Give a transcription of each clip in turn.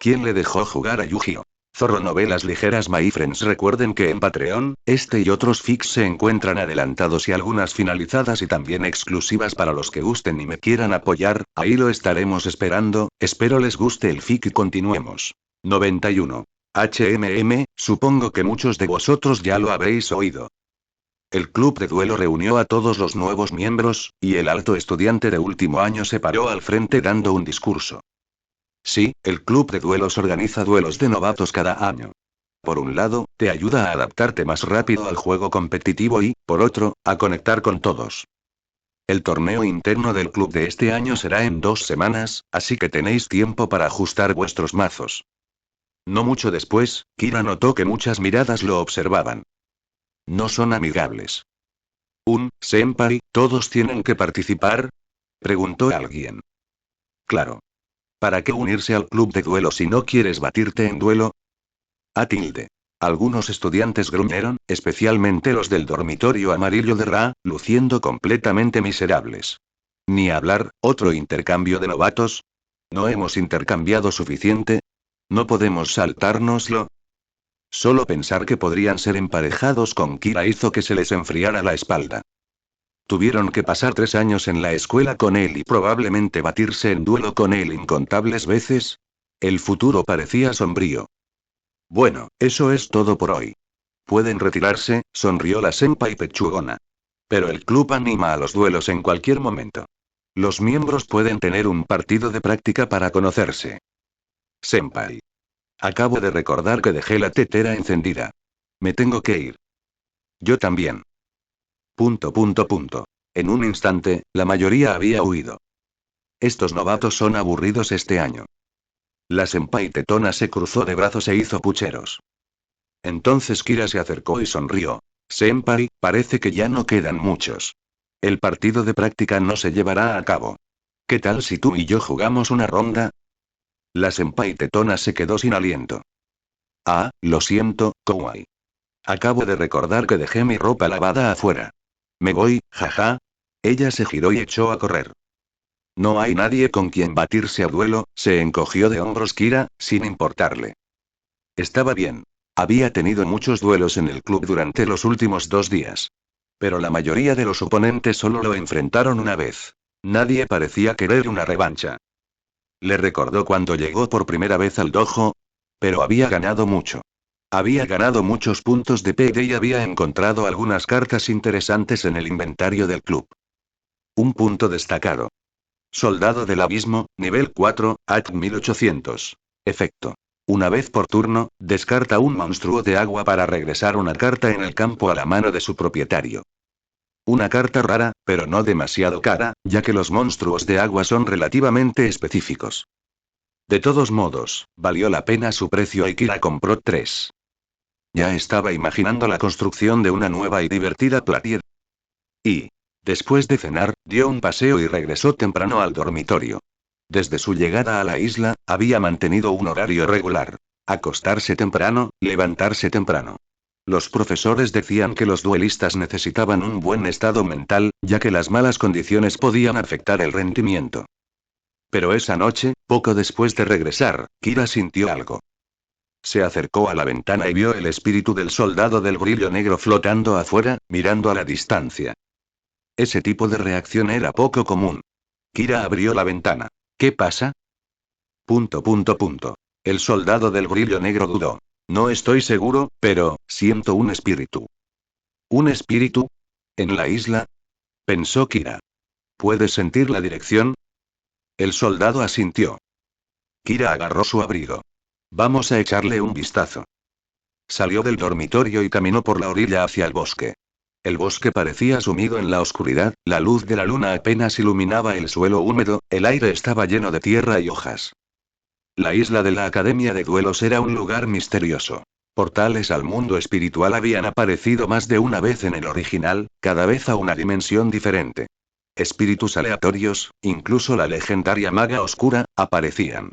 ¿Quién le dejó jugar a Yu-Gi-Oh? Zorro Novelas Ligeras My Friends. Recuerden que en Patreon, este y otros fics se encuentran adelantados y algunas finalizadas y también exclusivas para los que gusten y me quieran apoyar, ahí lo estaremos esperando, espero les guste el fic y continuemos. 91. Supongo que muchos de vosotros ya lo habréis oído. El club de duelo reunió a todos los nuevos miembros, y el alto estudiante de último año se paró al frente dando un discurso. Sí, el club de duelos organiza duelos de novatos cada año. Por un lado, te ayuda a adaptarte más rápido al juego competitivo y, por otro, a conectar con todos. El torneo interno del club de este año será en 2 semanas, así que tenéis tiempo para ajustar vuestros mazos. No mucho después, Kira notó que muchas miradas lo observaban. No son amigables. Senpai, ¿todos tienen que participar? Preguntó alguien. Claro. ¿Para qué unirse al club de duelo si no quieres batirte en duelo? Algunos estudiantes gruñeron, especialmente los del dormitorio amarillo de Ra, luciendo completamente miserables. Ni hablar, otro intercambio de novatos. ¿No hemos intercambiado suficiente? ¿No podemos saltárnoslo? Solo pensar que podrían ser emparejados con Kira hizo que se les enfriara la espalda. Tuvieron que pasar 3 años en la escuela con él y probablemente batirse en duelo con él incontables veces. El futuro parecía sombrío. Bueno, eso es todo por hoy. Pueden retirarse, sonrió la senpai pechugona. Pero el club anima a los duelos en cualquier momento. Los miembros pueden tener un partido de práctica para conocerse. Senpai. Acabo de recordar que dejé la tetera encendida. Me tengo que ir. Yo también. ... En un instante, la mayoría había huido. Estos novatos son aburridos este año. La senpai tetona se cruzó de brazos e hizo pucheros. Entonces Kira se acercó y sonrió. Senpai, parece que ya no quedan muchos. El partido de práctica no se llevará a cabo. ¿Qué tal si tú y yo jugamos una ronda? La senpai tetona se quedó sin aliento. Ah, lo siento, Kawaii. Acabo de recordar que dejé mi ropa lavada afuera. Me voy, jaja. Ella se giró y echó a correr. No hay nadie con quien batirse a duelo, se encogió de hombros Kira, sin importarle. Estaba bien. Había tenido muchos duelos en el club durante los últimos 2 días. Pero la mayoría de los oponentes solo lo enfrentaron una vez. Nadie parecía querer una revancha. Le recordó cuando llegó por primera vez al dojo. Pero había ganado mucho. Había ganado muchos puntos de PD y había encontrado algunas cartas interesantes en el inventario del club. Un punto destacado. Soldado del Abismo, nivel 4, AT 1800. Efecto. Una vez por turno, descarta un monstruo de agua para regresar una carta en el campo a la mano de su propietario. Una carta rara, pero no demasiado cara, ya que los monstruos de agua son relativamente específicos. De todos modos, valió la pena su precio y Kira compró 3. Ya estaba imaginando la construcción de una nueva y divertida platier. Y, después de cenar, dio un paseo y regresó temprano al dormitorio. Desde su llegada a la isla, había mantenido un horario regular. Acostarse temprano, levantarse temprano. Los profesores decían que los duelistas necesitaban un buen estado mental, ya que las malas condiciones podían afectar el rendimiento. Pero esa noche, poco después de regresar, Kira sintió algo. Se acercó a la ventana y vio el espíritu del soldado del brillo negro flotando afuera, mirando a la distancia. Ese tipo de reacción era poco común. Kira abrió la ventana. ¿Qué pasa? ... El soldado del brillo negro dudó. No estoy seguro, pero, siento un espíritu. ¿Un espíritu? ¿En la isla? Pensó Kira. ¿Puedes sentir la dirección? El soldado asintió. Kira agarró su abrigo. Vamos a echarle un vistazo. Salió del dormitorio y caminó por la orilla hacia el bosque. El bosque parecía sumido en la oscuridad, la luz de la luna apenas iluminaba el suelo húmedo, el aire estaba lleno de tierra y hojas. La isla de la Academia de Duelos era un lugar misterioso. Portales al mundo espiritual habían aparecido más de una vez en el original, cada vez a una dimensión diferente. Espíritus aleatorios, incluso la legendaria maga oscura, aparecían.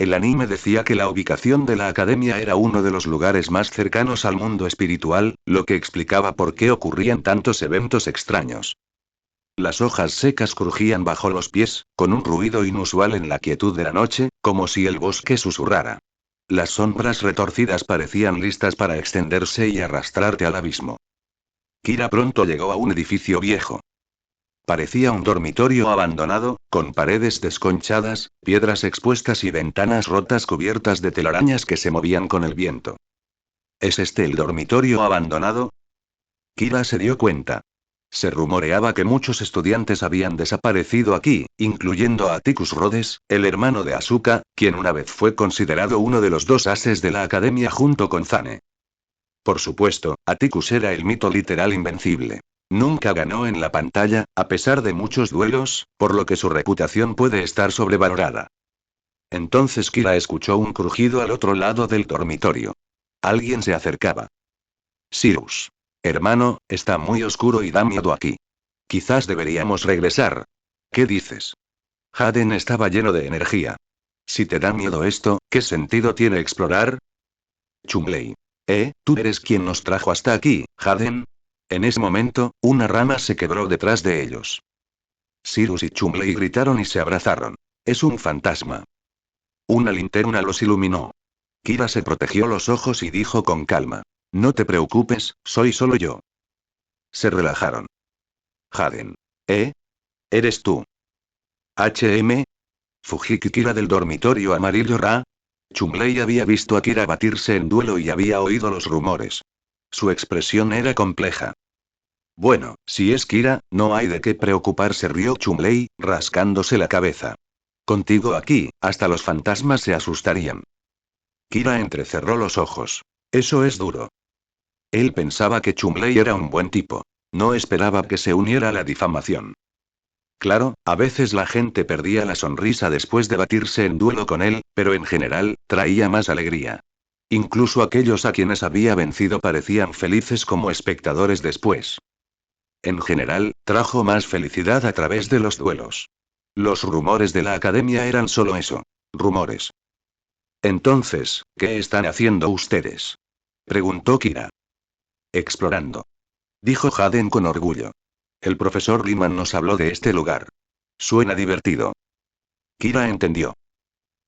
El anime decía que la ubicación de la academia era uno de los lugares más cercanos al mundo espiritual, lo que explicaba por qué ocurrían tantos eventos extraños. Las hojas secas crujían bajo los pies, con un ruido inusual en la quietud de la noche, como si el bosque susurrara. Las sombras retorcidas parecían listas para extenderse y arrastrarte al abismo. Kira pronto llegó a un edificio viejo. Parecía un dormitorio abandonado, con paredes desconchadas, piedras expuestas y ventanas rotas cubiertas de telarañas que se movían con el viento. ¿Es este el dormitorio abandonado? Kira se dio cuenta. Se rumoreaba que muchos estudiantes habían desaparecido aquí, incluyendo a Atticus Rhodes, el hermano de Asuka, quien una vez fue considerado uno de los dos ases de la academia junto con Zane. Por supuesto, Atticus era el mito literal invencible. Nunca ganó en la pantalla, a pesar de muchos duelos, por lo que su reputación puede estar sobrevalorada. Entonces Kira escuchó un crujido al otro lado del dormitorio. Alguien se acercaba. Sirius. Hermano, está muy oscuro y da miedo aquí. Quizás deberíamos regresar. ¿Qué dices? Haden estaba lleno de energía. Si te da miedo esto, ¿qué sentido tiene explorar? Chumley. Tú eres quien nos trajo hasta aquí, Haden. En ese momento, una rama se quebró detrás de ellos. Sirius y Chumley gritaron y se abrazaron. Es un fantasma. Una linterna los iluminó. Kira se protegió los ojos y dijo con calma. No te preocupes, soy solo yo. Se relajaron. Haden. ¿Eres tú? Fujiki Kira del dormitorio amarillo Ra. Chumley había visto a Kira batirse en duelo y había oído los rumores. Su expresión era compleja. Bueno, si es Kira, no hay de qué preocuparse, rió Chumley, rascándose la cabeza. Contigo aquí, hasta los fantasmas se asustarían. Kira entrecerró los ojos. Eso es duro. Él pensaba que Chumley era un buen tipo. No esperaba que se uniera a la difamación. Claro, a veces la gente perdía la sonrisa después de batirse en duelo con él, pero en general, traía más alegría. Incluso aquellos a quienes había vencido parecían felices como espectadores después. En general, trajo más felicidad a través de los duelos. Los rumores de la academia eran solo eso. Rumores. Entonces, ¿qué están haciendo ustedes? Preguntó Kira. Explorando. Dijo Haden con orgullo. El profesor Liman nos habló de este lugar. Suena divertido. Kira entendió.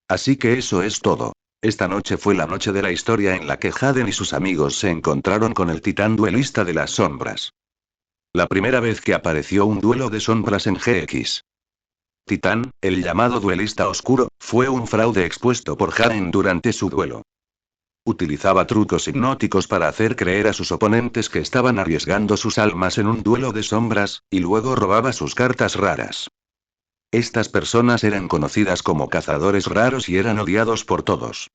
Así que eso es todo. Esta noche fue la noche de la historia en la que Haden y sus amigos se encontraron con el titán duelista de las sombras. La primera vez que apareció un duelo de sombras en GX. Titán, el llamado duelista oscuro, fue un fraude expuesto por Haden durante su duelo. Utilizaba trucos hipnóticos para hacer creer a sus oponentes que estaban arriesgando sus almas en un duelo de sombras, y luego robaba sus cartas raras. Estas personas eran conocidas como cazadores raros y eran odiados por todos.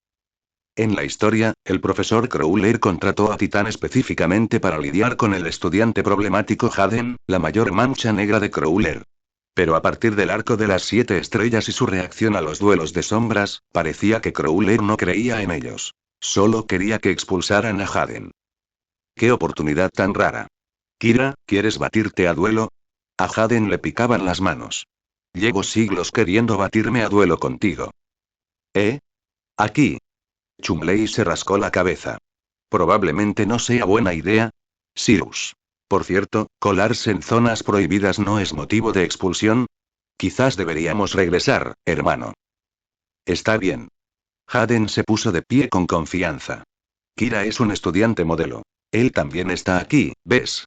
En la historia, el profesor Crowler contrató a Titán específicamente para lidiar con el estudiante problemático Haden, la mayor mancha negra de Crowler. Pero a partir del arco de las 7 estrellas y su reacción a los duelos de sombras, parecía que Crowler no creía en ellos. Solo quería que expulsaran a Haden. ¡Qué oportunidad tan rara! Kira, ¿quieres batirte a duelo? A Haden le picaban las manos. Llevo siglos queriendo batirme a duelo contigo. Aquí. Chumley se rascó la cabeza. Probablemente no sea buena idea. Sirius. Por cierto, colarse en zonas prohibidas no es motivo de expulsión. Quizás deberíamos regresar, hermano. Está bien. Haden se puso de pie con confianza. Kira es un estudiante modelo. Él también está aquí, ¿ves?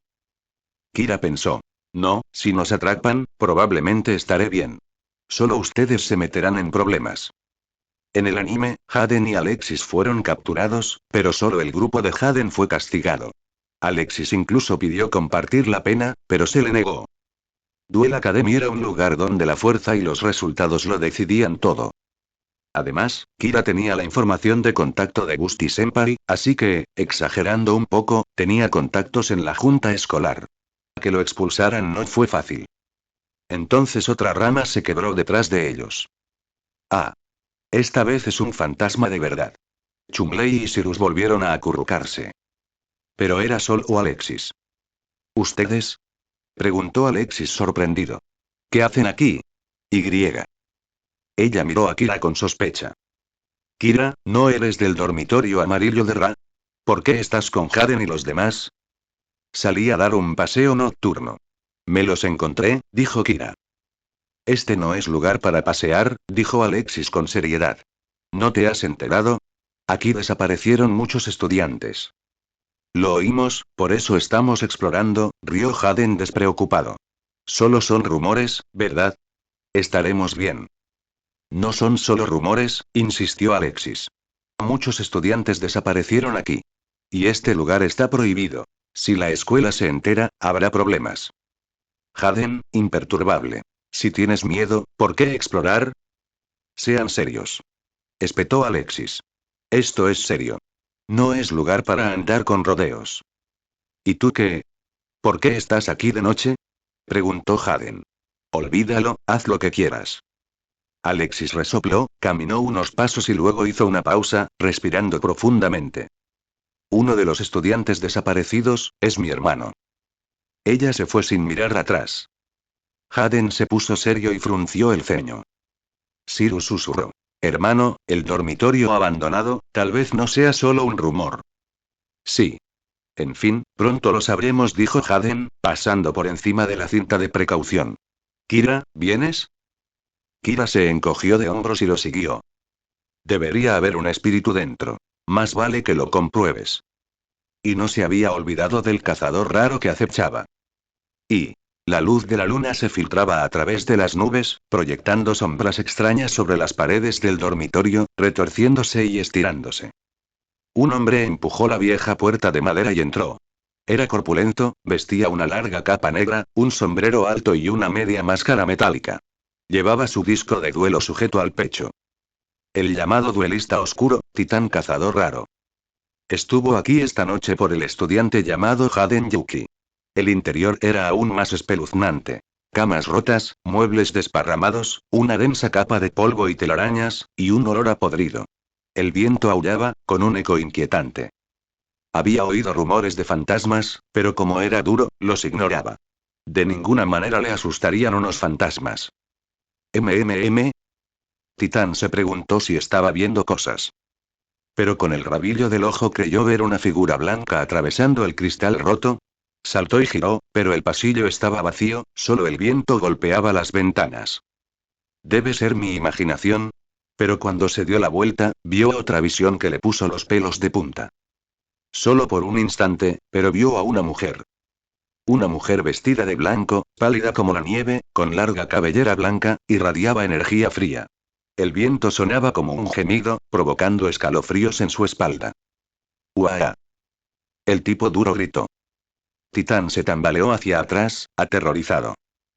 Kira pensó. No, si nos atrapan, probablemente estaré bien. Solo ustedes se meterán en problemas. En el anime, Haden y Alexis fueron capturados, pero solo el grupo de Haden fue castigado. Alexis incluso pidió compartir la pena, pero se le negó. Duel Academy era un lugar donde la fuerza y los resultados lo decidían todo. Además, Kira tenía la información de contacto de Gusty Senpai, así que, exagerando un poco, tenía contactos en la junta escolar. Que lo expulsaran no fue fácil. Entonces otra rama se quebró detrás de ellos. Esta vez es un fantasma de verdad. Chumley y Sirius volvieron a acurrucarse. Pero era solo Alexis. ¿Ustedes? Preguntó Alexis sorprendido. ¿Qué hacen aquí? Ella miró a Kira con sospecha. Kira, ¿no eres del dormitorio amarillo de Ra? ¿Por qué estás con Haden y los demás? Salí a dar un paseo nocturno. Me los encontré, dijo Kira. Este no es lugar para pasear, dijo Alexis con seriedad. ¿No te has enterado? Aquí desaparecieron muchos estudiantes. Lo oímos, por eso estamos explorando, rió Haden despreocupado. Solo son rumores, ¿verdad? Estaremos bien. No son solo rumores, insistió Alexis. Muchos estudiantes desaparecieron aquí. Y este lugar está prohibido. Si la escuela se entera, habrá problemas. Haden, imperturbable. Si tienes miedo, ¿por qué explorar? Sean serios. Espetó Alexis. Esto es serio. No es lugar para andar con rodeos. ¿Y tú qué? ¿Por qué estás aquí de noche? Preguntó Haden. Olvídalo, haz lo que quieras. Alexis resopló, caminó unos pasos y luego hizo una pausa, respirando profundamente. Uno de los estudiantes desaparecidos, es mi hermano. Ella se fue sin mirar atrás. Haden se puso serio y frunció el ceño. Cyrus susurró. Hermano, el dormitorio abandonado, tal vez no sea solo un rumor. Sí. En fin, pronto lo sabremos, dijo Haden, pasando por encima de la cinta de precaución. Kira, ¿vienes? Kira se encogió de hombros y lo siguió. Debería haber un espíritu dentro. Más vale que lo compruebes. Y no se había olvidado del cazador raro que acechaba. Y la luz de la luna se filtraba a través de las nubes, proyectando sombras extrañas sobre las paredes del dormitorio, retorciéndose y estirándose. Un hombre empujó la vieja puerta de madera y entró. Era corpulento, vestía una larga capa negra, un sombrero alto y una media máscara metálica. Llevaba su disco de duelo sujeto al pecho. El llamado duelista oscuro, titán cazador raro. Estuvo aquí esta noche por el estudiante llamado Haden Yuki. El interior era aún más espeluznante. Camas rotas, muebles desparramados, una densa capa de polvo y telarañas, y un olor a podrido. El viento aullaba, con un eco inquietante. Había oído rumores de fantasmas, pero como era duro, los ignoraba. De ninguna manera le asustarían unos fantasmas. ¿MMM? Titán se preguntó si estaba viendo cosas. Pero con el rabillo del ojo creyó ver una figura blanca atravesando el cristal roto. Saltó y giró, pero el pasillo estaba vacío, solo el viento golpeaba las ventanas. ¿Debe ser mi imaginación? Pero cuando se dio la vuelta, vio otra visión que le puso los pelos de punta. Solo por un instante, pero vio a una mujer. Una mujer vestida de blanco, pálida como la nieve, con larga cabellera blanca, irradiaba energía fría. El viento sonaba como un gemido, provocando escalofríos en su espalda. ¡Uah! El tipo duro gritó. Titán se tambaleó hacia atrás, aterrorizado.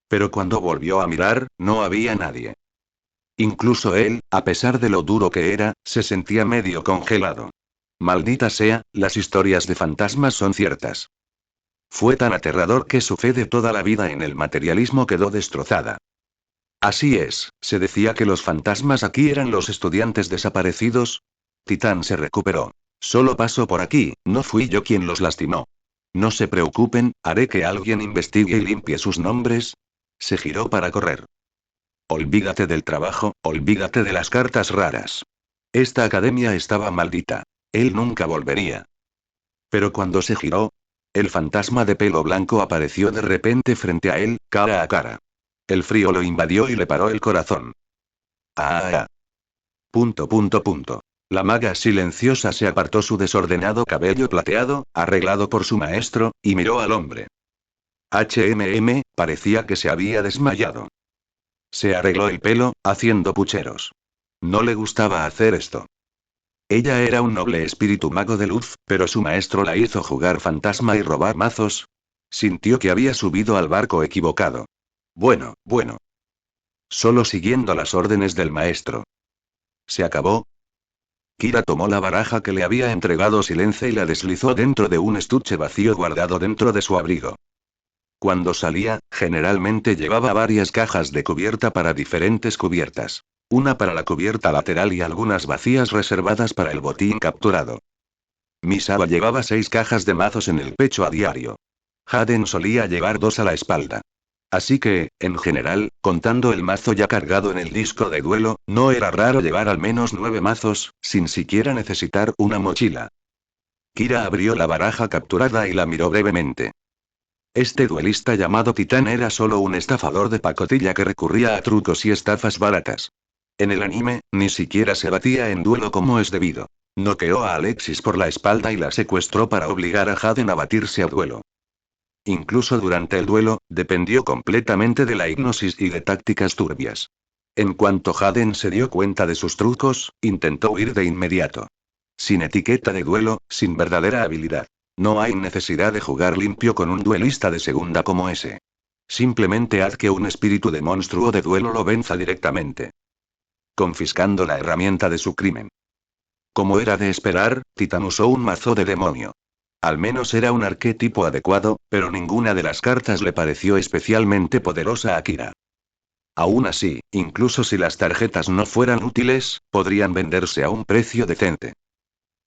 Pero cuando volvió a mirar, no había nadie. Incluso él, a pesar de lo duro que era, se sentía medio congelado. Maldita sea, las historias de fantasmas son ciertas. Fue tan aterrador que su fe de toda la vida en el materialismo quedó destrozada. Así es, se decía que los fantasmas aquí eran los estudiantes desaparecidos. Titán se recuperó. Solo pasó por aquí, no fui yo quien los lastimó. No se preocupen, haré que alguien investigue y limpie sus nombres. Se giró para correr. Olvídate del trabajo, olvídate de las cartas raras. Esta academia estaba maldita. Él nunca volvería. Pero cuando se giró, el fantasma de pelo blanco apareció de repente frente a él, cara a cara. El frío lo invadió y le paró el corazón. ¡Ah! La maga silenciosa se apartó su desordenado cabello plateado, arreglado por su maestro, y miró al hombre. Parecía que se había desmayado. Se arregló el pelo, haciendo pucheros. No le gustaba hacer esto. Ella era un noble espíritu mago de luz, pero su maestro la hizo jugar fantasma y robar mazos. Sintió que había subido al barco equivocado. Bueno. Solo siguiendo las órdenes del maestro. ¿Se acabó? Kira tomó la baraja que le había entregado Silence y la deslizó dentro de un estuche vacío guardado dentro de su abrigo. Cuando salía, generalmente llevaba varias cajas de cubierta para diferentes cubiertas. Una para la cubierta lateral y algunas vacías reservadas para el botín capturado. Misawa llevaba 6 cajas de mazos en el pecho a diario. Haden solía llevar 2 a la espalda. Así que, en general, contando el mazo ya cargado en el disco de duelo, no era raro llevar al menos 9 mazos, sin siquiera necesitar una mochila. Kira abrió la baraja capturada y la miró brevemente. Este duelista llamado Titán era solo un estafador de pacotilla que recurría a trucos y estafas baratas. En el anime, ni siquiera se batía en duelo como es debido. Noqueó a Alexis por la espalda y la secuestró para obligar a Haden a batirse a duelo. Incluso durante el duelo, dependió completamente de la hipnosis y de tácticas turbias. En cuanto Haden se dio cuenta de sus trucos, intentó huir de inmediato. Sin etiqueta de duelo, sin verdadera habilidad. No hay necesidad de jugar limpio con un duelista de segunda como ese. Simplemente haz que un espíritu de monstruo de duelo lo venza directamente. Confiscando la herramienta de su crimen. Como era de esperar, Titan usó un mazo de demonio. Al menos era un arquetipo adecuado, pero ninguna de las cartas le pareció especialmente poderosa a Kira. Aún así, incluso si las tarjetas no fueran útiles, podrían venderse a un precio decente.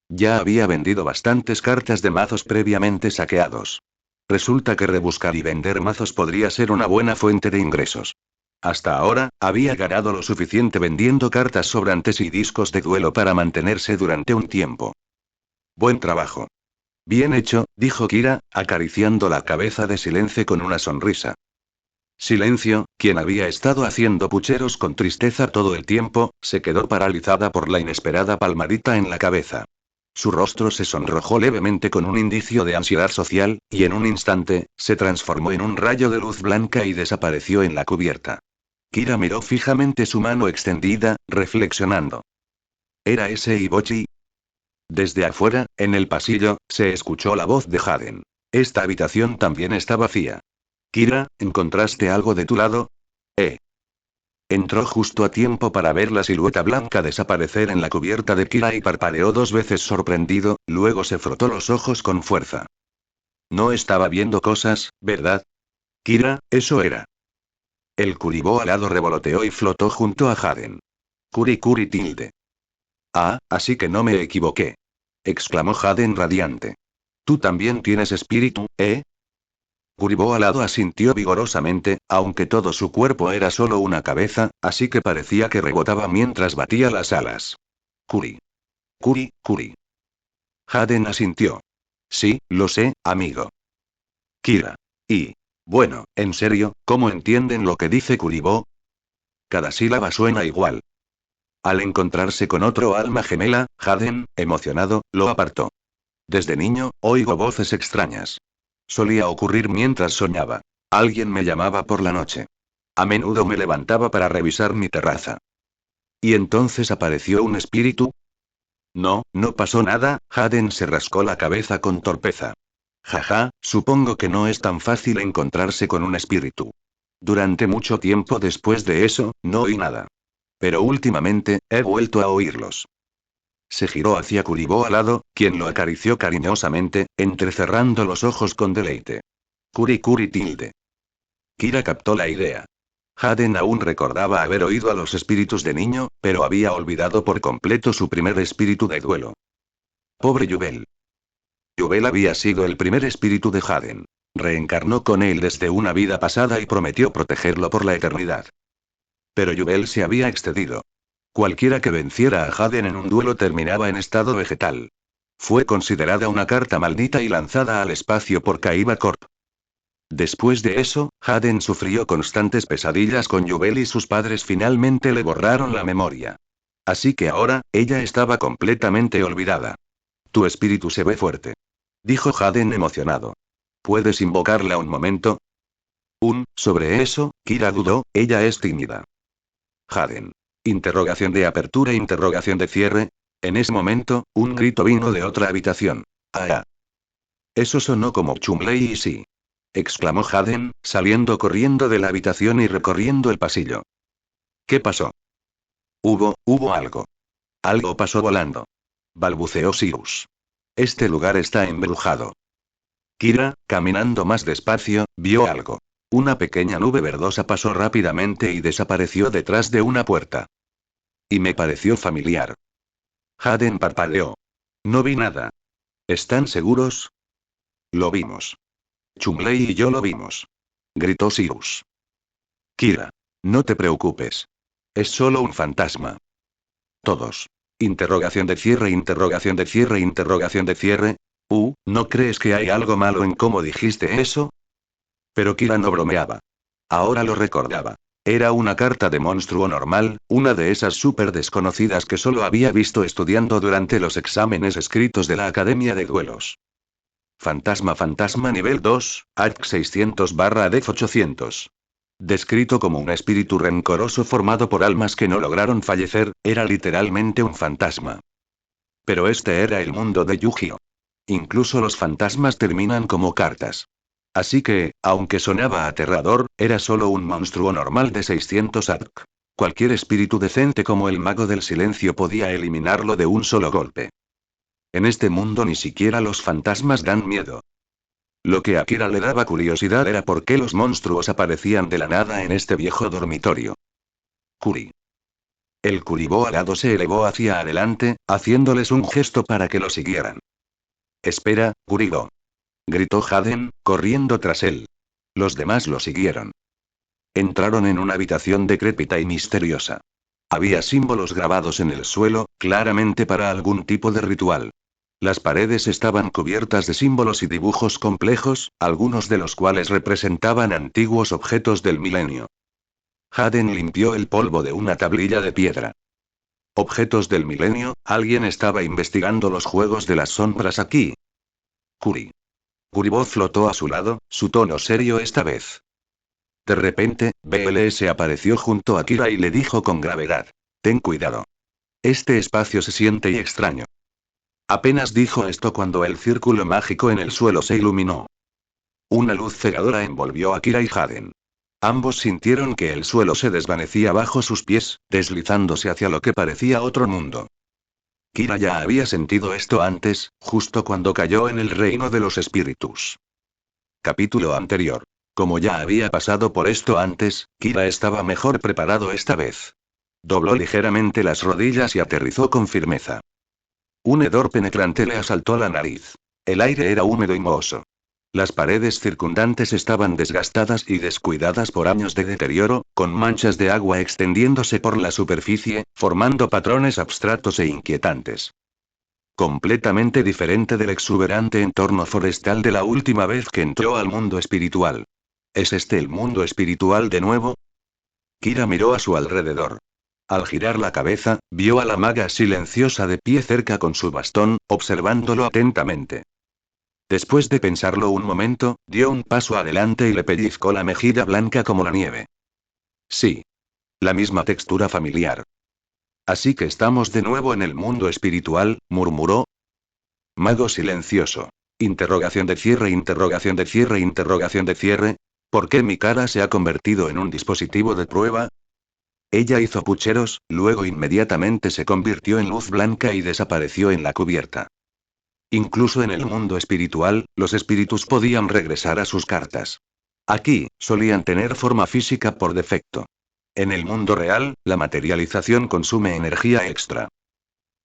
Ya había vendido bastantes cartas de mazos previamente saqueados. Resulta que rebuscar y vender mazos podría ser una buena fuente de ingresos. Hasta ahora, había ganado lo suficiente vendiendo cartas sobrantes y discos de duelo para mantenerse durante un tiempo. Buen trabajo. Bien hecho, dijo Kira, acariciando la cabeza de Silencio con una sonrisa. Silencio, quien había estado haciendo pucheros con tristeza todo el tiempo, se quedó paralizada por la inesperada palmadita en la cabeza. Su rostro se sonrojó levemente con un indicio de ansiedad social, y en un instante, se transformó en un rayo de luz blanca y desapareció en la cubierta. Kira miró fijamente su mano extendida, reflexionando. ¿Era ese Ibochi? Desde afuera, en el pasillo, se escuchó la voz de Haden. Esta habitación también está vacía. Kira, ¿encontraste algo de tu lado? Entró justo a tiempo para ver la silueta blanca desaparecer en la cubierta de Kira y parpadeó 2 veces sorprendido, luego se frotó los ojos con fuerza. No estaba viendo cosas, ¿verdad? Kira, eso era. El Kuribo alado revoloteó y flotó junto a Haden. Kuri tilde. Ah, así que no me equivoqué. Exclamó Haden radiante. Tú también tienes espíritu, ¿eh? Kuribo alado asintió vigorosamente, aunque todo su cuerpo era solo una cabeza, así que parecía que rebotaba mientras batía las alas. Kuri. Kuri. Haden asintió. Sí, lo sé, amigo. Kira. Bueno, en serio, ¿cómo entienden lo que dice Kuribo? Cada sílaba suena igual. Al encontrarse con otro alma gemela, Haden, emocionado, lo apartó. Desde niño, oigo voces extrañas. Solía ocurrir mientras soñaba. Alguien me llamaba por la noche. A menudo me levantaba para revisar mi terraza. ¿Y entonces apareció un espíritu? No, no pasó nada, Haden se rascó la cabeza con torpeza. Jaja, supongo que no es tan fácil encontrarse con un espíritu. Durante mucho tiempo después de eso, no oí nada. Pero últimamente, he vuelto a oírlos. Se giró hacia Kuribo alado, quien lo acarició cariñosamente, entrecerrando los ojos con deleite. Kuri tilde. Kira captó la idea. Haden aún recordaba haber oído a los espíritus de niño, pero había olvidado por completo su primer espíritu de duelo. Pobre Yubel. Yubel había sido el primer espíritu de Haden. Reencarnó con él desde una vida pasada y prometió protegerlo por la eternidad. Pero Yubel se había excedido. Cualquiera que venciera a Haden en un duelo terminaba en estado vegetal. Fue considerada una carta maldita y lanzada al espacio por Kaiba Corp. Después de eso, Haden sufrió constantes pesadillas con Yubel y sus padres finalmente le borraron la memoria. Así que ahora, ella estaba completamente olvidada. Tu espíritu se ve fuerte. Dijo Haden emocionado. ¿Puedes invocarla un momento? Sobre eso, Kira dudó, ella es tímida. Haden. Interrogación de apertura, interrogación de cierre. En ese momento, un grito vino de otra habitación. ¡Ah! Eso sonó como Chumley y sí. Exclamó Haden, saliendo corriendo de la habitación y recorriendo el pasillo. ¿Qué pasó? Hubo algo. Algo pasó volando. Balbuceó Sirius. Este lugar está embrujado. Kira, caminando más despacio, vio algo. Una pequeña nube verdosa pasó rápidamente y desapareció detrás de una puerta. Y me pareció familiar. Haden parpadeó. No vi nada. ¿Están seguros? Lo vimos. Chumley y yo lo vimos. Gritó Sirius. Kira. No te preocupes. Es solo un fantasma. Todos. Interrogación de cierre, interrogación de cierre, interrogación de cierre. ¿No crees que hay algo malo en cómo dijiste eso? Pero Kira no bromeaba. Ahora lo recordaba. Era una carta de monstruo normal, una de esas súper desconocidas que solo había visto estudiando durante los exámenes escritos de la Academia de Duelos. Fantasma nivel 2, ARC 600/Def 800. Descrito como un espíritu rencoroso formado por almas que no lograron fallecer, era literalmente un fantasma. Pero este era el mundo de Yu-Gi-Oh! Incluso los fantasmas terminan como cartas. Así que, aunque sonaba aterrador, era solo un monstruo normal de 600 ARC. Cualquier espíritu decente como el mago del silencio podía eliminarlo de un solo golpe. En este mundo ni siquiera los fantasmas dan miedo. Lo que a Kira le daba curiosidad era por qué los monstruos aparecían de la nada en este viejo dormitorio. Kuri. El Kuribo alado se elevó hacia adelante, haciéndoles un gesto para que lo siguieran. Espera, Kuribo. Gritó Haden, corriendo tras él. Los demás lo siguieron. Entraron en una habitación decrépita y misteriosa. Había símbolos grabados en el suelo, claramente para algún tipo de ritual. Las paredes estaban cubiertas de símbolos y dibujos complejos, algunos de los cuales representaban antiguos objetos del milenio. Haden limpió el polvo de una tablilla de piedra. Objetos del milenio, alguien estaba investigando los juegos de las sombras aquí. Kuri. Kuribo flotó a su lado, su tono serio esta vez. De repente, BLS apareció junto a Kira y le dijo con gravedad. Ten cuidado. Este espacio se siente extraño. Apenas dijo esto cuando el círculo mágico en el suelo se iluminó. Una luz cegadora envolvió a Kira y Haden. Ambos sintieron que el suelo se desvanecía bajo sus pies, deslizándose hacia lo que parecía otro mundo. Kira ya había sentido esto antes, justo cuando cayó en el reino de los espíritus. Capítulo anterior. Como ya había pasado por esto antes, Kira estaba mejor preparado esta vez. Dobló ligeramente las rodillas y aterrizó con firmeza. Un hedor penetrante le asaltó la nariz. El aire era húmedo y mohoso. Las paredes circundantes estaban desgastadas y descuidadas por años de deterioro, con manchas de agua extendiéndose por la superficie, formando patrones abstractos e inquietantes. Completamente diferente del exuberante entorno forestal de la última vez que entró al mundo espiritual. ¿Es este el mundo espiritual de nuevo? Kira miró a su alrededor. Al girar la cabeza, vio a la maga silenciosa de pie cerca con su bastón, observándolo atentamente. Después de pensarlo un momento, dio un paso adelante y le pellizcó la mejilla blanca como la nieve. Sí. La misma textura familiar. Así que estamos de nuevo en el mundo espiritual, murmuró. Mago silencioso. Interrogación de cierre, interrogación de cierre, interrogación de cierre. ¿Por qué mi cara se ha convertido en un dispositivo de prueba? Ella hizo pucheros, luego inmediatamente se convirtió en luz blanca y desapareció en la cubierta. Incluso en el mundo espiritual, los espíritus podían regresar a sus cartas. Aquí, solían tener forma física por defecto. En el mundo real, la materialización consume energía extra.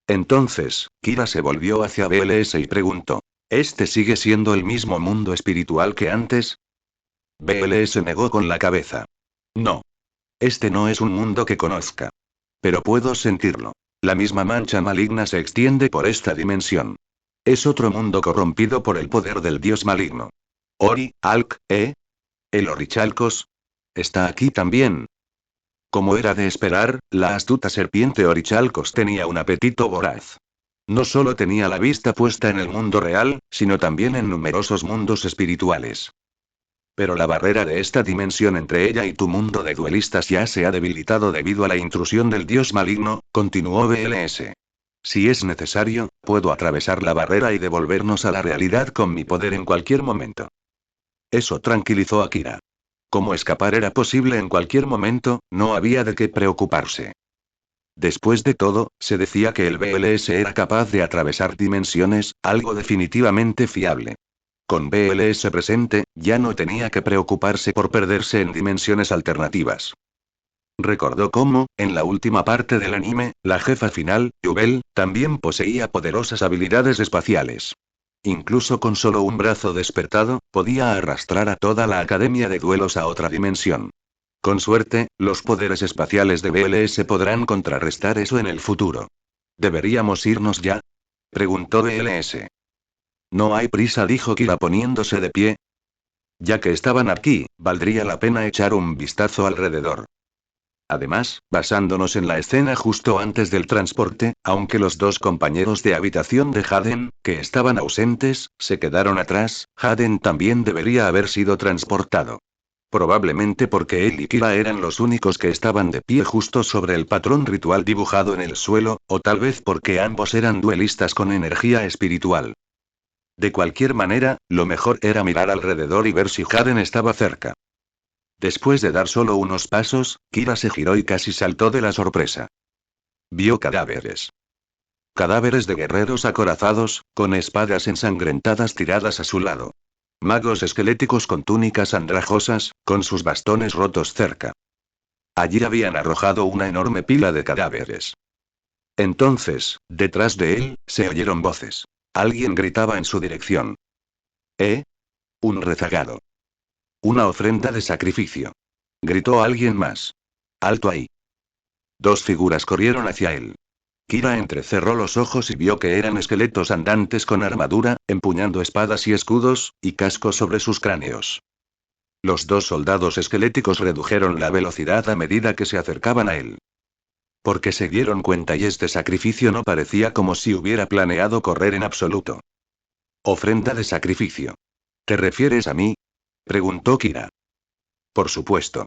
Entonces, Kira se volvió hacia BLS y preguntó. ¿Este sigue siendo el mismo mundo espiritual que antes? BLS negó con la cabeza. No. Este no es un mundo que conozca. Pero puedo sentirlo. La misma mancha maligna se extiende por esta dimensión. Es otro mundo corrompido por el poder del dios maligno. Ori, Alk, ¿eh? ¿El Orichalcos? ¿Está aquí también? Como era de esperar, la astuta serpiente Orichalcos tenía un apetito voraz. No solo tenía la vista puesta en el mundo real, sino también en numerosos mundos espirituales. Pero la barrera de esta dimensión entre ella y tu mundo de duelistas ya se ha debilitado debido a la intrusión del dios maligno, continuó BLS. Si es necesario, puedo atravesar la barrera y devolvernos a la realidad con mi poder en cualquier momento. Eso tranquilizó a Kira. Como escapar era posible en cualquier momento, no había de qué preocuparse. Después de todo, se decía que el BLS era capaz de atravesar dimensiones, algo definitivamente fiable. Con BLS presente, ya no tenía que preocuparse por perderse en dimensiones alternativas. Recordó cómo, en la última parte del anime, la jefa final, Yubel, también poseía poderosas habilidades espaciales. Incluso con solo un brazo despertado, podía arrastrar a toda la academia de duelos a otra dimensión. Con suerte, los poderes espaciales de BLS podrán contrarrestar eso en el futuro. ¿Deberíamos irnos ya? Preguntó BLS. No hay prisa, dijo Kira poniéndose de pie. Ya que estaban aquí, valdría la pena echar un vistazo alrededor. Además, basándonos en la escena justo antes del transporte, aunque los dos compañeros de habitación de Hayden, que estaban ausentes, se quedaron atrás, Hayden también debería haber sido transportado. Probablemente porque él y Kira eran los únicos que estaban de pie justo sobre el patrón ritual dibujado en el suelo, o tal vez porque ambos eran duelistas con energía espiritual. De cualquier manera, lo mejor era mirar alrededor y ver si Hayden estaba cerca. Después de dar solo unos pasos, Kira se giró y casi saltó de la sorpresa. Vio cadáveres. Cadáveres de guerreros acorazados, con espadas ensangrentadas tiradas a su lado. Magos esqueléticos con túnicas andrajosas, con sus bastones rotos cerca. Allí habían arrojado una enorme pila de cadáveres. Entonces, detrás de él, se oyeron voces. Alguien gritaba en su dirección. ¿Eh? Un rezagado. Una ofrenda de sacrificio. Gritó alguien más. Alto ahí. Dos figuras corrieron hacia él. Kira entrecerró los ojos y vio que eran esqueletos andantes con armadura, empuñando espadas y escudos, y cascos sobre sus cráneos. Los dos soldados esqueléticos redujeron la velocidad a medida que se acercaban a él. Porque se dieron cuenta y este sacrificio no parecía como si hubiera planeado correr en absoluto. Ofrenda de sacrificio. ¿Te refieres a mí? Preguntó Kira. Por supuesto.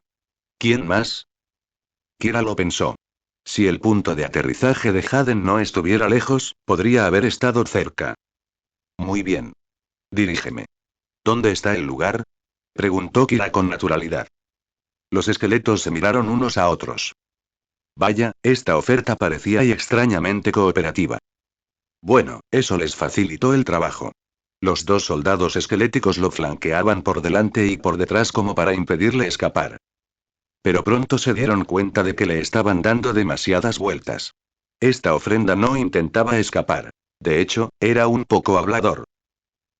¿Quién más? Kira lo pensó. Si el punto de aterrizaje de Hayden no estuviera lejos, podría haber estado cerca. Muy bien. Dirígeme. ¿Dónde está el lugar? Preguntó Kira con naturalidad. Los esqueletos se miraron unos a otros. Vaya, esta oferta parecía y extrañamente cooperativa. Bueno, eso les facilitó el trabajo. Los dos soldados esqueléticos lo flanqueaban por delante y por detrás como para impedirle escapar. Pero pronto se dieron cuenta de que le estaban dando demasiadas vueltas. Esta ofrenda no intentaba escapar. De hecho, era un poco hablador.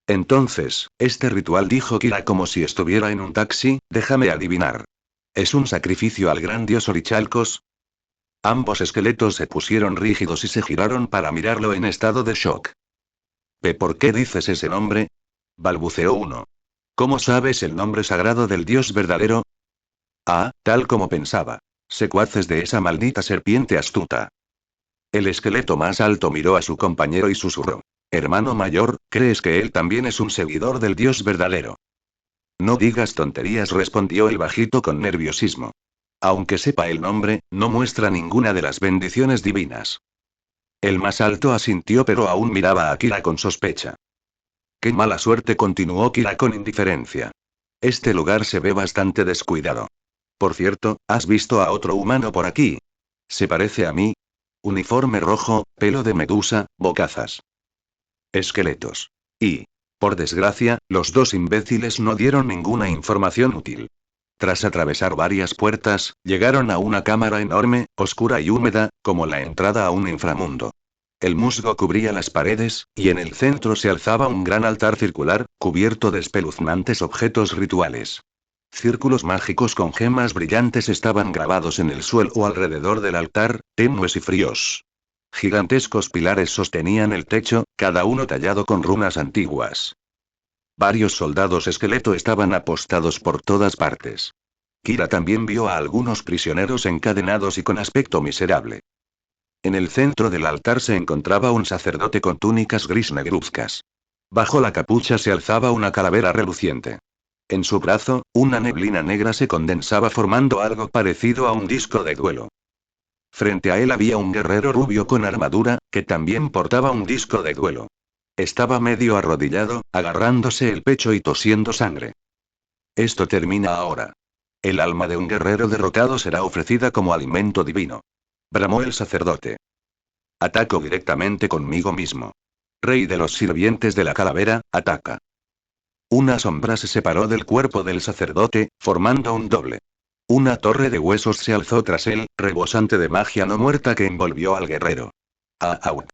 Entonces, este ritual, dijo Kira como si estuviera en un taxi, déjame adivinar. ¿Es un sacrificio al gran dios Orichalcos? Ambos esqueletos se pusieron rígidos y se giraron para mirarlo en estado de shock. ¿Por qué dices ese nombre? Balbuceó uno. ¿Cómo sabes el nombre sagrado del dios verdadero? Ah, tal como pensaba. Secuaces de esa maldita serpiente astuta. El esqueleto más alto miró a su compañero y susurró. Hermano mayor, ¿crees que él también es un seguidor del dios verdadero? No digas tonterías, respondió el bajito con nerviosismo. Aunque sepa el nombre, no muestra ninguna de las bendiciones divinas. El más alto asintió, pero aún miraba a Kira con sospecha. Qué mala suerte, continuó Kira con indiferencia. Este lugar se ve bastante descuidado. Por cierto, ¿has visto a otro humano por aquí? ¿Se parece a mí? Uniforme rojo, pelo de medusa, bocazas. Esqueletos. Y, por desgracia, los dos imbéciles no dieron ninguna información útil. Tras atravesar varias puertas, llegaron a una cámara enorme, oscura y húmeda, como la entrada a un inframundo. El musgo cubría las paredes, y en el centro se alzaba un gran altar circular, cubierto de espeluznantes objetos rituales. Círculos mágicos con gemas brillantes estaban grabados en el suelo alrededor del altar, tenues y fríos. Gigantescos pilares sostenían el techo, cada uno tallado con runas antiguas. Varios soldados esqueleto estaban apostados por todas partes. Kira también vio a algunos prisioneros encadenados y con aspecto miserable. En el centro del altar se encontraba un sacerdote con túnicas gris negruzcas. Bajo la capucha se alzaba una calavera reluciente. En su brazo, una neblina negra se condensaba formando algo parecido a un disco de duelo. Frente a él había un guerrero rubio con armadura, que también portaba un disco de duelo. Estaba medio arrodillado, agarrándose el pecho y tosiendo sangre. Esto termina ahora. El alma de un guerrero derrotado será ofrecida como alimento divino. Bramó el sacerdote. Ataco directamente conmigo mismo. Rey de los sirvientes de la calavera, ataca. Una sombra se separó del cuerpo del sacerdote, formando un doble. Una torre de huesos se alzó tras él, rebosante de magia no muerta que envolvió al guerrero. ¡Out!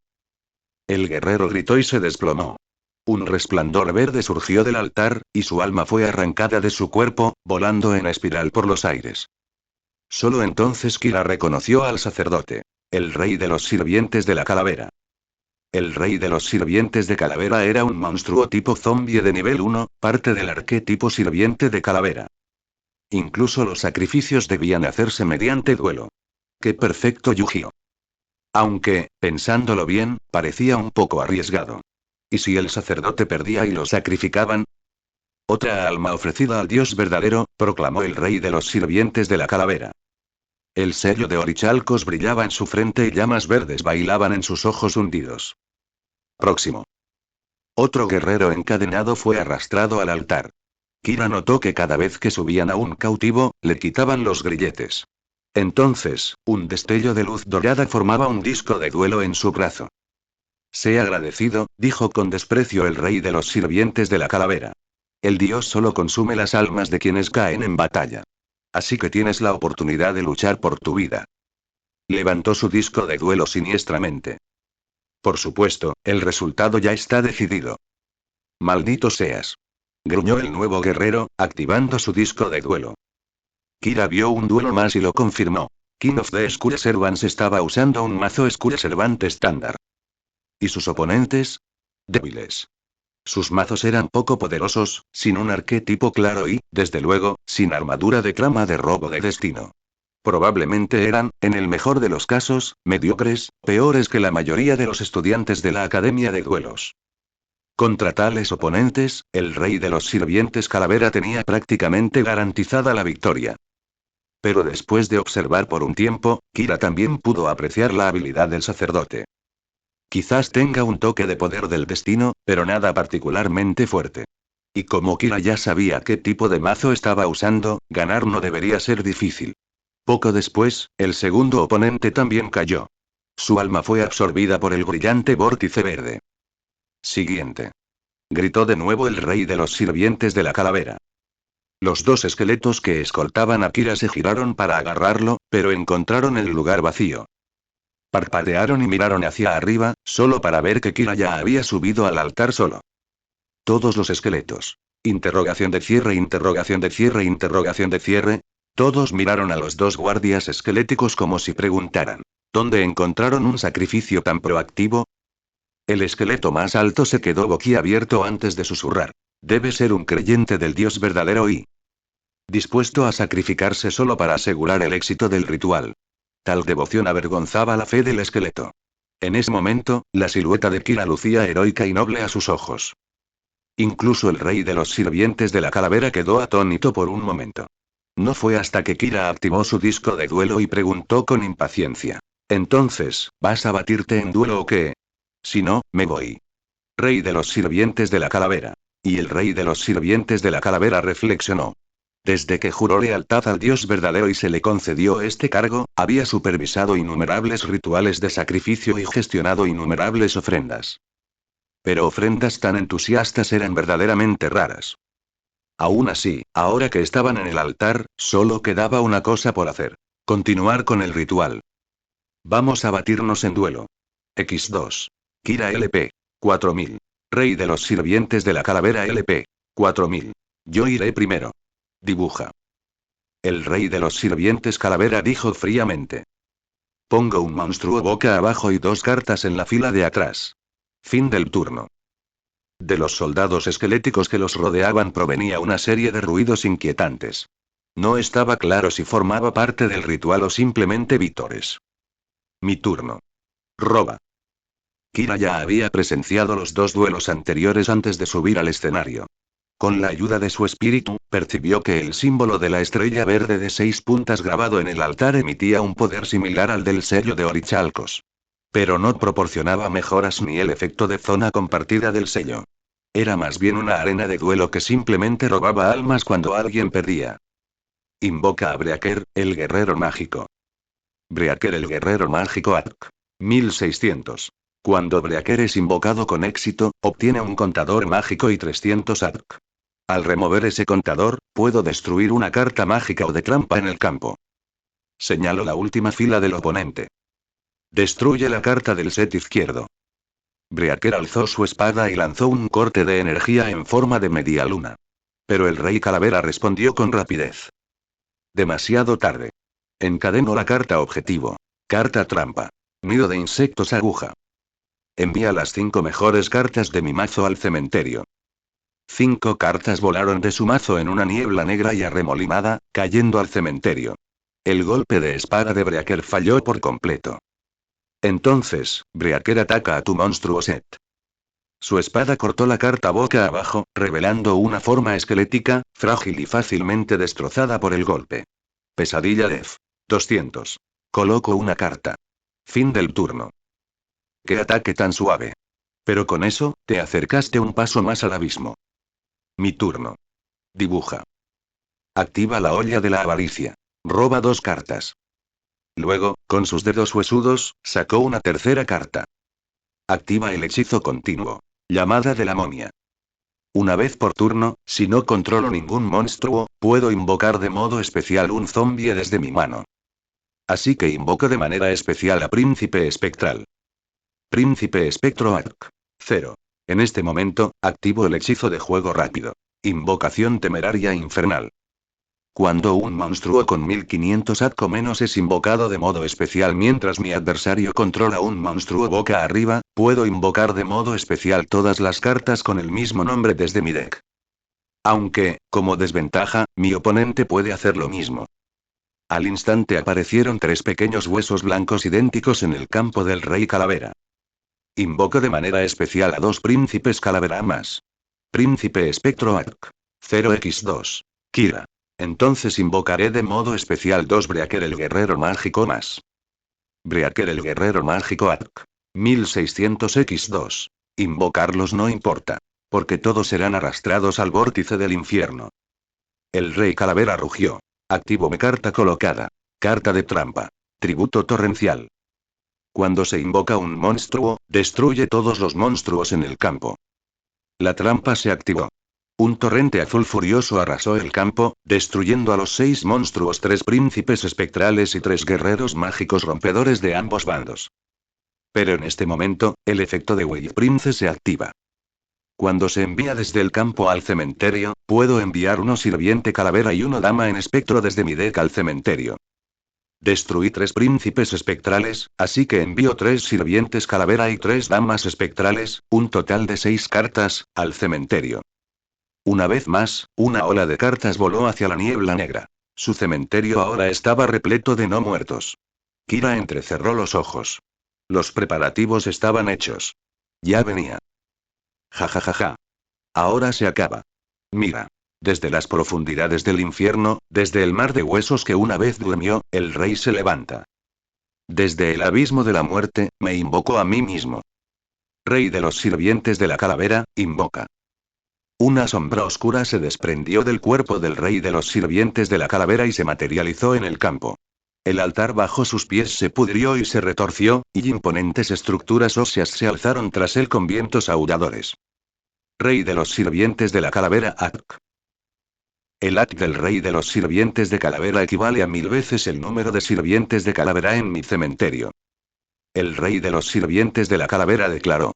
El guerrero gritó y se desplomó. Un resplandor verde surgió del altar, y su alma fue arrancada de su cuerpo, volando en espiral por los aires. Solo entonces Kira reconoció al sacerdote. El rey de los sirvientes de la calavera. El rey de los sirvientes de calavera era un monstruo tipo zombie de nivel 1, parte del arquetipo sirviente de calavera. Incluso los sacrificios debían hacerse mediante duelo. ¡Qué perfecto Yu-Gi-Oh! Aunque, pensándolo bien, parecía un poco arriesgado. ¿Y si el sacerdote perdía y lo sacrificaban? Otra alma ofrecida al Dios verdadero, proclamó el rey de los sirvientes de la calavera. El sello de Orichalcos brillaba en su frente y llamas verdes bailaban en sus ojos hundidos. Próximo. Otro guerrero encadenado fue arrastrado al altar. Kira notó que cada vez que subían a un cautivo, le quitaban los grilletes. Entonces, un destello de luz dorada formaba un disco de duelo en su brazo. Sé agradecido, dijo con desprecio el rey de los sirvientes de la calavera. El dios solo consume las almas de quienes caen en batalla. Así que tienes la oportunidad de luchar por tu vida. Levantó su disco de duelo siniestramente. Por supuesto, el resultado ya está decidido. Maldito seas. Gruñó el nuevo guerrero, activando su disco de duelo. Kira vio un duelo más y lo confirmó. King of the Skull Servants estaba usando un mazo Skull Servant estándar. ¿Y sus oponentes? Débiles. Sus mazos eran poco poderosos, sin un arquetipo claro y, desde luego, sin armadura de trama de robo de destino. Probablemente eran, en el mejor de los casos, mediocres, peores que la mayoría de los estudiantes de la Academia de Duelos. Contra tales oponentes, el rey de los sirvientes Calavera tenía prácticamente garantizada la victoria. Pero después de observar por un tiempo, Kira también pudo apreciar la habilidad del sacerdote. Quizás tenga un toque de poder del destino, pero nada particularmente fuerte. Y como Kira ya sabía qué tipo de mazo estaba usando, ganar no debería ser difícil. Poco después, el segundo oponente también cayó. Su alma fue absorbida por el brillante vórtice verde. Siguiente. Gritó de nuevo el rey de los sirvientes de la calavera. Los dos esqueletos que escoltaban a Kira se giraron para agarrarlo, pero encontraron el lugar vacío. Parpadearon y miraron hacia arriba, solo para ver que Kira ya había subido al altar solo. Todos los esqueletos. Interrogación de cierre, interrogación de cierre, interrogación de cierre. Todos miraron a los dos guardias esqueléticos como si preguntaran: ¿dónde encontraron un sacrificio tan proactivo? El esqueleto más alto se quedó boquiabierto antes de susurrar. Debe ser un creyente del Dios verdadero y dispuesto a sacrificarse solo para asegurar el éxito del ritual. Tal devoción avergonzaba la fe del esqueleto. En ese momento, la silueta de Kira lucía heroica y noble a sus ojos. Incluso el rey de los sirvientes de la calavera quedó atónito por un momento. No fue hasta que Kira activó su disco de duelo y preguntó con impaciencia: «Entonces, ¿vas a batirte en duelo o qué? Si no, me voy». Rey de los sirvientes de la calavera. Y el rey de los sirvientes de la calavera reflexionó. Desde que juró lealtad al Dios verdadero y se le concedió este cargo, había supervisado innumerables rituales de sacrificio y gestionado innumerables ofrendas. Pero ofrendas tan entusiastas eran verdaderamente raras. Aún así, ahora que estaban en el altar, solo quedaba una cosa por hacer: continuar con el ritual. Vamos a batirnos en duelo. X2. Kira LP. 4000. Rey de los sirvientes de la calavera LP. 4000. Yo iré primero. Dibuja. El rey de los sirvientes calavera dijo fríamente. Pongo un monstruo boca abajo y 2 cartas en la fila de atrás. Fin del turno. De los soldados esqueléticos que los rodeaban provenía una serie de ruidos inquietantes. No estaba claro si formaba parte del ritual o simplemente vítores. Mi turno. Roba. Kira ya había presenciado los 2 duelos anteriores antes de subir al escenario. Con la ayuda de su espíritu, percibió que el símbolo de la estrella verde de 6 puntas grabado en el altar emitía un poder similar al del sello de Orichalcos. Pero no proporcionaba mejoras ni el efecto de zona compartida del sello. Era más bien una arena de duelo que simplemente robaba almas cuando alguien perdía. Invoca a Breaker, el guerrero mágico. Breaker, el guerrero mágico ATK. 1600. Cuando Breaker es invocado con éxito, obtiene un contador mágico y 300 ATK. Al remover ese contador, puedo destruir una carta mágica o de trampa en el campo. Señalo la última fila del oponente. Destruye la carta del set izquierdo. Breaker alzó su espada y lanzó un corte de energía en forma de media luna. Pero el rey calavera respondió con rapidez. Demasiado tarde. Encadeno la carta objetivo. Carta trampa. Nido de insectos aguja. Envía las 5 mejores cartas de mi mazo al cementerio. 5 cartas volaron de su mazo en una niebla negra y arremolinada, cayendo al cementerio. El golpe de espada de Breaker falló por completo. Entonces, Breaker ataca a tu monstruo Set. Su espada cortó la carta boca abajo, revelando una forma esquelética, frágil y fácilmente destrozada por el golpe. Pesadilla Def. 200. Coloco una carta. Fin del turno. ¡Qué ataque tan suave! Pero con eso, te acercaste un paso más al abismo. Mi turno. Dibuja. Activa la olla de la avaricia. Roba 2 cartas. Luego, con sus dedos huesudos, sacó una tercera carta. Activa el hechizo continuo. Llamada de la momia. Una vez por turno, si no controlo ningún monstruo, puedo invocar de modo especial un zombie desde mi mano. Así que invoco de manera especial a Príncipe Espectral. Príncipe Espectro Arc. 0. En este momento, activo el hechizo de juego rápido. Invocación temeraria infernal. Cuando un monstruo con 1500 ATC o menos es invocado de modo especial mientras mi adversario controla un monstruo boca arriba, puedo invocar de modo especial todas las cartas con el mismo nombre desde mi deck. Aunque, como desventaja, mi oponente puede hacer lo mismo. Al instante aparecieron 3 pequeños huesos blancos idénticos en el campo del Rey Calavera. Invoco de manera especial a 2 príncipes calavera más. Príncipe Espectro Arc. 0x2. Kira. Entonces invocaré de modo especial 2 Breaker el Guerrero Mágico más. Breaker el Guerrero Mágico Arc. 1600x2. Invocarlos no importa. Porque todos serán arrastrados al vórtice del infierno. El Rey Calavera rugió. Activo mi carta colocada. Carta de trampa. Tributo torrencial. Cuando se invoca un monstruo, destruye todos los monstruos en el campo. La trampa se activó. Un torrente azul furioso arrasó el campo, destruyendo a los 6 monstruos, 3 príncipes espectrales y 3 guerreros mágicos rompedores de ambos bandos. Pero en este momento, el efecto de Wave Prince se activa. Cuando se envía desde el campo al cementerio, puedo enviar uno sirviente calavera y uno dama en espectro desde mi deck al cementerio. Destruí 3 príncipes espectrales, así que envío 3 sirvientes calavera y 3 damas espectrales, un total de 6 cartas, al cementerio. Una vez más, una ola de cartas voló hacia la niebla negra. Su cementerio ahora estaba repleto de no muertos. Kira entrecerró los ojos. Los preparativos estaban hechos. Ya venía. Ja ja ja ja. Ahora se acaba. Mira. Desde las profundidades del infierno, desde el mar de huesos que una vez durmió, el rey se levanta. Desde el abismo de la muerte, me invoco a mí mismo. Rey de los sirvientes de la calavera, invoca. Una sombra oscura se desprendió del cuerpo del rey de los sirvientes de la calavera y se materializó en el campo. El altar bajo sus pies se pudrió y se retorció, y imponentes estructuras óseas se alzaron tras él con vientos aulladores. Rey de los sirvientes de la calavera Arc. El Arc del rey de los sirvientes de calavera equivale a 1000 veces el número de sirvientes de calavera en mi cementerio. El rey de los sirvientes de la calavera declaró.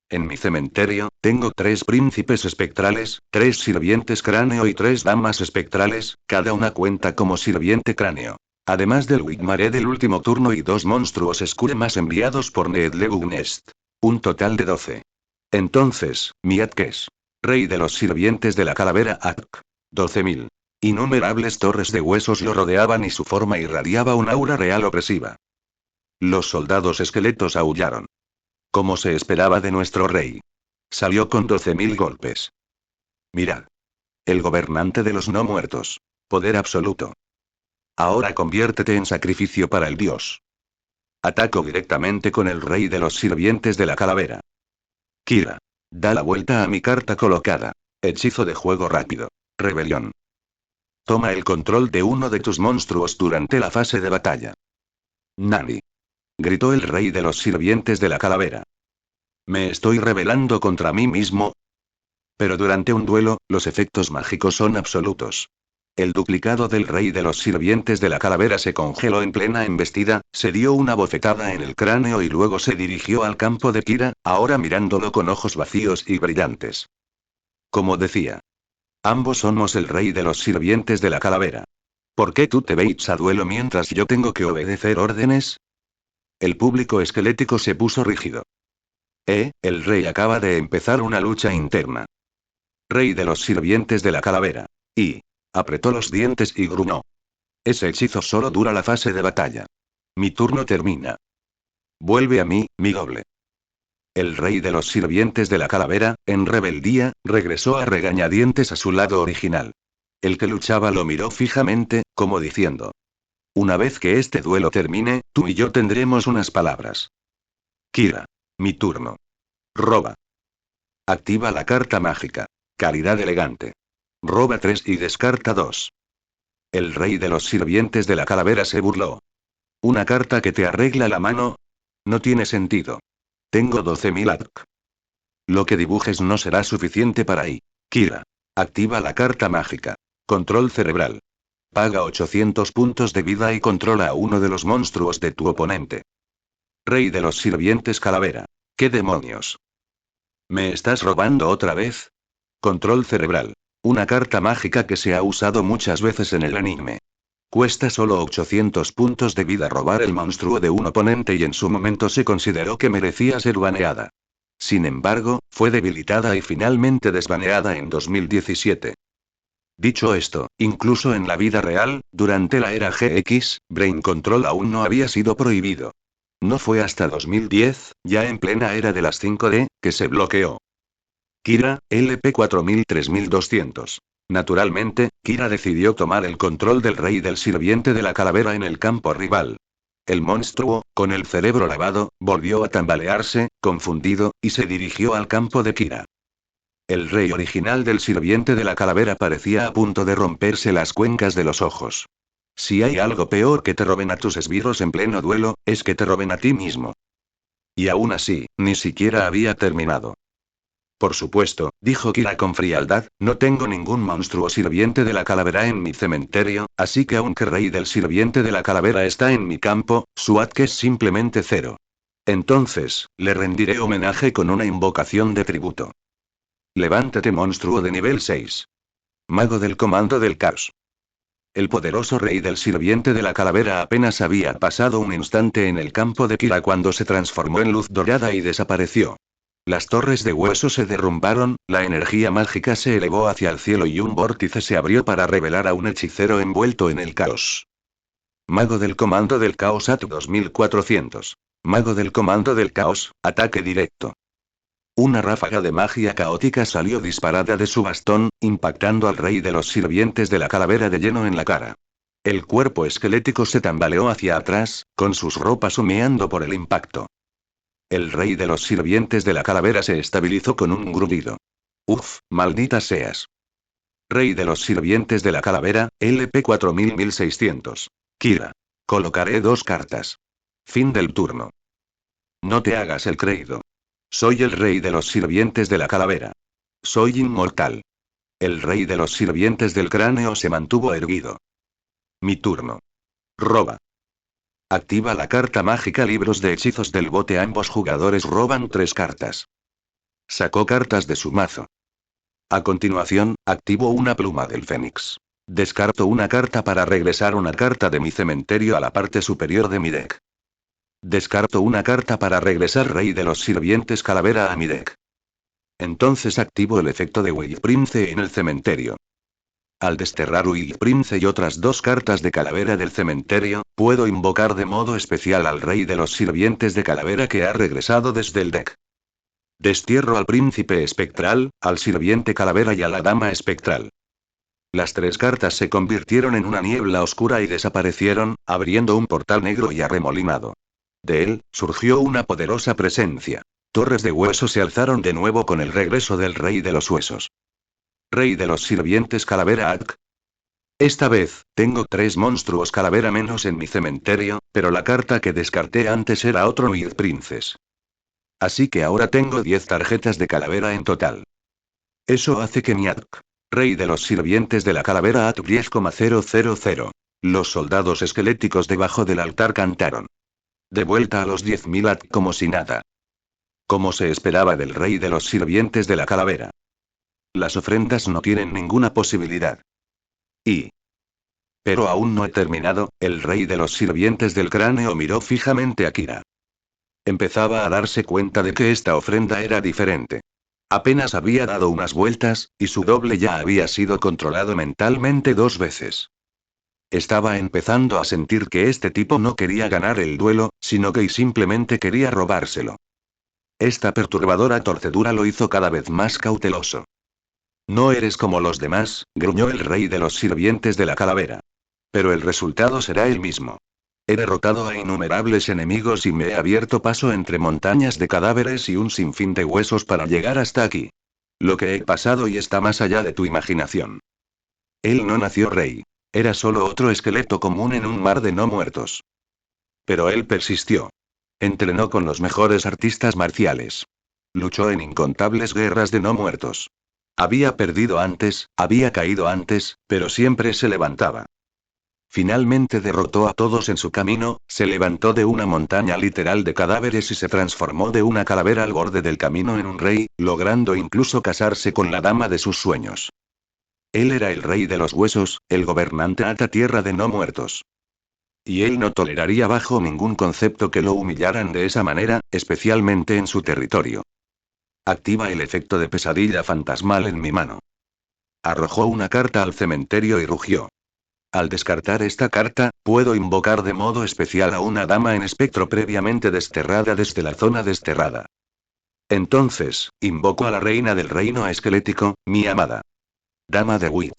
En mi cementerio, tengo 3 príncipes espectrales, 3 sirvientes cráneo y 3 damas espectrales, cada una cuenta como sirviente cráneo. Además del Wigmare del último turno y 2 monstruos Skure más enviados por Needlegunest. Un total de 12. Entonces, mi Atkes. Rey de los sirvientes de la calavera Arc. 12.000. Innumerables torres de huesos lo rodeaban y su forma irradiaba un aura real opresiva. Los soldados esqueletos aullaron. Como se esperaba de nuestro rey. Salió con 12.000 golpes. Mirad. El gobernante de los no muertos. Poder absoluto. Ahora conviértete en sacrificio para el dios. Ataco directamente con el rey de los sirvientes de la calavera. Kira. Da la vuelta a mi carta colocada. Hechizo de juego rápido. Rebelión. Toma el control de uno de tus monstruos durante la fase de batalla. Nani. Gritó el rey de los sirvientes de la calavera. ¿Me estoy rebelando contra mí mismo? Pero durante un duelo, los efectos mágicos son absolutos. El duplicado del rey de los sirvientes de la calavera se congeló en plena embestida, se dio una bofetada en el cráneo y luego se dirigió al campo de Kira, ahora mirándolo con ojos vacíos y brillantes. Como decía. Ambos somos el rey de los sirvientes de la calavera. ¿Por qué tú te veis a duelo mientras yo tengo que obedecer órdenes? El público esquelético se puso rígido. El rey acaba de empezar una lucha interna. Rey de los sirvientes de la calavera. Y apretó los dientes y gruñó. Ese hechizo solo dura la fase de batalla. Mi turno termina. Vuelve a mí, mi doble. El rey de los sirvientes de la calavera, en rebeldía, regresó a regañadientes a su lado original. El que luchaba lo miró fijamente, como diciendo. Una vez que este duelo termine, tú y yo tendremos unas palabras. Kira. Mi turno. Roba. Activa la carta mágica. Calidad elegante. Roba 3 y descarta 2. El rey de los sirvientes de la calavera se burló. ¿Una carta que te arregla la mano? No tiene sentido. Tengo 12.000 ADK. Lo que dibujes no será suficiente para ahí. Kira. Activa la carta mágica. Control cerebral. Paga 800 puntos de vida y controla a uno de los monstruos de tu oponente. Rey de los sirvientes calavera. ¿Qué demonios? ¿Me estás robando otra vez? Control cerebral. Una carta mágica que se ha usado muchas veces en el anime. Cuesta solo 800 puntos de vida robar el monstruo de un oponente y en su momento se consideró que merecía ser baneada. Sin embargo, fue debilitada y finalmente desbaneada en 2017. Dicho esto, incluso en la vida real, durante la era GX, Brain Control aún no había sido prohibido. No fue hasta 2010, ya en plena era de las 5D, que se bloqueó. Kira, LP 4000-3200. Naturalmente, Kira decidió tomar el control del rey del sirviente de la calavera en el campo rival. El monstruo, con el cerebro lavado, volvió a tambalearse, confundido, y se dirigió al campo de Kira. El rey original del sirviente de la calavera parecía a punto de romperse las cuencas de los ojos. Si hay algo peor que te roben a tus esbirros en pleno duelo, es que te roben a ti mismo. Y aún así, ni siquiera había terminado. Por supuesto, dijo Kira con frialdad, no tengo ningún monstruo sirviente de la calavera en mi cementerio, así que aunque rey del sirviente de la calavera está en mi campo, su ADK es simplemente 0. Entonces, le rendiré homenaje con una invocación de tributo. Levántate monstruo de nivel 6. Mago del comando del caos. El poderoso rey del sirviente de la calavera apenas había pasado un instante en el campo de Kira cuando se transformó en luz dorada y desapareció. Las torres de hueso se derrumbaron, la energía mágica se elevó hacia el cielo y un vórtice se abrió para revelar a un hechicero envuelto en el caos. Mago del comando del caos AT 2400. Mago del comando del caos, ataque directo. Una ráfaga de magia caótica salió disparada de su bastón, impactando al rey de los sirvientes de la calavera de lleno en la cara. El cuerpo esquelético se tambaleó hacia atrás, con sus ropas humeando por el impacto. El rey de los sirvientes de la calavera se estabilizó con un gruñido. Uf, maldita seas. Rey de los sirvientes de la calavera, LP 4000-1600. Kira. Colocaré 2 cartas. Fin del turno. No te hagas el creído. Soy el rey de los sirvientes de la calavera. Soy inmortal. El rey de los sirvientes del cráneo se mantuvo erguido. Mi turno. Roba. Activa la carta mágica libros de hechizos del bote. Ambos jugadores roban 3 cartas. Sacó cartas de su mazo. A continuación, activo una pluma del Fénix. Descarto una carta para regresar una carta de mi cementerio a la parte superior de mi deck. Descarto una carta para regresar rey de los sirvientes calavera a mi deck. Entonces activo el efecto de Will Prince en el cementerio. Al desterrar Will Prince y otras 2 cartas de calavera del cementerio, puedo invocar de modo especial al rey de los sirvientes de calavera que ha regresado desde el deck. Destierro al príncipe espectral, al sirviente calavera y a la dama espectral. Las 3 cartas se convirtieron en una niebla oscura y desaparecieron, abriendo un portal negro y arremolinado. De él, surgió una poderosa presencia. Torres de hueso se alzaron de nuevo con el regreso del rey de los huesos. Rey de los sirvientes calavera ADK. Esta vez, tengo 3 monstruos calavera menos en mi cementerio, pero la carta que descarté antes era otro Will Princess. Así que ahora tengo 10 tarjetas de calavera en total. Eso hace que mi ADK. Rey de los sirvientes de la calavera ADK 10,000. Los soldados esqueléticos debajo del altar cantaron. De vuelta a los 10.000 ADK como si nada. Como se esperaba del rey de los sirvientes de la calavera. Las ofrendas no tienen ninguna posibilidad. Pero aún no he terminado, el rey de los sirvientes del cráneo miró fijamente a Kira. Empezaba a darse cuenta de que esta ofrenda era diferente. Apenas había dado unas vueltas, y su doble ya había sido controlado mentalmente 2 veces. Estaba empezando a sentir que este tipo no quería ganar el duelo, sino que simplemente quería robárselo. Esta perturbadora torcedura lo hizo cada vez más cauteloso. No eres como los demás, gruñó el rey de los sirvientes de la calavera. Pero el resultado será el mismo. He derrotado a innumerables enemigos y me he abierto paso entre montañas de cadáveres y un sinfín de huesos para llegar hasta aquí. Lo que he pasado y está más allá de tu imaginación. Él no nació rey. Era solo otro esqueleto común en un mar de no muertos. Pero él persistió. Entrenó con los mejores artistas marciales. Luchó en incontables guerras de no muertos. Había perdido antes, había caído antes, pero siempre se levantaba. Finalmente derrotó a todos en su camino, se levantó de una montaña literal de cadáveres y se transformó de una calavera al borde del camino en un rey, logrando incluso casarse con la dama de sus sueños. Él era el rey de los huesos, el gobernante alta tierra de no muertos. Y él no toleraría bajo ningún concepto que lo humillaran de esa manera, especialmente en su territorio. Activa el efecto de pesadilla fantasmal en mi mano. Arrojó una carta al cementerio y rugió. Al descartar esta carta, puedo invocar de modo especial a una dama en espectro previamente desterrada desde la zona desterrada. Entonces, invoco a la reina del reino esquelético, mi amada. Dama de Wit.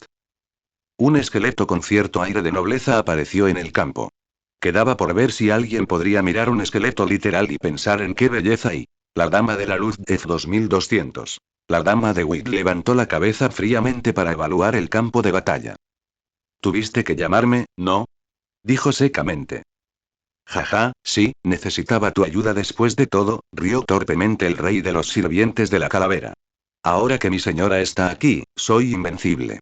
Un esqueleto con cierto aire de nobleza apareció en el campo. Quedaba por ver si alguien podría mirar un esqueleto literal y pensar en qué belleza y... La dama de la luz F2200. La dama de Wit levantó la cabeza fríamente para evaluar el campo de batalla. Tuviste que llamarme, ¿no? Dijo secamente. Jaja, sí, necesitaba tu ayuda después de todo, rió torpemente el rey de los sirvientes de la calavera. Ahora que mi señora está aquí, soy invencible.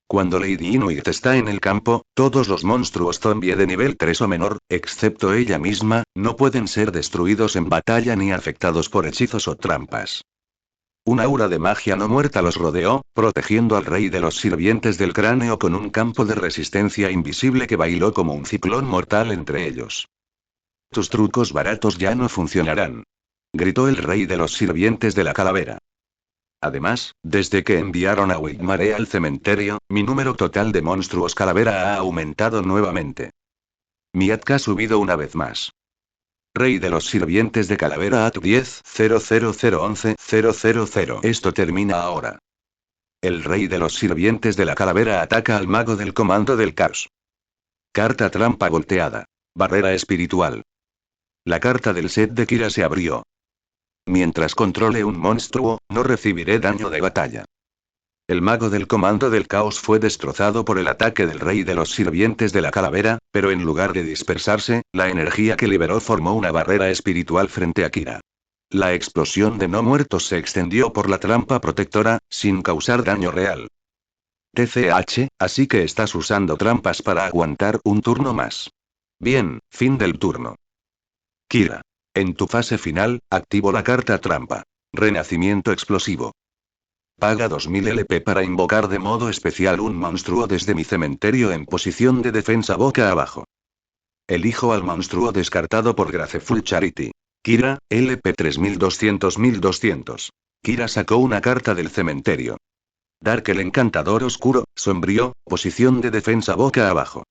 Cuando Lady Inuit está en el campo, todos los monstruos zombie de nivel 3 o menor, excepto ella misma, no pueden ser destruidos en batalla ni afectados por hechizos o trampas. Un aura de magia no muerta los rodeó, protegiendo al rey de los sirvientes del cráneo con un campo de resistencia invisible que bailó como un ciclón mortal entre ellos. Tus trucos baratos ya no funcionarán. Gritó el rey de los sirvientes de la calavera. Además, desde que enviaron a Wigmare al cementerio, mi número total de monstruos calavera ha aumentado nuevamente. Mi ATK ha subido una vez más. Rey de los sirvientes de calavera AT 10-00011-000. Esto termina ahora. El rey de los sirvientes de la calavera ataca al mago del comando del caos. Carta trampa volteada. Barrera espiritual. La carta del set de Kira se abrió. Mientras controle un monstruo, no recibiré daño de batalla. El mago del comando del caos fue destrozado por el ataque del rey de los sirvientes de la calavera, pero en lugar de dispersarse, la energía que liberó formó una barrera espiritual frente a Kira. La explosión de no muertos se extendió por la trampa protectora, sin causar daño real. TCH, así que estás usando trampas para aguantar un turno más. Bien, fin del turno. Kira. En tu fase final, activo la carta trampa. Renacimiento explosivo. Paga 2000 LP para invocar de modo especial un monstruo desde mi cementerio en posición de defensa boca abajo. Elijo al monstruo descartado por Graceful Charity. Kira, LP 3200-1200. Kira sacó una carta del cementerio. Dark el encantador oscuro, sombrío, posición de defensa boca abajo.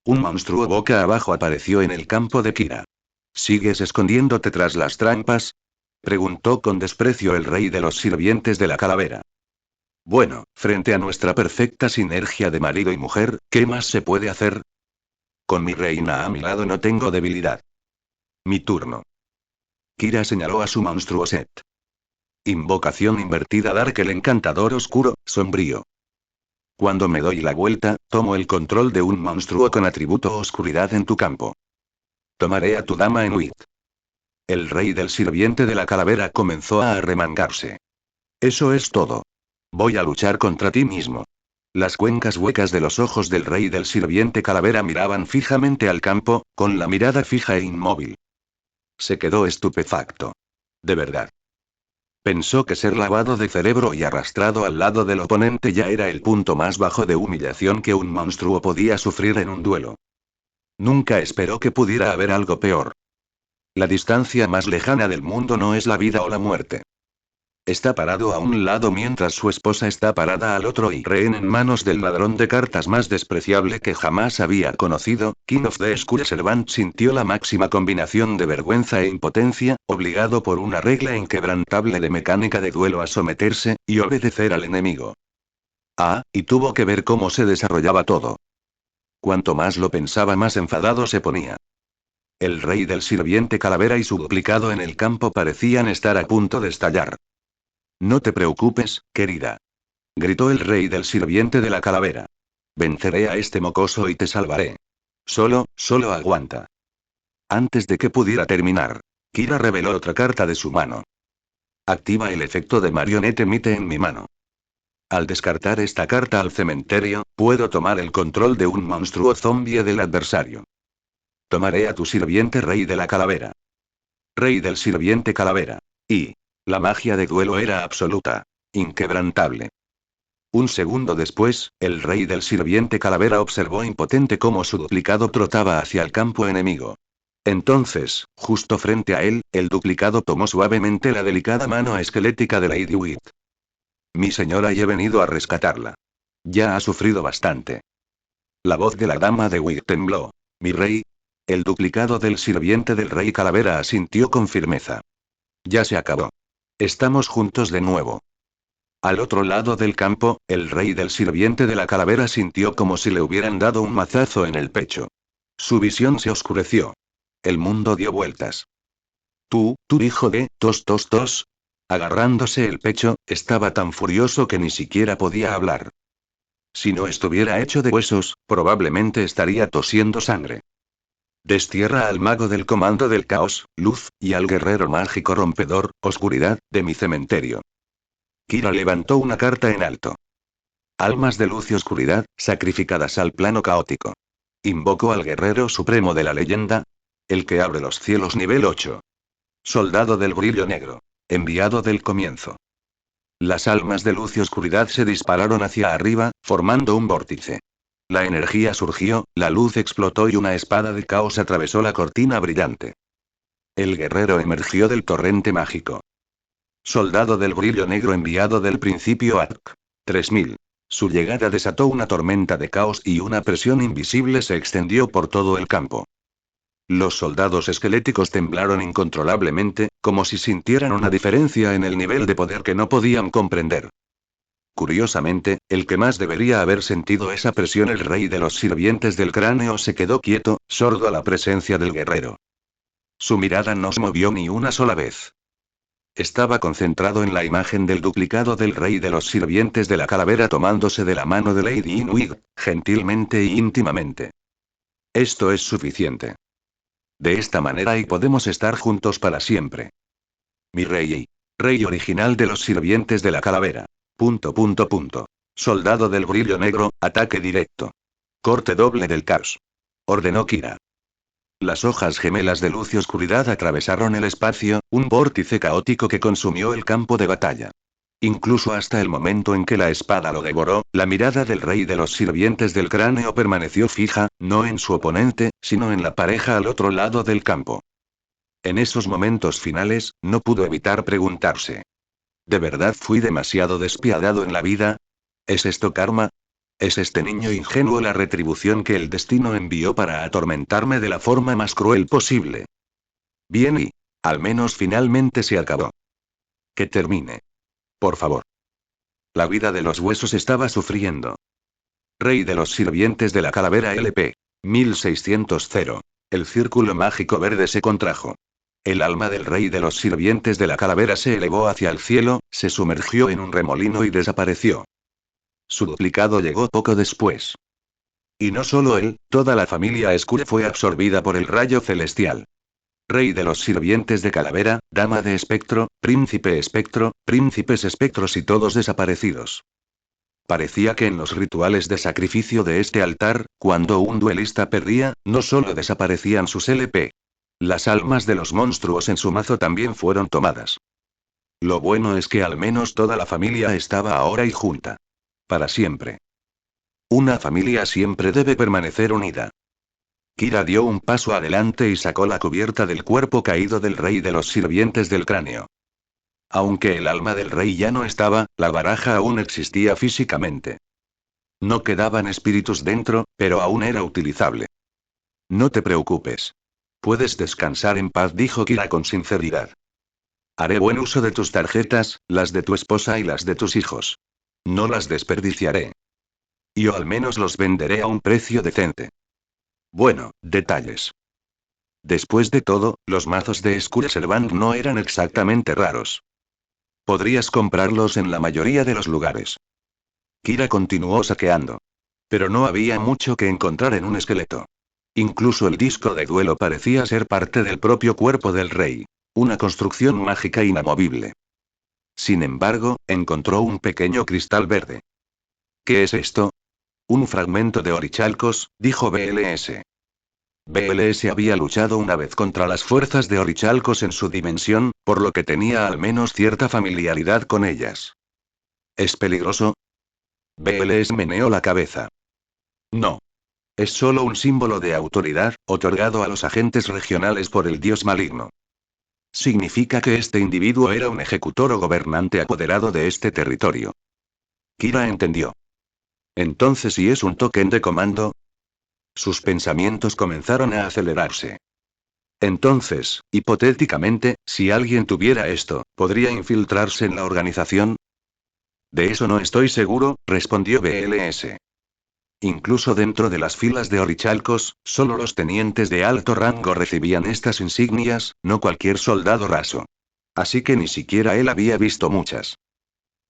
Un monstruo boca abajo apareció en el campo de Kira. ¿Sigues escondiéndote tras las trampas? Preguntó con desprecio el rey de los sirvientes de la calavera. Bueno, frente a nuestra perfecta sinergia de marido y mujer, ¿qué más se puede hacer? Con mi reina a mi lado no tengo debilidad. Mi turno. Kira señaló a su monstruo set. Invocación invertida Dark el encantador oscuro, sombrío. Cuando me doy la vuelta, tomo el control de un monstruo con atributo oscuridad en tu campo. Tomaré a tu dama Inuit. El rey del sirviente de la calavera comenzó a arremangarse. Eso es todo. Voy a luchar contra ti mismo. Las cuencas huecas de los ojos del rey del sirviente calavera miraban fijamente al campo, con la mirada fija e inmóvil. Se quedó estupefacto. De verdad. Pensó que ser lavado de cerebro y arrastrado al lado del oponente ya era el punto más bajo de humillación que un monstruo podía sufrir en un duelo. Nunca esperó que pudiera haber algo peor. La distancia más lejana del mundo no es la vida o la muerte. Está parado a un lado mientras su esposa está parada al otro y rehén en manos del ladrón de cartas más despreciable que jamás había conocido. King of the Skull Servant sintió la máxima combinación de vergüenza e impotencia, obligado por una regla inquebrantable de mecánica de duelo a someterse y obedecer al enemigo. Y tuvo que ver cómo se desarrollaba todo. Cuanto más lo pensaba, más enfadado se ponía. El rey del sirviente calavera y su duplicado en el campo parecían estar a punto de estallar. No te preocupes, querida, gritó el rey del sirviente de la calavera. Venceré a este mocoso y te salvaré. Solo aguanta. Antes de que pudiera terminar, Kira reveló otra carta de su mano. Activa el efecto de marionete Mite en mi mano. Al descartar esta carta al cementerio, puedo tomar el control de un monstruo zombie del adversario. Tomaré a tu sirviente rey de la calavera. Rey del sirviente calavera. La magia de duelo era absoluta. Inquebrantable. Un segundo después, el rey del sirviente calavera observó impotente cómo su duplicado trotaba hacia el campo enemigo. Entonces, justo frente a él, el duplicado tomó suavemente la delicada mano esquelética de Lady Wit. Mi señora, y he venido a rescatarla. Ya ha sufrido bastante. La voz de la dama de Wit tembló. Mi rey. El duplicado del sirviente del rey calavera asintió con firmeza. Ya se acabó. Estamos juntos de nuevo. Al otro lado del campo, el rey del sirviente de la calavera sintió como si le hubieran dado un mazazo en el pecho. Su visión se oscureció. El mundo dio vueltas. Tú hijo de, tos. Agarrándose el pecho, estaba tan furioso que ni siquiera podía hablar. Si no estuviera hecho de huesos, probablemente estaría tosiendo sangre. Destierra al mago del comando del caos, luz, y al guerrero mágico rompedor, oscuridad, de mi cementerio. Kira levantó una carta en alto. Almas de luz y oscuridad, sacrificadas al plano caótico. Invoco al guerrero supremo de la leyenda. El que abre los cielos nivel 8. Soldado del brillo negro. Enviado del comienzo. Las almas de luz y oscuridad se dispararon hacia arriba, formando un vórtice. La energía surgió, la luz explotó y una espada de caos atravesó la cortina brillante. El guerrero emergió del torrente mágico. Soldado del brillo negro enviado del principio Arc. 3000. Su llegada desató una tormenta de caos y una presión invisible se extendió por todo el campo. Los soldados esqueléticos temblaron incontrolablemente, como si sintieran una diferencia en el nivel de poder que no podían comprender. Curiosamente, el que más debería haber sentido esa presión, el rey de los sirvientes del cráneo, se quedó quieto, sordo a la presencia del guerrero. Su mirada no se movió ni una sola vez. Estaba concentrado en la imagen del duplicado del rey de los sirvientes de la calavera tomándose de la mano de Lady Inuit, gentilmente y íntimamente. Esto es suficiente. De esta manera y podemos estar juntos para siempre. Mi rey. Rey original de los sirvientes de la calavera. ... Soldado del brillo negro, ataque directo. Corte doble del caos. Ordenó Kira. Las hojas gemelas de luz y oscuridad atravesaron el espacio, un vórtice caótico que consumió el campo de batalla. Incluso hasta el momento en que la espada lo devoró, la mirada del rey de los sirvientes del cráneo permaneció fija, no en su oponente, sino en la pareja al otro lado del campo. En esos momentos finales, no pudo evitar preguntarse. ¿De verdad fui demasiado despiadado en la vida? ¿Es esto karma? ¿Es este niño ingenuo la retribución que el destino envió para atormentarme de la forma más cruel posible? Bien, al menos finalmente se acabó. Que termine. Por favor. La vida de los huesos estaba sufriendo. Rey de los sirvientes de la calavera LP. 1600. El círculo mágico verde se contrajo. El alma del rey de los sirvientes de la calavera se elevó hacia el cielo, se sumergió en un remolino y desapareció. Su duplicado llegó poco después. Y no solo él, toda la familia Skull fue absorbida por el rayo celestial. Rey de los sirvientes de calavera, dama de espectro, príncipes espectros y todos desaparecidos. Parecía que en los rituales de sacrificio de este altar, cuando un duelista perdía, no solo desaparecían sus LP. Las almas de los monstruos en su mazo también fueron tomadas. Lo bueno es que al menos toda la familia estaba ahora y junta. Para siempre. Una familia siempre debe permanecer unida. Kira dio un paso adelante y sacó la cubierta del cuerpo caído del rey de los sirvientes del cráneo. Aunque el alma del rey ya no estaba, la baraja aún existía físicamente. No quedaban espíritus dentro, pero aún era utilizable. No te preocupes. Puedes descansar en paz, dijo Kira con sinceridad. Haré buen uso de tus tarjetas, las de tu esposa y las de tus hijos. No las desperdiciaré. Yo al menos los venderé a un precio decente. Bueno, detalles. Después de todo, los mazos de Skull Servant no eran exactamente raros. Podrías comprarlos en la mayoría de los lugares. Kira continuó saqueando. Pero no había mucho que encontrar en un esqueleto. Incluso el disco de duelo parecía ser parte del propio cuerpo del rey. Una construcción mágica inamovible. Sin embargo, encontró un pequeño cristal verde. ¿Qué es esto? Un fragmento de Orichalcos, dijo BLS. BLS había luchado una vez contra las fuerzas de Orichalcos en su dimensión, por lo que tenía al menos cierta familiaridad con ellas. ¿Es peligroso? BLS meneó la cabeza. No. Es solo un símbolo de autoridad, otorgado a los agentes regionales por el dios maligno. Significa que este individuo era un ejecutor o gobernante apoderado de este territorio. Kira entendió. Entonces, ¿si es un token de comando? Sus pensamientos comenzaron a acelerarse. Entonces, hipotéticamente, si alguien tuviera esto, ¿podría infiltrarse en la organización? De eso no estoy seguro, respondió BLS. Incluso dentro de las filas de Orichalcos, solo los tenientes de alto rango recibían estas insignias, no cualquier soldado raso. Así que ni siquiera él había visto muchas.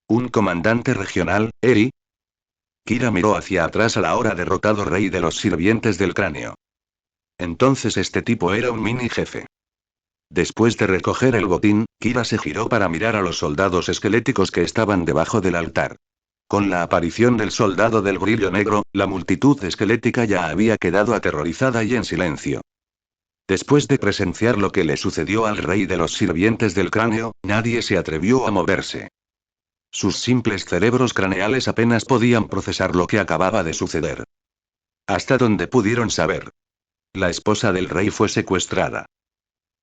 ¿Un comandante regional, Eri? Kira miró hacia atrás a la ahora derrotado rey de los sirvientes del cráneo. Entonces este tipo era un mini jefe. Después de recoger el botín, Kira se giró para mirar a los soldados esqueléticos que estaban debajo del altar. Con la aparición del soldado del brillo negro, la multitud esquelética ya había quedado aterrorizada y en silencio. Después de presenciar lo que le sucedió al rey de los sirvientes del cráneo, nadie se atrevió a moverse. Sus simples cerebros craneales apenas podían procesar lo que acababa de suceder. Hasta donde pudieron saber. La esposa del rey fue secuestrada.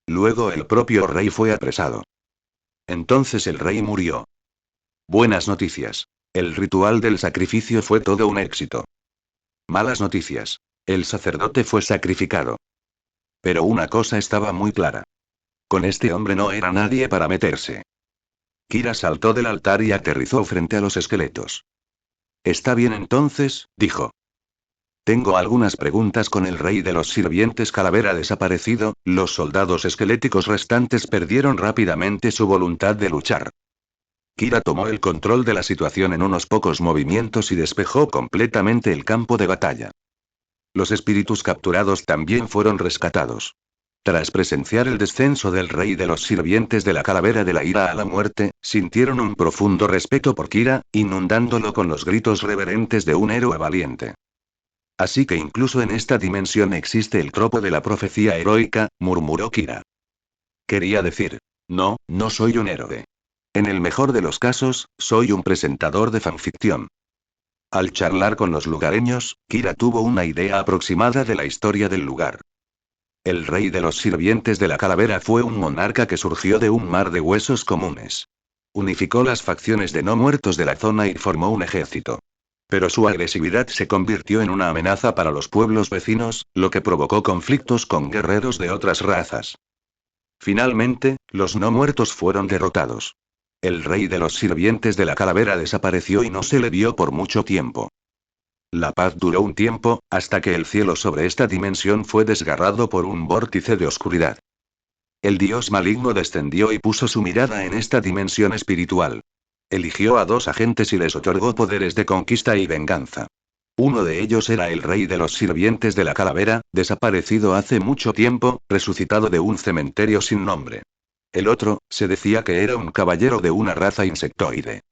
Luego el propio rey fue apresado. Entonces el rey murió. Buenas noticias. El ritual del sacrificio fue todo un éxito. Malas noticias. El sacerdote fue sacrificado. Pero una cosa estaba muy clara. Con este hombre no era nadie para meterse. Kira saltó del altar y aterrizó frente a los esqueletos. Está bien entonces, dijo. Tengo algunas preguntas con el rey de los sirvientes calavera desaparecido. Los soldados esqueléticos restantes perdieron rápidamente su voluntad de luchar. Kira tomó el control de la situación en unos pocos movimientos y despejó completamente el campo de batalla. Los espíritus capturados también fueron rescatados. Tras presenciar el descenso del rey de los sirvientes de la calavera de la ira a la muerte, sintieron un profundo respeto por Kira, inundándolo con los gritos reverentes de un héroe valiente. Así que incluso en esta dimensión existe el tropo de la profecía heroica, murmuró Kira. Quería decir, no, no soy un héroe. En el mejor de los casos, soy un presentador de fanficción. Al charlar con los lugareños, Kira tuvo una idea aproximada de la historia del lugar. El rey de los sirvientes de la calavera fue un monarca que surgió de un mar de huesos comunes. Unificó las facciones de no muertos de la zona y formó un ejército. Pero su agresividad se convirtió en una amenaza para los pueblos vecinos, lo que provocó conflictos con guerreros de otras razas. Finalmente, los no muertos fueron derrotados. El rey de los sirvientes de la calavera desapareció y no se le vio por mucho tiempo. La paz duró un tiempo, hasta que el cielo sobre esta dimensión fue desgarrado por un vórtice de oscuridad. El dios maligno descendió y puso su mirada en esta dimensión espiritual. Eligió a 2 agentes y les otorgó poderes de conquista y venganza. Uno de ellos era el rey de los sirvientes de la calavera, desaparecido hace mucho tiempo, resucitado de un cementerio sin nombre. El otro, se decía que era un caballero de una raza insectoide.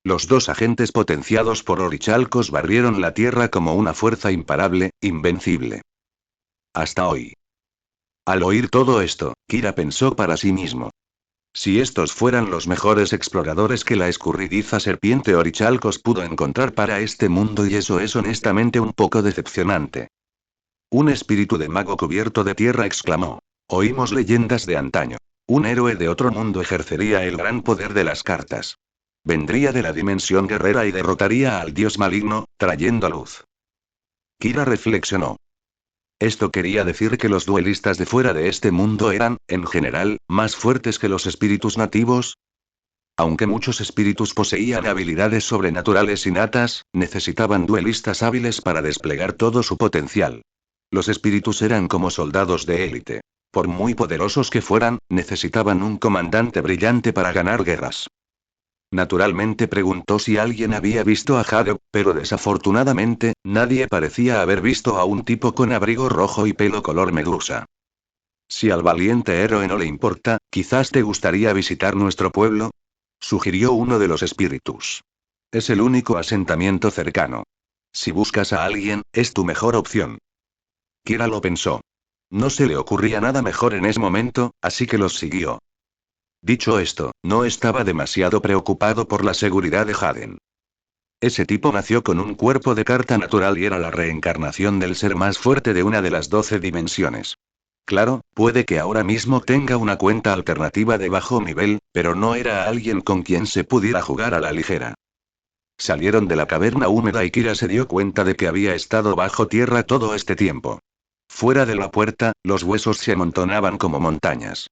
Los 2 agentes potenciados por Orichalcos barrieron la tierra como una fuerza imparable, invencible. Hasta hoy. Al oír todo esto, Kira pensó para sí mismo. Si estos fueran los mejores exploradores que la escurridiza serpiente Orichalcos pudo encontrar para este mundo, y eso es honestamente un poco decepcionante. Un espíritu de mago cubierto de tierra exclamó. Oímos leyendas de antaño. Un héroe de otro mundo ejercería el gran poder de las cartas. Vendría de la dimensión guerrera y derrotaría al dios maligno, trayendo luz. Kira reflexionó. Esto quería decir que los duelistas de fuera de este mundo eran, en general, más fuertes que los espíritus nativos. Aunque muchos espíritus poseían habilidades sobrenaturales innatas, necesitaban duelistas hábiles para desplegar todo su potencial. Los espíritus eran como soldados de élite. Por muy poderosos que fueran, necesitaban un comandante brillante para ganar guerras. Naturalmente preguntó si alguien había visto a Haddock, pero desafortunadamente, nadie parecía haber visto a un tipo con abrigo rojo y pelo color medusa. Si al valiente héroe no le importa, quizás te gustaría visitar nuestro pueblo, sugirió uno de los espíritus. Es el único asentamiento cercano. Si buscas a alguien, es tu mejor opción. Kira lo pensó. No se le ocurría nada mejor en ese momento, así que los siguió. Dicho esto, no estaba demasiado preocupado por la seguridad de Haden. Ese tipo nació con un cuerpo de carta natural y era la reencarnación del ser más fuerte de una de las 12 dimensiones. Claro, puede que ahora mismo tenga una cuenta alternativa de bajo nivel, pero no era alguien con quien se pudiera jugar a la ligera. Salieron de la caverna húmeda y Kira se dio cuenta de que había estado bajo tierra todo este tiempo. Fuera de la puerta, los huesos se amontonaban como montañas.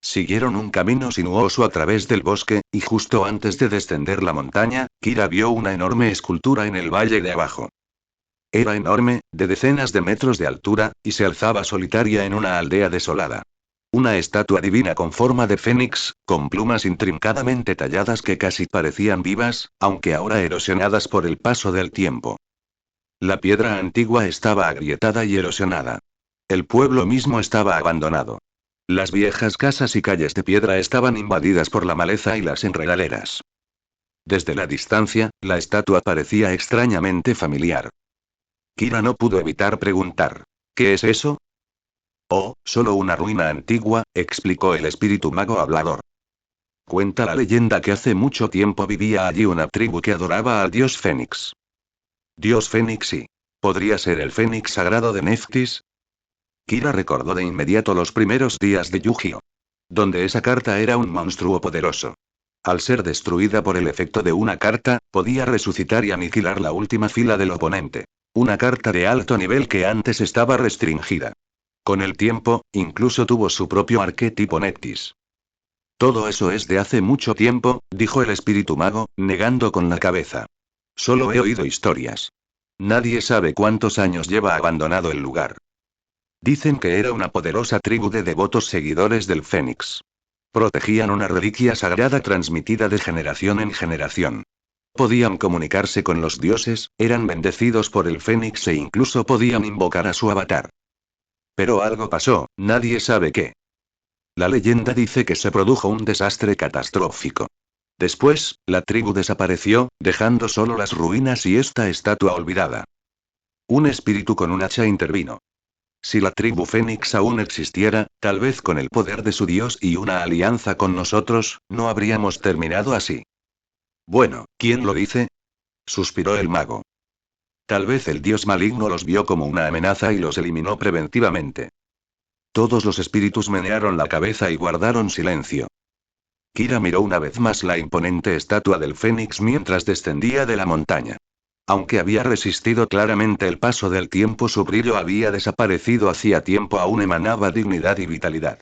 Siguieron un camino sinuoso a través del bosque, y justo antes de descender la montaña, Kira vio una enorme escultura en el valle de abajo. Era enorme, de decenas de metros de altura, y se alzaba solitaria en una aldea desolada. Una estatua divina con forma de fénix, con plumas intrincadamente talladas que casi parecían vivas, aunque ahora erosionadas por el paso del tiempo. La piedra antigua estaba agrietada y erosionada. El pueblo mismo estaba abandonado. Las viejas casas y calles de piedra estaban invadidas por la maleza y las enredaderas. Desde la distancia, la estatua parecía extrañamente familiar. Kira no pudo evitar preguntar: ¿qué es eso? Oh, solo una ruina antigua, explicó el espíritu mago hablador. Cuenta la leyenda que hace mucho tiempo vivía allí una tribu que adoraba al dios Fénix. Dios Fénix sí. ¿Podría ser el Fénix sagrado de Neftis? Kira recordó de inmediato los primeros días de Yu-Gi-Oh! Donde esa carta era un monstruo poderoso. Al ser destruida por el efecto de una carta, podía resucitar y aniquilar la última fila del oponente. Una carta de alto nivel que antes estaba restringida. Con el tiempo, incluso tuvo su propio arquetipo Neftis. Todo eso es de hace mucho tiempo, dijo el espíritu mago, negando con la cabeza. Solo he oído historias. Nadie sabe cuántos años lleva abandonado el lugar. Dicen que era una poderosa tribu de devotos seguidores del Fénix. Protegían una reliquia sagrada transmitida de generación en generación. Podían comunicarse con los dioses, eran bendecidos por el Fénix e incluso podían invocar a su avatar. Pero algo pasó, nadie sabe qué. La leyenda dice que se produjo un desastre catastrófico. Después, la tribu desapareció, dejando solo las ruinas y esta estatua olvidada. Un espíritu con un hacha intervino. Si la tribu Fénix aún existiera, tal vez con el poder de su dios y una alianza con nosotros, no habríamos terminado así. Bueno, ¿quién lo dice? Suspiró el mago. Tal vez el dios maligno los vio como una amenaza y los eliminó preventivamente. Todos los espíritus menearon la cabeza y guardaron silencio. Kira miró una vez más la imponente estatua del Fénix mientras descendía de la montaña. Aunque había resistido claramente el paso del tiempo, su brillo había desaparecido hacía tiempo, aún emanaba dignidad y vitalidad.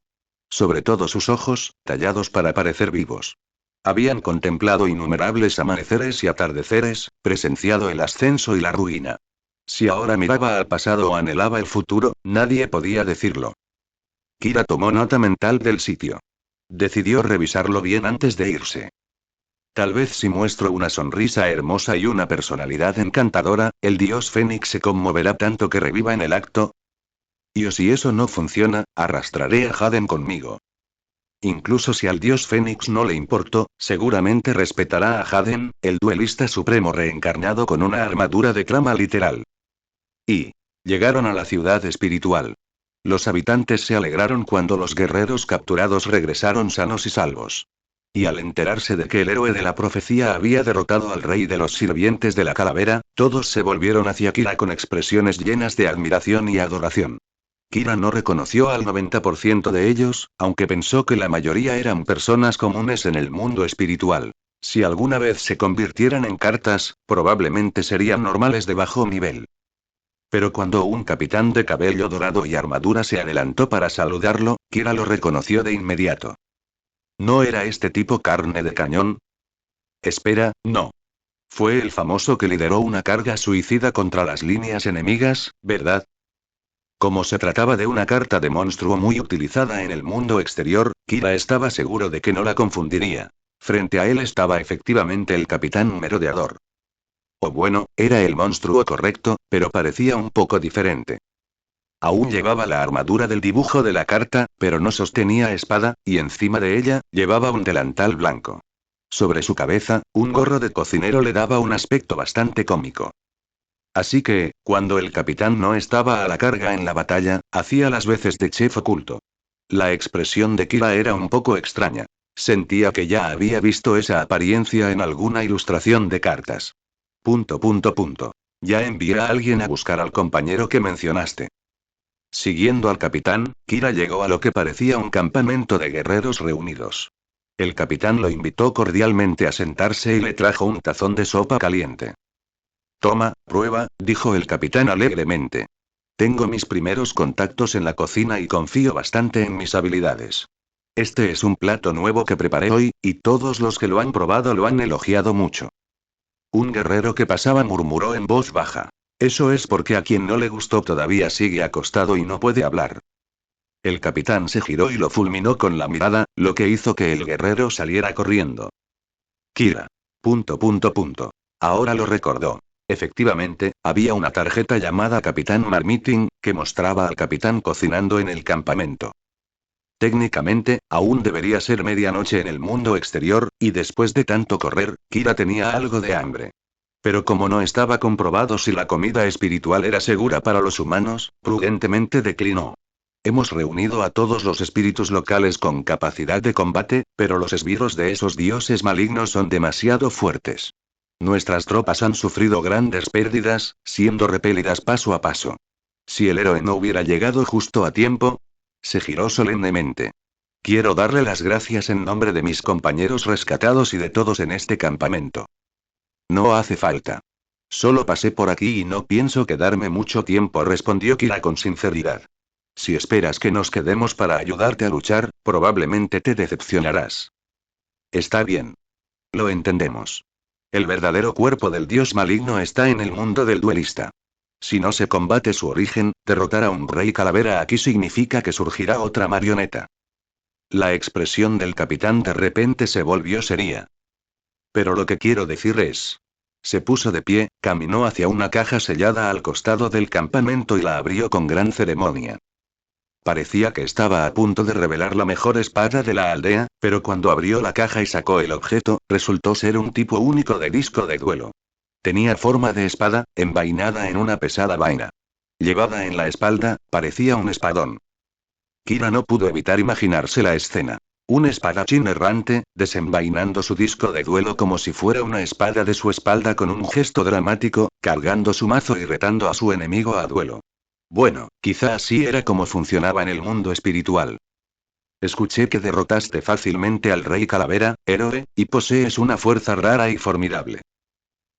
Sobre todo sus ojos, tallados para parecer vivos. Habían contemplado innumerables amaneceres y atardeceres, presenciado el ascenso y la ruina. Si ahora miraba al pasado o anhelaba el futuro, nadie podía decirlo. Kira tomó nota mental del sitio. Decidió revisarlo bien antes de irse. Tal vez si muestro una sonrisa hermosa y una personalidad encantadora, el dios Fénix se conmoverá tanto que reviva en el acto. Y o si eso no funciona, arrastraré a Haden conmigo. Incluso si al dios Fénix no le importó, seguramente respetará a Haden, el duelista supremo reencarnado con una armadura de trama literal. Y llegaron a la ciudad espiritual. Los habitantes se alegraron cuando los guerreros capturados regresaron sanos y salvos. Y al enterarse de que el héroe de la profecía había derrotado al rey de los sirvientes de la calavera, todos se volvieron hacia Kira con expresiones llenas de admiración y adoración. Kira no reconoció al 90% de ellos, aunque pensó que la mayoría eran personas comunes en el mundo espiritual. Si alguna vez se convirtieran en cartas, probablemente serían normales de bajo nivel. Pero cuando un capitán de cabello dorado y armadura se adelantó para saludarlo, Kira lo reconoció de inmediato. ¿No era este tipo carne de cañón? Espera, no. Fue el famoso que lideró una carga suicida contra las líneas enemigas, ¿verdad? Como se trataba de una carta de monstruo muy utilizada en el mundo exterior, Kira estaba seguro de que no la confundiría. Frente a él estaba efectivamente el capitán merodeador. O bueno, era el monstruo correcto, pero parecía un poco diferente. Aún llevaba la armadura del dibujo de la carta, pero no sostenía espada, y encima de ella, llevaba un delantal blanco. Sobre su cabeza, un gorro de cocinero le daba un aspecto bastante cómico. Así que, cuando el capitán no estaba a la carga en la batalla, hacía las veces de chef oculto. La expresión de Kira era un poco extraña. Sentía que ya había visto esa apariencia en alguna ilustración de cartas. Ya envié a alguien a buscar al compañero que mencionaste. Siguiendo al capitán, Kira llegó a lo que parecía un campamento de guerreros reunidos. El capitán lo invitó cordialmente a sentarse y le trajo un tazón de sopa caliente. Toma, prueba, dijo el capitán alegremente. Tengo mis primeros contactos en la cocina y confío bastante en mis habilidades. Este es un plato nuevo que preparé hoy, y todos los que lo han probado lo han elogiado mucho. Un guerrero que pasaba murmuró en voz baja. Eso es porque a quien no le gustó todavía sigue acostado y no puede hablar. El capitán se giró y lo fulminó con la mirada, lo que hizo que el guerrero saliera corriendo. Kira. Ahora lo recordó. Efectivamente, había una tarjeta llamada Capitán Marmiting, que mostraba al capitán cocinando en el campamento. Técnicamente, aún debería ser medianoche en el mundo exterior, y después de tanto correr, Kira tenía algo de hambre. Pero como no estaba comprobado si la comida espiritual era segura para los humanos, prudentemente declinó. Hemos reunido a todos los espíritus locales con capacidad de combate, pero los esbirros de esos dioses malignos son demasiado fuertes. Nuestras tropas han sufrido grandes pérdidas, siendo repelidas paso a paso. Si el héroe no hubiera llegado justo a tiempo, se giró solemnemente. Quiero darle las gracias en nombre de mis compañeros rescatados y de todos en este campamento. No hace falta. Solo pasé por aquí y no pienso quedarme mucho tiempo, respondió Kira con sinceridad. Si esperas que nos quedemos para ayudarte a luchar, probablemente te decepcionarás. Está bien. Lo entendemos. El verdadero cuerpo del dios maligno está en el mundo del duelista. Si no se combate su origen, derrotar a un rey calavera aquí significa que surgirá otra marioneta. La expresión del capitán de repente se volvió seria. Pero lo que quiero decir es... Se puso de pie, caminó hacia una caja sellada al costado del campamento y la abrió con gran ceremonia. Parecía que estaba a punto de revelar la mejor espada de la aldea, pero cuando abrió la caja y sacó el objeto, resultó ser un tipo único de disco de duelo. Tenía forma de espada, envainada en una pesada vaina. Llevada en la espalda, parecía un espadón. Kira no pudo evitar imaginarse la escena. Un espadachín errante, desenvainando su disco de duelo como si fuera una espada de su espalda con un gesto dramático, cargando su mazo y retando a su enemigo a duelo. Bueno, quizá así era como funcionaba en el mundo espiritual. Escuché que derrotaste fácilmente al rey calavera, héroe, y posees una fuerza rara y formidable.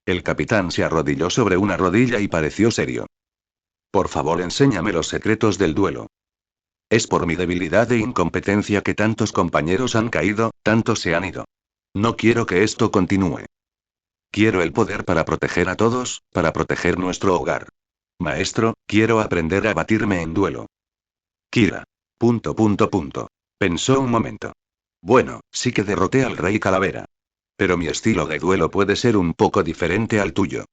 El capitán se arrodilló sobre una rodilla y pareció serio. Por favor, enséñame los secretos del duelo. Es por mi debilidad e incompetencia que tantos compañeros han caído, tantos se han ido. No quiero que esto continúe. Quiero el poder para proteger a todos, para proteger nuestro hogar. Maestro, quiero aprender a batirme en duelo. Kira. Pensó un momento. Bueno, sí que derroté al rey calavera. Pero mi estilo de duelo puede ser un poco diferente al tuyo.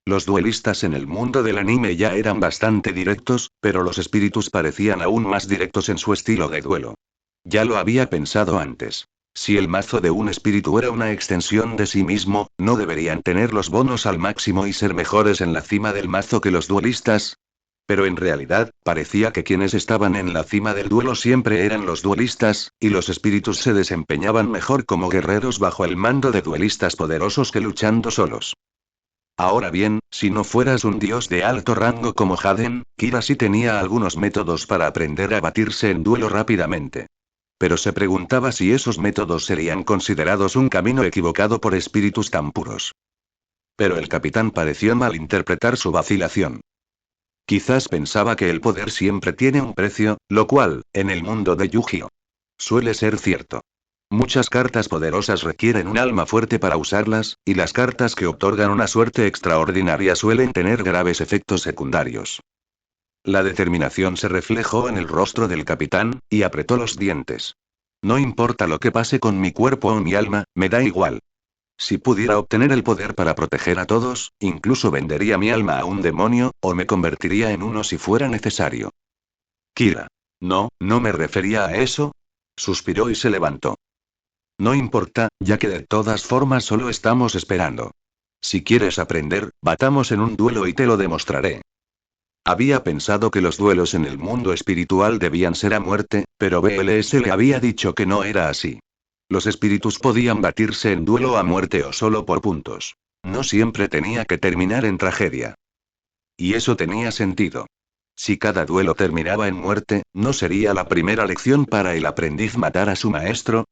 Los duelistas en el mundo del anime ya eran bastante directos, pero los espíritus parecían aún más directos en su estilo de duelo. Ya lo había pensado antes. Si el mazo de un espíritu era una extensión de sí mismo, ¿no deberían tener los bonos al máximo y ser mejores en la cima del mazo que los duelistas? Pero en realidad, parecía que quienes estaban en la cima del duelo siempre eran los duelistas, y los espíritus se desempeñaban mejor como guerreros bajo el mando de duelistas poderosos que luchando solos. Ahora bien, si no fueras un dios de alto rango como Haden, Kira sí tenía algunos métodos para aprender a batirse en duelo rápidamente. Pero se preguntaba si esos métodos serían considerados un camino equivocado por espíritus tan puros. Pero el capitán pareció malinterpretar su vacilación. Quizás pensaba que el poder siempre tiene un precio, lo cual, en el mundo de Yu-Gi-Oh! Suele ser cierto. Muchas cartas poderosas requieren un alma fuerte para usarlas, y las cartas que otorgan una suerte extraordinaria suelen tener graves efectos secundarios. La determinación se reflejó en el rostro del capitán, y apretó los dientes. No importa lo que pase con mi cuerpo o mi alma, me da igual. Si pudiera obtener el poder para proteger a todos, incluso vendería mi alma a un demonio, o me convertiría en uno si fuera necesario. Kira. No, no me refería a eso. Suspiró y se levantó. No importa, ya que de todas formas solo estamos esperando. Si quieres aprender, batamos en un duelo y te lo demostraré. Había pensado que los duelos en el mundo espiritual debían ser a muerte, pero BLS le había dicho que no era así. Los espíritus podían batirse en duelo a muerte o solo por puntos. No siempre tenía que terminar en tragedia. Y eso tenía sentido. Si cada duelo terminaba en muerte, ¿no sería la primera lección para el aprendiz matar a su maestro?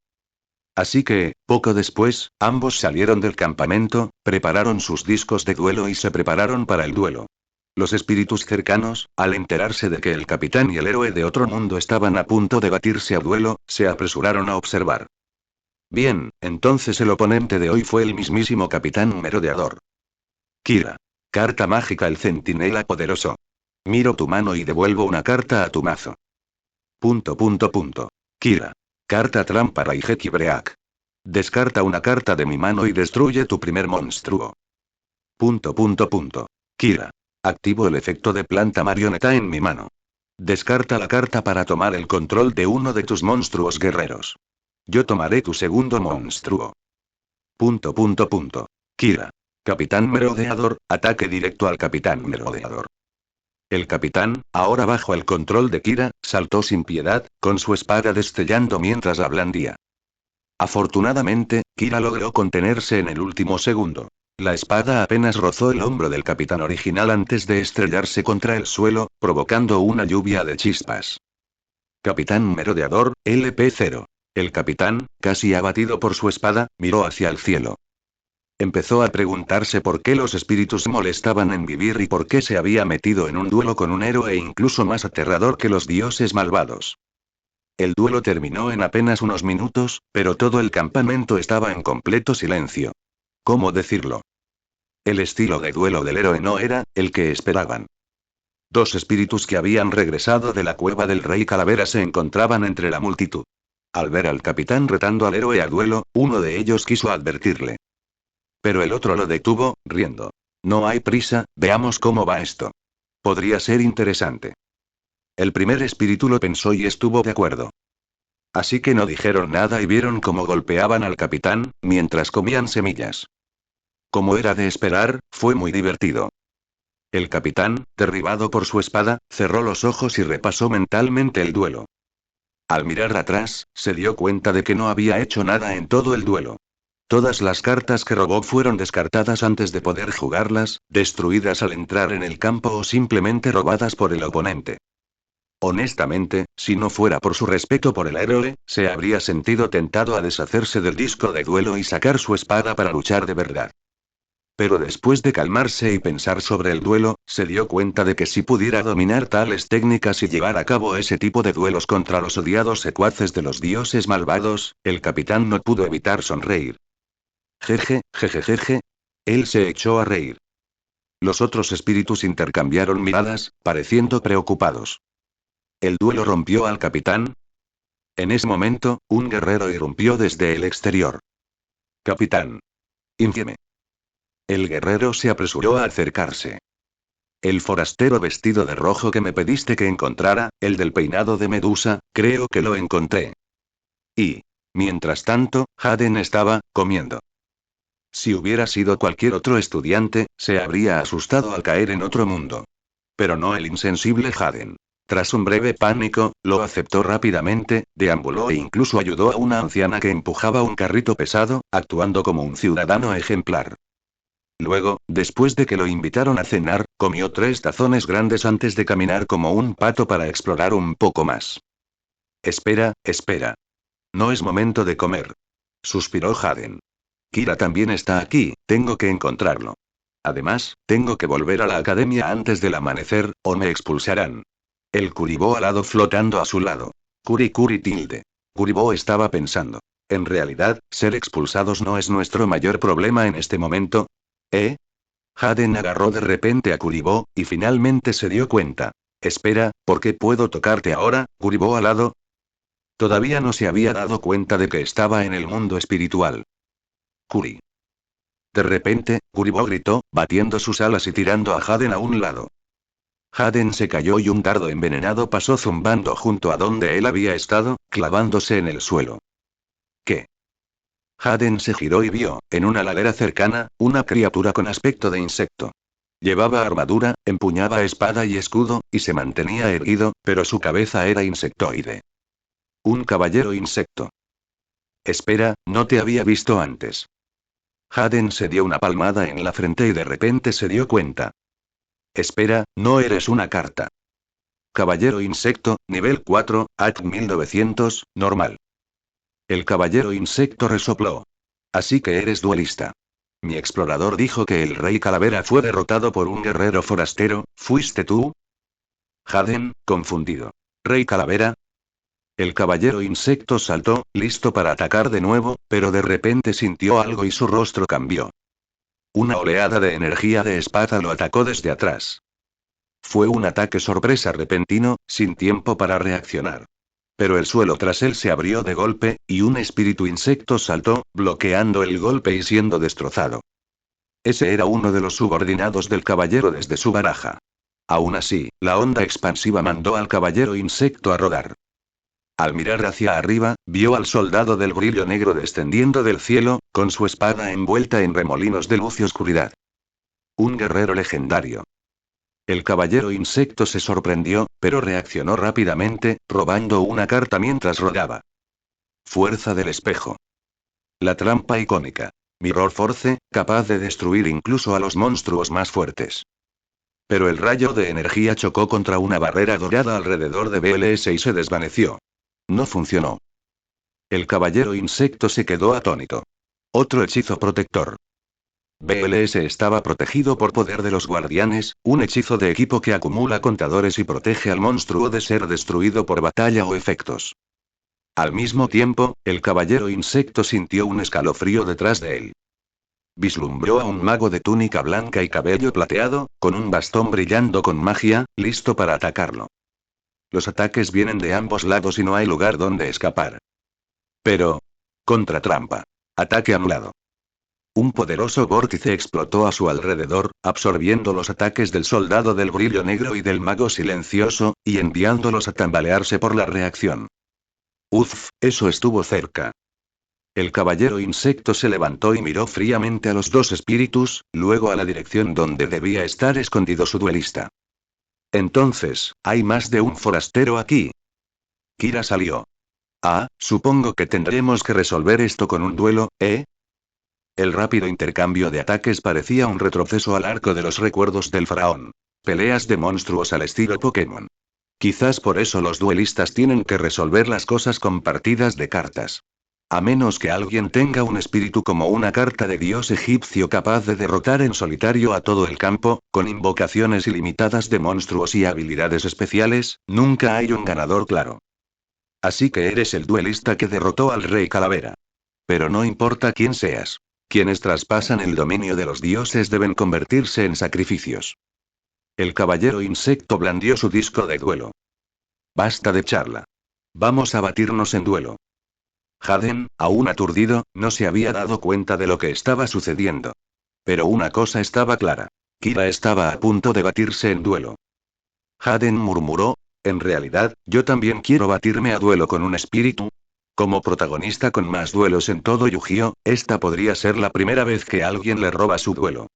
Así que, poco después, ambos salieron del campamento, prepararon sus discos de duelo y se prepararon para el duelo. Los espíritus cercanos, al enterarse de que el capitán y el héroe de otro mundo estaban a punto de batirse a duelo, se apresuraron a observar. Bien, entonces el oponente de hoy fue el mismísimo capitán merodeador. Kira. Carta mágica el centinela poderoso. Miro tu mano y devuelvo una carta a tu mazo. Kira. Carta trampa Raigeki Break. Descarta una carta de mi mano y destruye tu primer monstruo. Kira. Activo el efecto de planta marioneta en mi mano. Descarta la carta para tomar el control de uno de tus monstruos guerreros. Yo tomaré tu segundo monstruo. Kira. Capitán Merodeador, ataque directo al Capitán Merodeador. El capitán, ahora bajo el control de Kira, saltó sin piedad, con su espada destellando mientras la blandía. Afortunadamente, Kira logró contenerse en el último segundo. La espada apenas rozó el hombro del capitán original antes de estrellarse contra el suelo, provocando una lluvia de chispas. Capitán Merodeador, LP0. El capitán, casi abatido por su espada, miró hacia el cielo. Empezó a preguntarse por qué los espíritus molestaban en vivir y por qué se había metido en un duelo con un héroe incluso más aterrador que los dioses malvados. El duelo terminó en apenas unos minutos, pero todo el campamento estaba en completo silencio. ¿Cómo decirlo? El estilo de duelo del héroe no era el que esperaban. Dos espíritus que habían regresado de la cueva del rey Calavera se encontraban entre la multitud. Al ver al capitán retando al héroe a duelo, uno de ellos quiso advertirle. Pero el otro lo detuvo, riendo. No hay prisa, veamos cómo va esto. Podría ser interesante. El primer espíritu lo pensó y estuvo de acuerdo. Así que no dijeron nada y vieron cómo golpeaban al capitán, mientras comían semillas. Como era de esperar, fue muy divertido. El capitán, derribado por su espada, cerró los ojos y repasó mentalmente el duelo. Al mirar atrás, se dio cuenta de que no había hecho nada en todo el duelo. Todas las cartas que robó fueron descartadas antes de poder jugarlas, destruidas al entrar en el campo o simplemente robadas por el oponente. Honestamente, si no fuera por su respeto por el héroe, se habría sentido tentado a deshacerse del disco de duelo y sacar su espada para luchar de verdad. Pero después de calmarse y pensar sobre el duelo, se dio cuenta de que si pudiera dominar tales técnicas y llevar a cabo ese tipo de duelos contra los odiados secuaces de los dioses malvados, el capitán no pudo evitar sonreír. Jeje, jejejeje. Él se echó a reír. Los otros espíritus intercambiaron miradas, pareciendo preocupados. ¿El duelo rompió al capitán? En ese momento, un guerrero irrumpió desde el exterior. Capitán. Infame. El guerrero se apresuró a acercarse. El forastero vestido de rojo que me pediste que encontrara, el del peinado de Medusa, creo que lo encontré. Y, mientras tanto, Haden estaba comiendo. Si hubiera sido cualquier otro estudiante, se habría asustado al caer en otro mundo. Pero no el insensible Haden. Tras un breve pánico, lo aceptó rápidamente, deambuló e incluso ayudó a una anciana que empujaba un carrito pesado, actuando como un ciudadano ejemplar. Luego, después de que lo invitaron a cenar, comió 3 tazones grandes antes de caminar como un pato para explorar un poco más. Espera, espera. No es momento de comer. Suspiró Haden. Kira también está aquí, tengo que encontrarlo. Además, tengo que volver a la academia antes del amanecer, o me expulsarán. El Kuribó alado flotando a su lado. Kuri Kuri tilde. Kuribó estaba pensando. En realidad, ser expulsados no es nuestro mayor problema en este momento. ¿Eh? Haden agarró de repente a Kuribó, y finalmente se dio cuenta. Espera, ¿por qué puedo tocarte ahora, Kuribó alado? Todavía no se había dado cuenta de que estaba en el mundo espiritual. Kuri. De repente, Kuribó gritó, batiendo sus alas y tirando a Haden a un lado. Haden se cayó y un dardo envenenado pasó zumbando junto a donde él había estado, clavándose en el suelo. ¿Qué? Haden se giró y vio, en una ladera cercana, una criatura con aspecto de insecto. Llevaba armadura, empuñaba espada y escudo, y se mantenía erguido, pero su cabeza era insectoide. Un caballero insecto. Espera, no te había visto antes. Haden se dio una palmada en la frente y de repente se dio cuenta. Espera, no eres una carta. Caballero insecto, nivel 4, AT 1900, normal. El caballero insecto resopló. Así que eres duelista. Mi explorador dijo que el rey calavera fue derrotado por un guerrero forastero, ¿fuiste tú? Haden, confundido. ¿Rey calavera? El caballero insecto saltó, listo para atacar de nuevo, pero de repente sintió algo y su rostro cambió. Una oleada de energía de espada lo atacó desde atrás. Fue un ataque sorpresa repentino, sin tiempo para reaccionar. Pero el suelo tras él se abrió de golpe, y un espíritu insecto saltó, bloqueando el golpe y siendo destrozado. Ese era uno de los subordinados del caballero desde su baraja. Aún así, la onda expansiva mandó al caballero insecto a rodar. Al mirar hacia arriba, vio al soldado del brillo negro descendiendo del cielo, con su espada envuelta en remolinos de luz y oscuridad. Un guerrero legendario. El caballero insecto se sorprendió, pero reaccionó rápidamente, robando una carta mientras rodaba. Fuerza del espejo. La trampa icónica. Mirror Force, capaz de destruir incluso a los monstruos más fuertes. Pero el rayo de energía chocó contra una barrera dorada alrededor de BLS y se desvaneció. No funcionó. El caballero insecto se quedó atónito. Otro hechizo protector. BLS estaba protegido por poder de los guardianes, un hechizo de equipo que acumula contadores y protege al monstruo de ser destruido por batalla o efectos. Al mismo tiempo, el caballero insecto sintió un escalofrío detrás de él. Vislumbró a un mago de túnica blanca y cabello plateado, con un bastón brillando con magia, listo para atacarlo. Los ataques vienen de ambos lados y no hay lugar donde escapar. Pero... contratrampa. Ataque anulado. Un poderoso vórtice explotó a su alrededor, absorbiendo los ataques del soldado del brillo negro y del mago silencioso, y enviándolos a tambalearse por la reacción. Uf, eso estuvo cerca. El caballero insecto se levantó y miró fríamente a los dos espíritus, luego a la dirección donde debía estar escondido su duelista. Entonces, ¿hay más de un forastero aquí? Kira salió. Ah, supongo que tendremos que resolver esto con un duelo, ¿eh? El rápido intercambio de ataques parecía un retroceso al arco de los recuerdos del faraón. Peleas de monstruos al estilo Pokémon. Quizás por eso los duelistas tienen que resolver las cosas con partidas de cartas. A menos que alguien tenga un espíritu como una carta de dios egipcio capaz de derrotar en solitario a todo el campo, con invocaciones ilimitadas de monstruos y habilidades especiales, nunca hay un ganador claro. Así que eres el duelista que derrotó al rey calavera. Pero no importa quién seas. Quienes traspasan el dominio de los dioses deben convertirse en sacrificios. El caballero insecto blandió su disco de duelo. Basta de charla. Vamos a batirnos en duelo. Haden, aún aturdido, no se había dado cuenta de lo que estaba sucediendo. Pero una cosa estaba clara. Kira estaba a punto de batirse en duelo. Haden murmuró, en realidad, yo también quiero batirme a duelo con un espíritu. Como protagonista con más duelos en todo Yu-Gi-Oh, esta podría ser la primera vez que alguien le roba su duelo.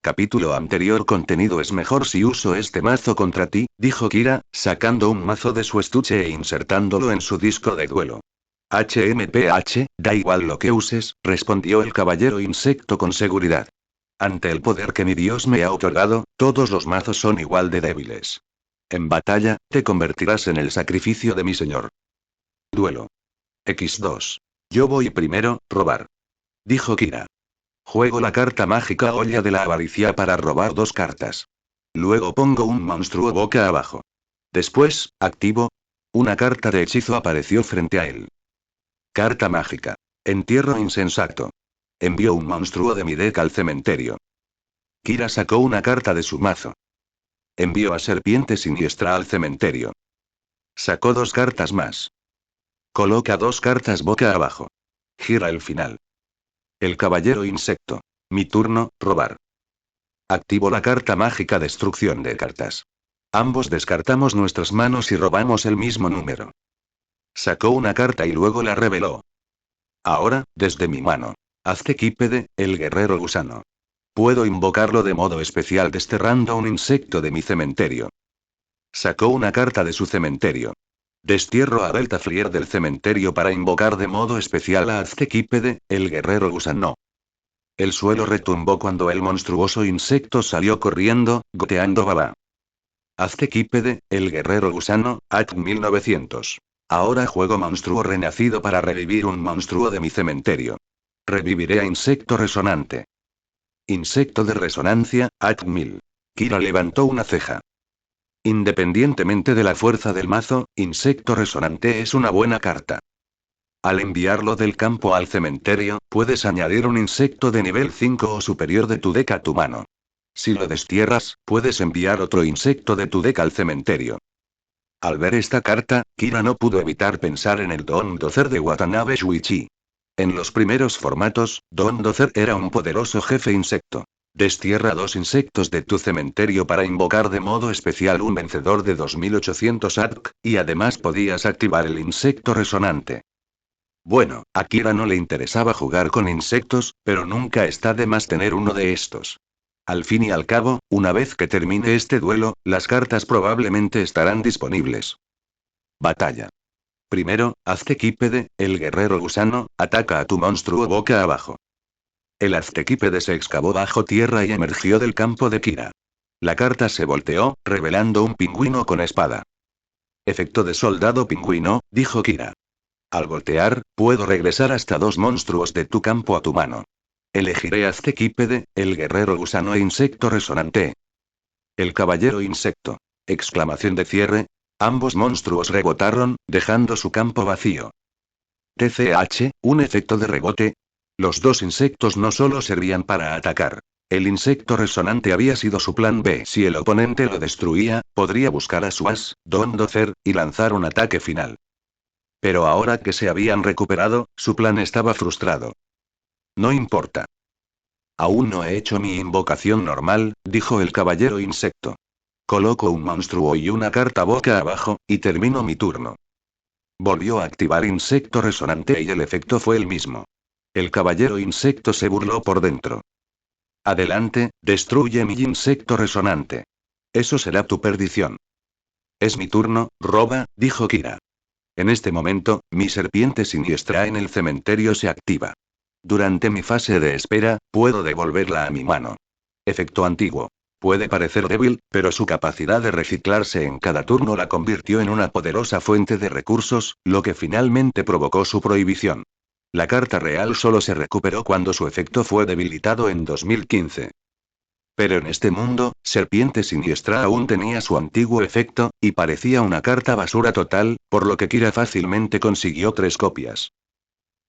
Capítulo anterior. Contenido es mejor si uso este mazo contra ti, dijo Kira, sacando un mazo de su estuche e insertándolo en su disco de duelo. HMPH, da igual lo que uses, respondió el caballero insecto con seguridad. Ante el poder que mi Dios me ha otorgado, todos los mazos son igual de débiles. En batalla, te convertirás en el sacrificio de mi señor. Duelo. X2. Yo voy primero, robar. Dijo Kira. Juego la carta mágica olla de la avaricia para robar 2 cartas. Luego pongo un monstruo boca abajo. Después, activo. Una carta de hechizo apareció frente a él. Carta mágica. Entierro insensato. Envió un monstruo de mi deck al cementerio. Kira sacó una carta de su mazo. Envió a serpiente siniestra al cementerio. Sacó 2 cartas más. Coloca 2 cartas boca abajo. Gira el final. El caballero insecto. Mi turno, robar. Activo la carta mágica destrucción de cartas. Ambos descartamos nuestras manos y robamos el mismo número. Sacó una carta y luego la reveló. Ahora, desde mi mano. Aztequípede, el guerrero gusano. Puedo invocarlo de modo especial desterrando un insecto de mi cementerio. Sacó una carta de su cementerio. Destierro a Delta Flier del cementerio para invocar de modo especial a Aztequípede, el guerrero gusano. El suelo retumbó cuando el monstruoso insecto salió corriendo, goteando baba. Aztequípede, el guerrero gusano, Act 1900. Ahora juego monstruo renacido para revivir un monstruo de mi cementerio. Reviviré a insecto resonante. Insecto de resonancia, Act 1000. Kira levantó una ceja. Independientemente de la fuerza del mazo, insecto resonante es una buena carta. Al enviarlo del campo al cementerio, puedes añadir un insecto de nivel 5 o superior de tu deck a tu mano. Si lo destierras, puedes enviar otro insecto de tu deck al cementerio. Al ver esta carta, Kira no pudo evitar pensar en el Don Dozer de Watanabe Shuichi. En los primeros formatos, Don Dozer era un poderoso jefe insecto. Destierra 2 insectos de tu cementerio para invocar de modo especial un vencedor de 2800 ATK, y además podías activar el insecto resonante. Bueno, a Kira no le interesaba jugar con insectos, pero nunca está de más tener uno de estos. Al fin y al cabo, una vez que termine este duelo, las cartas probablemente estarán disponibles. Batalla. Primero, Aztequípede, el guerrero gusano, ataca a tu monstruo boca abajo. El Aztequípede se excavó bajo tierra y emergió del campo de Kira. La carta se volteó, revelando un pingüino con espada. Efecto de soldado pingüino, dijo Kira. Al voltear, puedo regresar hasta 2 monstruos de tu campo a tu mano. Elegiré Aztequípede, el guerrero gusano e insecto resonante. El caballero insecto. Exclamación de cierre. Ambos monstruos rebotaron, dejando su campo vacío. TCH, un efecto de rebote. Los 2 insectos no solo servían para atacar. El insecto resonante había sido su plan B. Si el oponente lo destruía, podría buscar a su as, Don Dozer, y lanzar un ataque final. Pero ahora que se habían recuperado, su plan estaba frustrado. No importa. Aún no he hecho mi invocación normal, dijo el caballero insecto. Coloco un monstruo y una carta boca abajo, y termino mi turno. Volvió a activar insecto resonante y el efecto fue el mismo. El caballero insecto se burló por dentro. Adelante, destruye mi insecto resonante. Eso será tu perdición. Es mi turno, roba, dijo Kira. En este momento, mi serpiente siniestra en el cementerio se activa. Durante mi fase de espera, puedo devolverla a mi mano. Efecto antiguo. Puede parecer débil, pero su capacidad de reciclarse en cada turno la convirtió en una poderosa fuente de recursos, lo que finalmente provocó su prohibición. La carta real solo se recuperó cuando su efecto fue debilitado en 2015. Pero en este mundo, Serpiente Siniestra aún tenía su antiguo efecto, y parecía una carta basura total, por lo que Kira fácilmente consiguió 3 copias.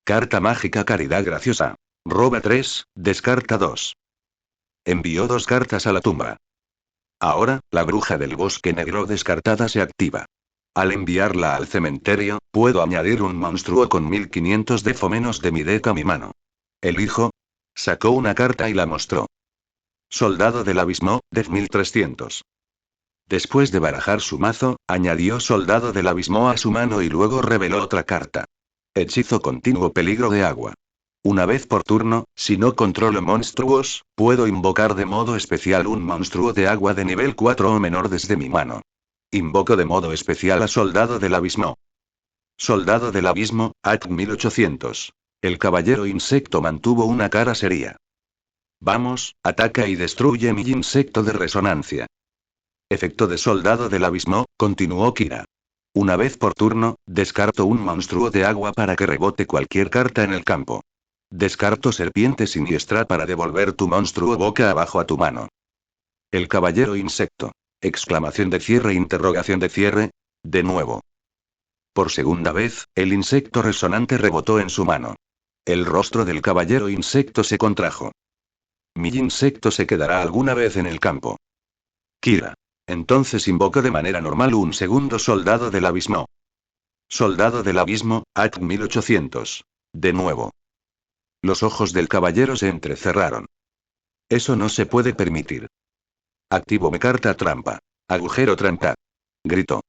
Carta mágica Caridad Graciosa. Roba 3, descarta 2. Envió 2 cartas a la tumba. Ahora, la bruja del bosque negro descartada se activa. Al enviarla al cementerio, puedo añadir un monstruo con 1500 defo menos de mi deck a mi mano. Elijo. Sacó una carta y la mostró. Soldado del abismo, def 1300. Después de barajar su mazo, añadió Soldado del abismo a su mano y luego reveló otra carta. Hechizo continuo peligro de agua. Una vez por turno, si no controlo monstruos, puedo invocar de modo especial un monstruo de agua de nivel 4 o menor desde mi mano. Invoco de modo especial a Soldado del abismo. Soldado del abismo, Act 1800. El caballero insecto mantuvo una cara seria. Vamos, ataca y destruye mi insecto de resonancia. Efecto de soldado del abismo, continuó Kira. Una vez por turno, descarto un monstruo de agua para que rebote cualquier carta en el campo. Descarto serpiente siniestra para devolver tu monstruo boca abajo a tu mano. El caballero insecto. Exclamación de cierre, interrogación de cierre. De nuevo. Por segunda vez, el insecto resonante rebotó en su mano. El rostro del caballero insecto se contrajo. Mi insecto se quedará alguna vez en el campo. Kira. Entonces invoco de manera normal un segundo soldado del abismo. Soldado del abismo, AT 1800. De nuevo. Los ojos del caballero se entrecerraron. Eso no se puede permitir. Activo mi carta trampa. Agujero trampa. Gritó.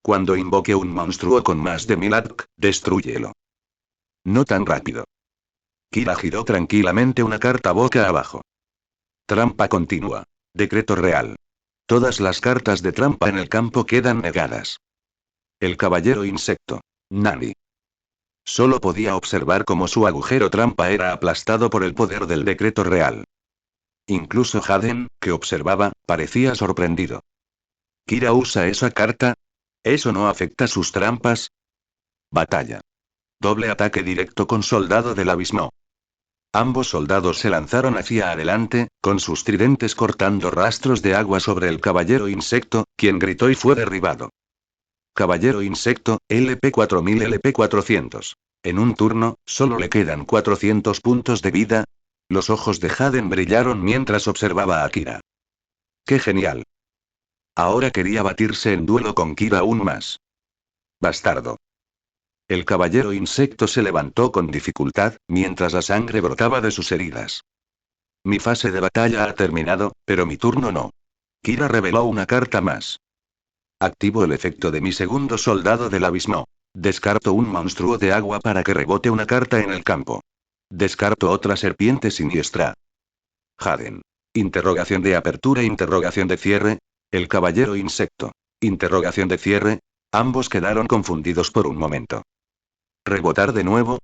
Cuando invoque un monstruo con más de 1000 ATK, destrúyelo. No tan rápido. Kira giró tranquilamente una carta boca abajo. Trampa continua. Decreto real. Todas las cartas de trampa en el campo quedan negadas. El caballero insecto. Nani. Solo podía observar cómo su agujero trampa era aplastado por el poder del decreto real. Incluso Haden, que observaba, parecía sorprendido. ¿Kira usa esa carta? ¿Eso no afecta sus trampas? Batalla. Doble ataque directo con soldado del abismo. Ambos soldados se lanzaron hacia adelante, con sus tridentes cortando rastros de agua sobre el caballero insecto, quien gritó y fue derribado. Caballero insecto, LP4000 LP400. En un turno, solo le quedan 400 puntos de vida. Los ojos de Haden brillaron mientras observaba a Kira. ¡Qué genial! Ahora quería batirse en duelo con Kira aún más. Bastardo. El caballero insecto se levantó con dificultad, mientras la sangre brotaba de sus heridas. Mi fase de batalla ha terminado, pero mi turno no. Kira reveló una carta más. Activo el efecto de mi segundo soldado del abismo. Descarto un monstruo de agua para que rebote una carta en el campo. Descarto otra serpiente siniestra. Haden. Interrogación de apertura, interrogación de cierre. El caballero insecto. Interrogación de cierre. Ambos quedaron confundidos por un momento. ¿Rebotar de nuevo?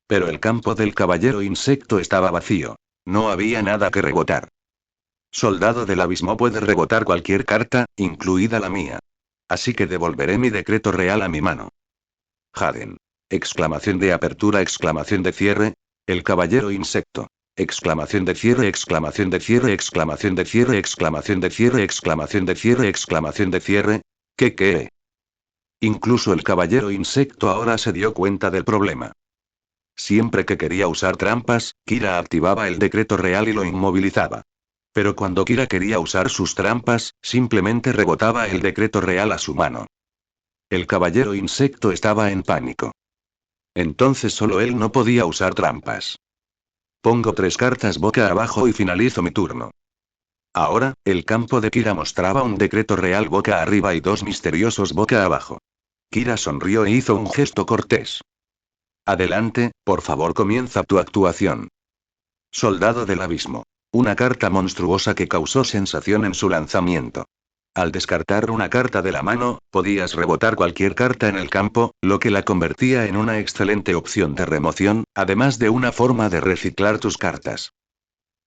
Pero el campo del caballero insecto estaba vacío. No había nada que rebotar. Soldado del abismo puede rebotar cualquier carta, incluida la mía. Así que devolveré mi decreto real a mi mano. Haden. Exclamación de apertura, exclamación de cierre. El caballero insecto. Exclamación de cierre, exclamación de cierre, exclamación de cierre, exclamación de cierre, exclamación de cierre, exclamación de cierre. ¿Qué? Incluso el caballero insecto ahora se dio cuenta del problema. Siempre que quería usar trampas, Kira activaba el decreto real y lo inmovilizaba. Pero cuando Kira quería usar sus trampas, simplemente rebotaba el decreto real a su mano. El caballero insecto estaba en pánico. Entonces solo él no podía usar trampas. Pongo 3 cartas boca abajo y finalizo mi turno. Ahora, el campo de Kira mostraba un decreto real boca arriba y 2 misteriosos boca abajo. Kira sonrió e hizo un gesto cortés. Adelante, por favor, comienza tu actuación. Soldado del abismo. Una carta monstruosa que causó sensación en su lanzamiento. Al descartar una carta de la mano, podías rebotar cualquier carta en el campo, lo que la convertía en una excelente opción de remoción, además de una forma de reciclar tus cartas.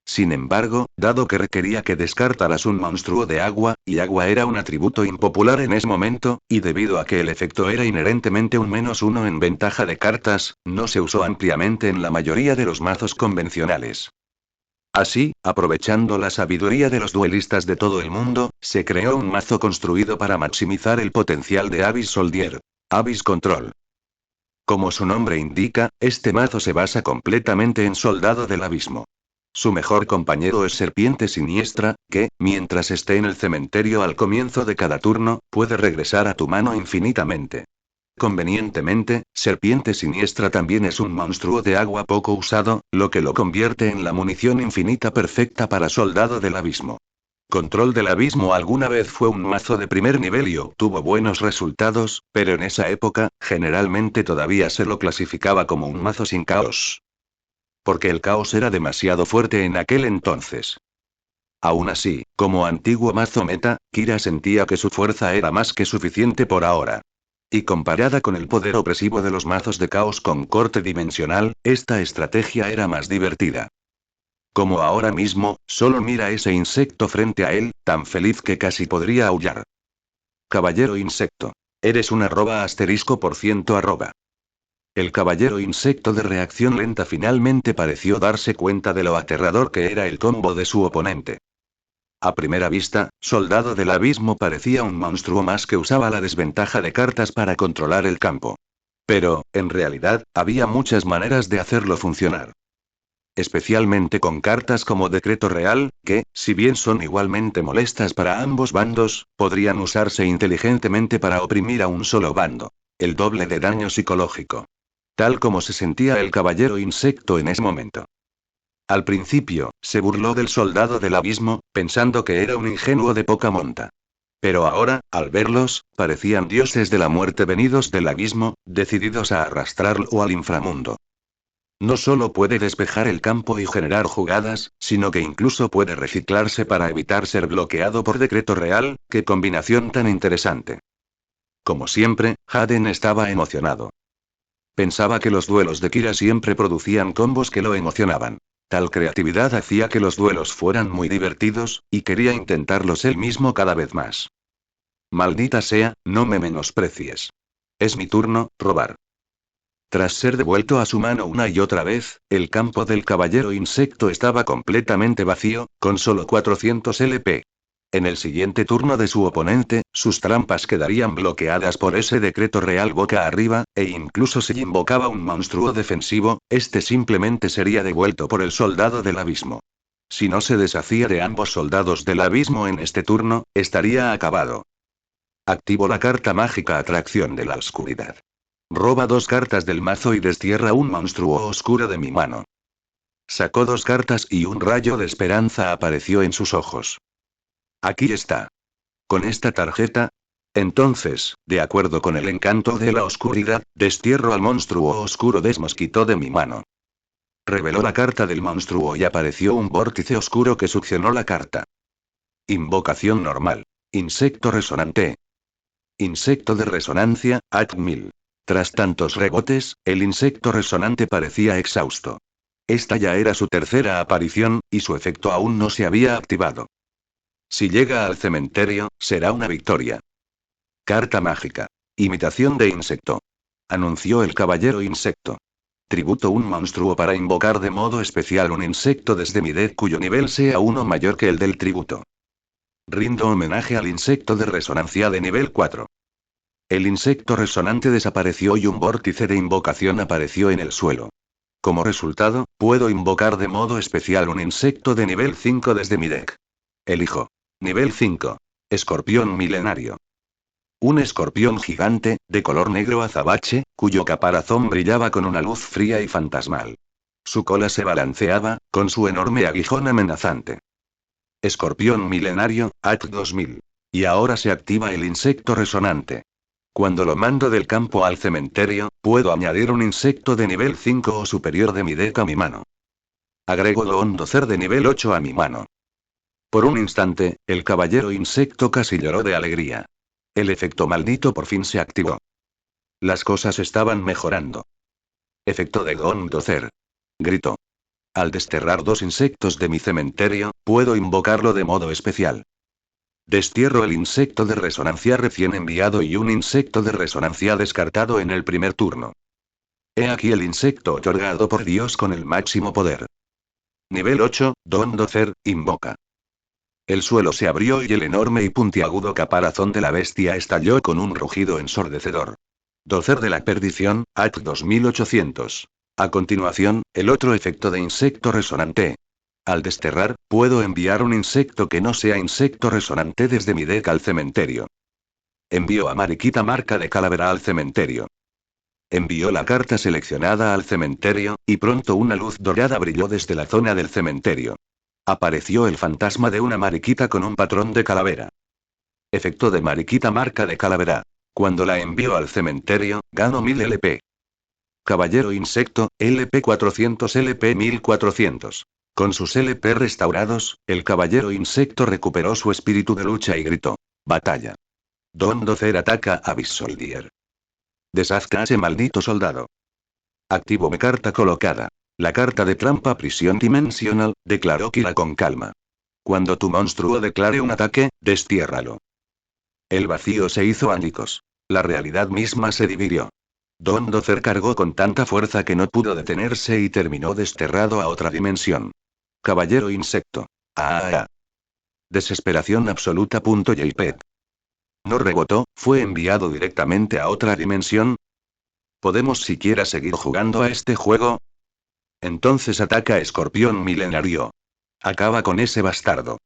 Sin embargo, dado que requería que descartaras un monstruo de agua, y agua era un atributo impopular en ese momento, y debido a que el efecto era inherentemente un -1 en ventaja de cartas, no se usó ampliamente en la mayoría de los mazos convencionales. Así, aprovechando la sabiduría de los duelistas de todo el mundo, se creó un mazo construido para maximizar el potencial de Abyss Soldier. Abyss Control. Como su nombre indica, este mazo se basa completamente en Soldado del Abismo. Su mejor compañero es Serpiente Siniestra, que, mientras esté en el cementerio al comienzo de cada turno, puede regresar a tu mano infinitamente. Convenientemente, Serpiente Siniestra también es un monstruo de agua poco usado, lo que lo convierte en la munición infinita perfecta para Soldado del Abismo. Control del Abismo alguna vez fue un mazo de primer nivel y obtuvo buenos resultados, pero en esa época, generalmente todavía se lo clasificaba como un mazo sin caos. Porque el caos era demasiado fuerte en aquel entonces. Aún así, como antiguo mazo meta, Kira sentía que su fuerza era más que suficiente por ahora. Y comparada con el poder opresivo de los mazos de caos con corte dimensional, esta estrategia era más divertida. Como ahora mismo, solo mira ese insecto frente a él, tan feliz que casi podría aullar. Caballero insecto. Eres un @*. El caballero insecto de reacción lenta finalmente pareció darse cuenta de lo aterrador que era el combo de su oponente. A primera vista, Soldado del Abismo parecía un monstruo más que usaba la desventaja de cartas para controlar el campo. Pero, en realidad, había muchas maneras de hacerlo funcionar. Especialmente con cartas como Decreto Real, que, si bien son igualmente molestas para ambos bandos, podrían usarse inteligentemente para oprimir a un solo bando. El doble de daño psicológico. Tal como se sentía el caballero insecto en ese momento. Al principio, se burló del Soldado del Abismo, pensando que era un ingenuo de poca monta. Pero ahora, al verlos, parecían dioses de la muerte venidos del abismo, decididos a arrastrarlo al inframundo. No solo puede despejar el campo y generar jugadas, sino que incluso puede reciclarse para evitar ser bloqueado por decreto real. ¡Qué combinación tan interesante! Como siempre, Hayden estaba emocionado. Pensaba que los duelos de Kira siempre producían combos que lo emocionaban. Tal creatividad hacía que los duelos fueran muy divertidos, y quería intentarlos él mismo cada vez más. Maldita sea, no me menosprecies. Es mi turno, robar. Tras ser devuelto a su mano una y otra vez, el campo del caballero insecto estaba completamente vacío, con solo 400 LP. En el siguiente turno de su oponente, sus trampas quedarían bloqueadas por ese decreto real boca arriba, e incluso si invocaba un monstruo defensivo, este simplemente sería devuelto por el soldado del abismo. Si no se deshacía de ambos soldados del abismo en este turno, estaría acabado. Activo la carta mágica Atracción de la Oscuridad. Roba 2 cartas del mazo y destierra un monstruo oscuro de mi mano. Sacó 2 cartas y un rayo de esperanza apareció en sus ojos. Aquí está. Con esta tarjeta. Entonces, de acuerdo con el encanto de la oscuridad, destierro al monstruo oscuro desmosquitó de mi mano. Reveló la carta del monstruo y apareció un vórtice oscuro que succionó la carta. Invocación normal. Insecto resonante. Insecto de resonancia, @1000. Tras tantos rebotes, el insecto resonante parecía exhausto. Esta ya era su tercera aparición, y su efecto aún no se había activado. Si llega al cementerio, será una victoria. Carta mágica. Imitación de insecto. Anunció el caballero insecto. Tributo un monstruo para invocar de modo especial un insecto desde mi deck cuyo nivel sea uno mayor que el del tributo. Rindo homenaje al insecto de resonancia de nivel 4. El insecto resonante desapareció y un vórtice de invocación apareció en el suelo. Como resultado, puedo invocar de modo especial un insecto de nivel 5 desde mi deck. Elijo. Nivel 5. Escorpión milenario. Un escorpión gigante, de color negro azabache, cuyo caparazón brillaba con una luz fría y fantasmal. Su cola se balanceaba, con su enorme aguijón amenazante. Escorpión milenario, @2000. Y ahora se activa el insecto resonante. Cuando lo mando del campo al cementerio, puedo añadir un insecto de nivel 5 o superior de mi deck a mi mano. Agrego Doondocer de nivel 8 a mi mano. Por un instante, el caballero insecto casi lloró de alegría. El efecto maldito por fin se activó. Las cosas estaban mejorando. Efecto de Doondocer. Gritó. Al desterrar 2 insectos de mi cementerio, puedo invocarlo de modo especial. Destierro el insecto de resonancia recién enviado y un insecto de resonancia descartado en el primer turno. He aquí el insecto otorgado por Dios con el máximo poder. Nivel 8, Doondocer, invoca. El suelo se abrió y el enorme y puntiagudo caparazón de la bestia estalló con un rugido ensordecedor. Docer de la perdición, @2800. A continuación, el otro efecto de insecto resonante. Al desterrar, puedo enviar un insecto que no sea insecto resonante desde mi deck al cementerio. Envío a Mariquita marca de calavera al cementerio. Envió la carta seleccionada al cementerio, y pronto una luz dorada brilló desde la zona del cementerio. Apareció el fantasma de una mariquita con un patrón de calavera. Efecto de Mariquita marca de calavera. Cuando la envío al cementerio, gano 1000 LP. Caballero insecto, LP 400 LP 1400. Con sus LP restaurados, el caballero insecto recuperó su espíritu de lucha y gritó. Batalla. Doondocer ataca a Soldier. Deshazca a ese maldito soldado. Activo mi carta colocada. La carta de trampa Prisión Dimensional, declaró Kira con calma. Cuando tu monstruo declare un ataque, destiérralo. El vacío se hizo ánicos. La realidad misma se dividió. Don Dozer cargó con tanta fuerza que no pudo detenerse y terminó desterrado a otra dimensión. Caballero insecto. Desesperación absoluta. JPEG. No rebotó, fue enviado directamente a otra dimensión. ¿Podemos siquiera seguir jugando a este juego? Entonces ataca a Escorpión Milenario. Acaba con ese bastardo.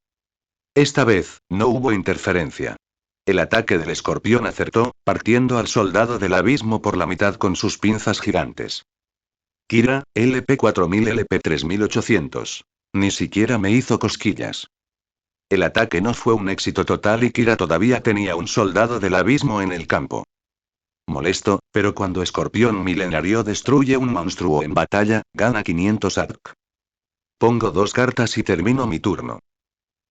Esta vez, no hubo interferencia. El ataque del escorpión acertó, partiendo al soldado del abismo por la mitad con sus pinzas gigantes. Kira, LP4000 LP3800. Ni siquiera me hizo cosquillas. El ataque no fue un éxito total y Kira todavía tenía un soldado del abismo en el campo. Molesto, pero cuando Escorpión Milenario destruye un monstruo en batalla, gana 500 ADK. Pongo 2 cartas y termino mi turno.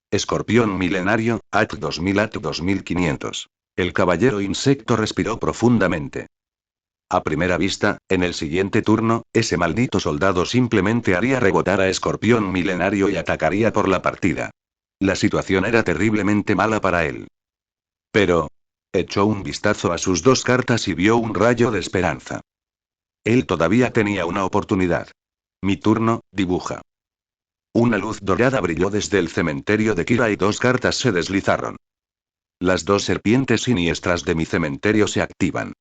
Escorpión Milenario, AT 2000 AT 2500. El caballero insecto respiró profundamente. A primera vista, en el siguiente turno, ese maldito soldado simplemente haría rebotar a Escorpión Milenario y atacaría por la partida. La situación era terriblemente mala para él. Pero... echó un vistazo a sus 2 cartas y vio un rayo de esperanza. Él todavía tenía una oportunidad. Mi turno, dibuja. Una luz dorada brilló desde el cementerio de Kira y 2 cartas se deslizaron. Las 2 serpientes siniestras de mi cementerio se activan.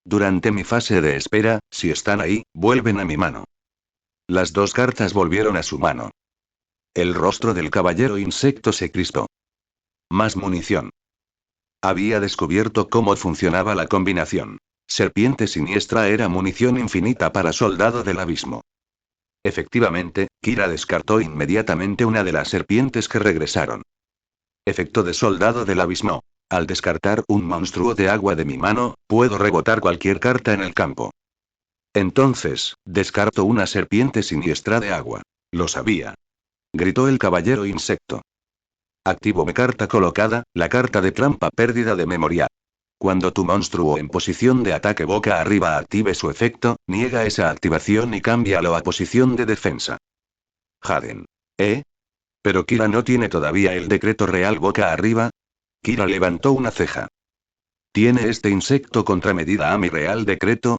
Durante mi fase de espera, si están ahí, vuelven a mi mano. Las 2 cartas volvieron a su mano. El rostro del caballero insecto se crispó. Más munición. Había descubierto cómo funcionaba la combinación. Serpiente siniestra era munición infinita para soldado del abismo. Efectivamente, Kira descartó inmediatamente una de las serpientes que regresaron. Efecto de soldado del abismo. Al descartar un monstruo de agua de mi mano, puedo rebotar cualquier carta en el campo. Entonces, descarto una serpiente siniestra de agua. Lo sabía. Gritó el caballero insecto. Activo mi carta colocada, la carta de trampa pérdida de memoria. Cuando tu monstruo en posición de ataque boca arriba active su efecto, niega esa activación y cámbialo a posición de defensa. Jaden. Pero Kira no tiene todavía el decreto real boca arriba. Kira levantó una ceja. ¿Tiene este insecto contramedida a mi real decreto?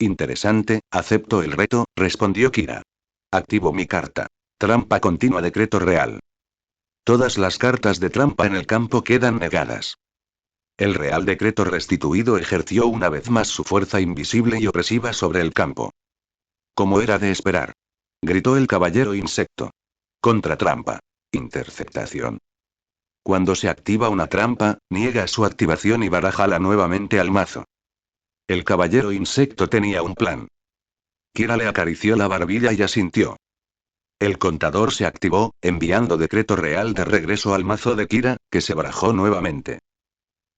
Interesante, acepto el reto, respondió Kira. Activo mi carta. Trampa continua decreto real. Todas las cartas de trampa en el campo quedan negadas. El real decreto restituido ejerció una vez más su fuerza invisible y opresiva sobre el campo. Como era de esperar. Gritó el caballero insecto. Contratrampa. Interceptación. Cuando se activa una trampa, niega su activación y barájala nuevamente al mazo. El caballero insecto tenía un plan. Kira le acarició la barbilla y asintió. El contador se activó, enviando decreto real de regreso al mazo de Kira, que se barajó nuevamente.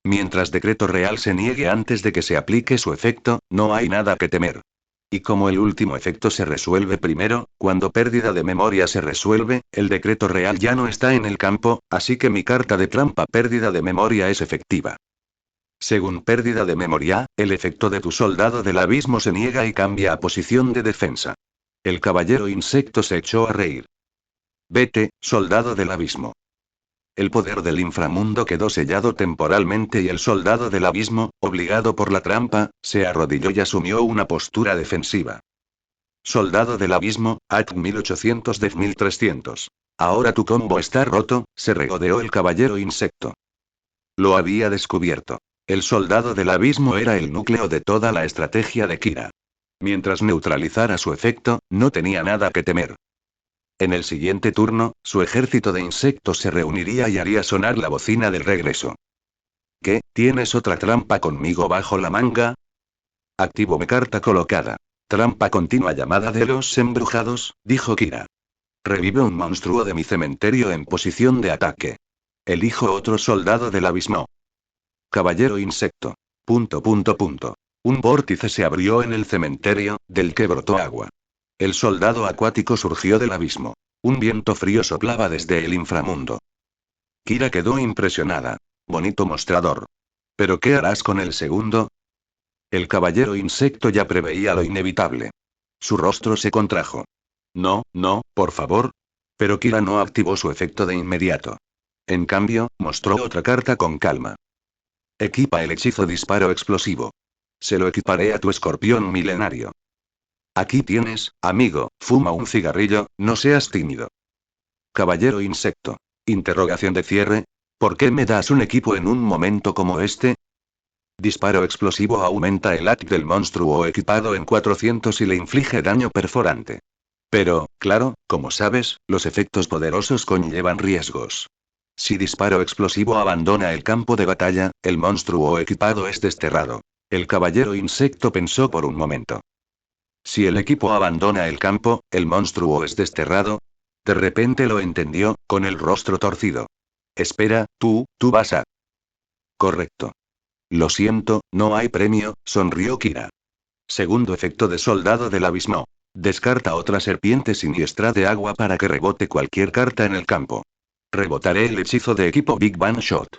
Mientras decreto real se niegue antes de que se aplique su efecto, no hay nada que temer. Y como el último efecto se resuelve primero, cuando pérdida de memoria se resuelve, el decreto real ya no está en el campo, así que mi carta de trampa pérdida de memoria es efectiva. Según pérdida de memoria, el efecto de tu soldado del abismo se niega y cambia a posición de defensa. El caballero insecto se echó a reír. Vete, soldado del abismo. El poder del inframundo quedó sellado temporalmente y el soldado del abismo, obligado por la trampa, se arrodilló y asumió una postura defensiva. Soldado del abismo, AT 1800 Def 1300. Ahora tu combo está roto, se regodeó el caballero insecto. Lo había descubierto. El soldado del abismo era el núcleo de toda la estrategia de Kira. Mientras neutralizara su efecto, no tenía nada que temer. En el siguiente turno, su ejército de insectos se reuniría y haría sonar la bocina del regreso. ¿Qué? ¿Tienes otra trampa conmigo bajo la manga? Activo mi carta colocada. Trampa continua llamada de los embrujados, dijo Kira. Revive un monstruo de mi cementerio en posición de ataque. Elijo otro soldado del abismo. Caballero insecto. ... Un vórtice se abrió en el cementerio, del que brotó agua. El soldado acuático surgió del abismo. Un viento frío soplaba desde el inframundo. Kira quedó impresionada. Bonito mostrador. ¿Pero qué harás con el segundo? El caballero insecto ya preveía lo inevitable. Su rostro se contrajo. No, no, por favor. Pero Kira no activó su efecto de inmediato. En cambio, mostró otra carta con calma. Equipa el hechizo disparo explosivo. Se lo equiparé a tu escorpión milenario. Aquí tienes, amigo, fuma un cigarrillo, no seas tímido. Caballero insecto. Interrogación de cierre. ¿Por qué me das un equipo en un momento como este? Disparo explosivo aumenta el AC del monstruo equipado en 400 y le inflige daño perforante. Pero, claro, como sabes, los efectos poderosos conllevan riesgos. Si disparo explosivo abandona el campo de batalla, el monstruo equipado es desterrado. El caballero insecto pensó por un momento. Si el equipo abandona el campo, el monstruo es desterrado. De repente lo entendió, con el rostro torcido. Espera, tú vas a... Correcto. Lo siento, no hay premio, sonrió Kira. Segundo efecto de soldado del abismo. Descarta otra serpiente siniestra de agua para que rebote cualquier carta en el campo. Rebotaré el hechizo de equipo Big Bang Shot.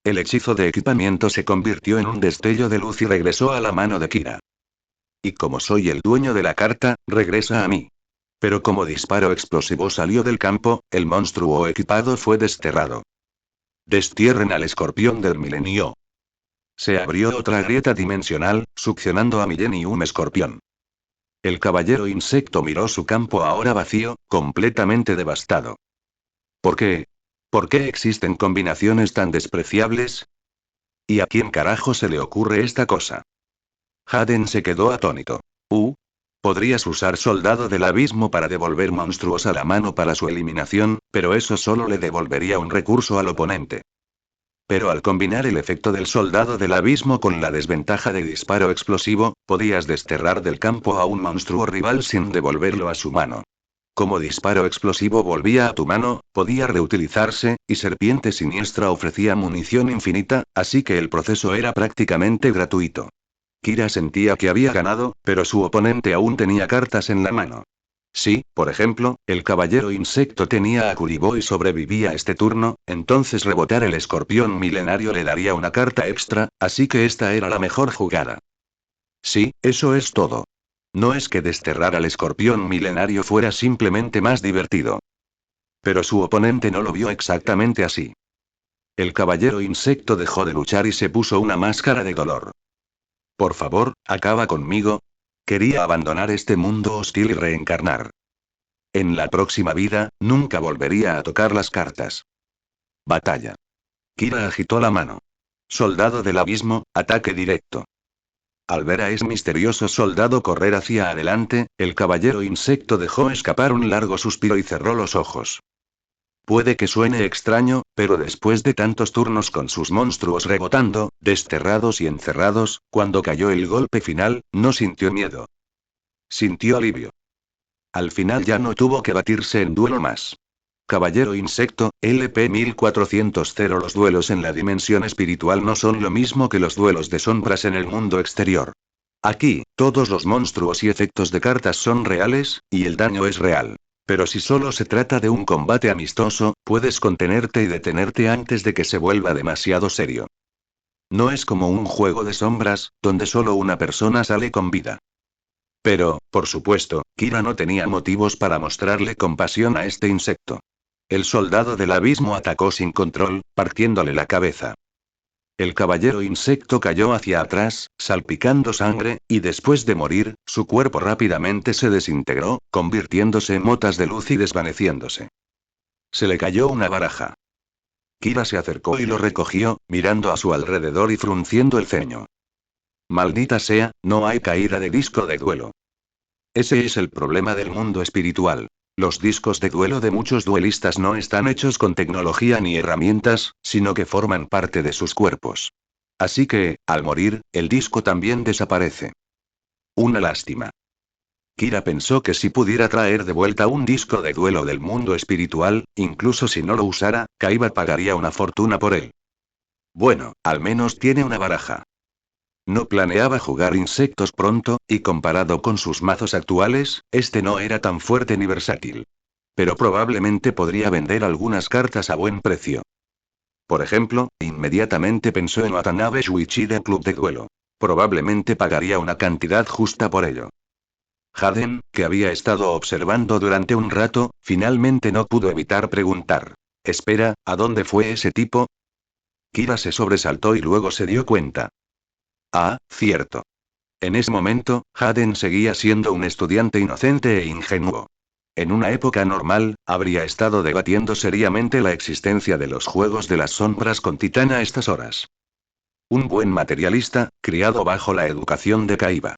El hechizo de equipamiento se convirtió en un destello de luz y regresó a la mano de Kira. Y como soy el dueño de la carta, regresa a mí. Pero como disparo explosivo salió del campo, el monstruo equipado fue desterrado. Destierren al escorpión del milenio. Se abrió otra grieta dimensional, succionando a Millennium Escorpión. El caballero insecto miró su campo ahora vacío, completamente devastado. ¿Por qué? ¿Por qué existen combinaciones tan despreciables? ¿Y a quién carajo se le ocurre esta cosa? Haden se quedó atónito. Podrías usar soldado del abismo para devolver monstruos a la mano para su eliminación, pero eso solo le devolvería un recurso al oponente. Pero al combinar el efecto del soldado del abismo con la desventaja de disparo explosivo, podías desterrar del campo a un monstruo rival sin devolverlo a su mano. Como disparo explosivo volvía a tu mano, podía reutilizarse, y Serpiente Siniestra ofrecía munición infinita, así que el proceso era prácticamente gratuito. Kira sentía que había ganado, pero su oponente aún tenía cartas en la mano. Si, por ejemplo, el caballero insecto tenía a Kuribo y sobrevivía este turno, entonces rebotar el escorpión milenario le daría una carta extra, así que esta era la mejor jugada. Sí, eso es todo. No es que desterrar al escorpión milenario fuera simplemente más divertido. Pero su oponente no lo vio exactamente así. El caballero insecto dejó de luchar y se puso una máscara de dolor. Por favor, acaba conmigo. Quería abandonar este mundo hostil y reencarnar. En la próxima vida, nunca volvería a tocar las cartas. Batalla. Kira agitó la mano. Soldado del abismo, ataque directo. Al ver a ese misterioso soldado correr hacia adelante, el caballero insecto dejó escapar un largo suspiro y cerró los ojos. Puede que suene extraño, pero después de tantos turnos con sus monstruos rebotando, desterrados y encerrados, cuando cayó el golpe final, no sintió miedo. Sintió alivio. Al final ya no tuvo que batirse en duelo más. Caballero Insecto, LP 1400. Los duelos en la dimensión espiritual no son lo mismo que los duelos de sombras en el mundo exterior. Aquí, todos los monstruos y efectos de cartas son reales, y el daño es real. Pero si solo se trata de un combate amistoso, puedes contenerte y detenerte antes de que se vuelva demasiado serio. No es como un juego de sombras, donde solo una persona sale con vida. Pero, por supuesto, Kira no tenía motivos para mostrarle compasión a este insecto. El soldado del abismo atacó sin control, partiéndole la cabeza. El caballero insecto cayó hacia atrás, salpicando sangre, y después de morir, su cuerpo rápidamente se desintegró, convirtiéndose en motas de luz y desvaneciéndose. Se le cayó una baraja. Kira se acercó y lo recogió, mirando a su alrededor y frunciendo el ceño. Maldita sea, no hay caída de disco de duelo. Ese es el problema del mundo espiritual. Los discos de duelo de muchos duelistas no están hechos con tecnología ni herramientas, sino que forman parte de sus cuerpos. Así que, al morir, el disco también desaparece. Una lástima. Kira pensó que si pudiera traer de vuelta un disco de duelo del mundo espiritual, incluso si no lo usara, Kaiba pagaría una fortuna por él. Bueno, al menos tiene una baraja. No planeaba jugar insectos pronto, y comparado con sus mazos actuales, este no era tan fuerte ni versátil. Pero probablemente podría vender algunas cartas a buen precio. Por ejemplo, inmediatamente pensó en Watanabe Shuichi del Club de Duelo. Probablemente pagaría una cantidad justa por ello. Haden, que había estado observando durante un rato, finalmente no pudo evitar preguntar. Espera, ¿a dónde fue ese tipo? Kira se sobresaltó y luego se dio cuenta. Ah, cierto. En ese momento, Haden seguía siendo un estudiante inocente e ingenuo. En una época normal, habría estado debatiendo seriamente la existencia de los Juegos de las Sombras con Titán a estas horas. Un buen materialista, criado bajo la educación de Kaiba.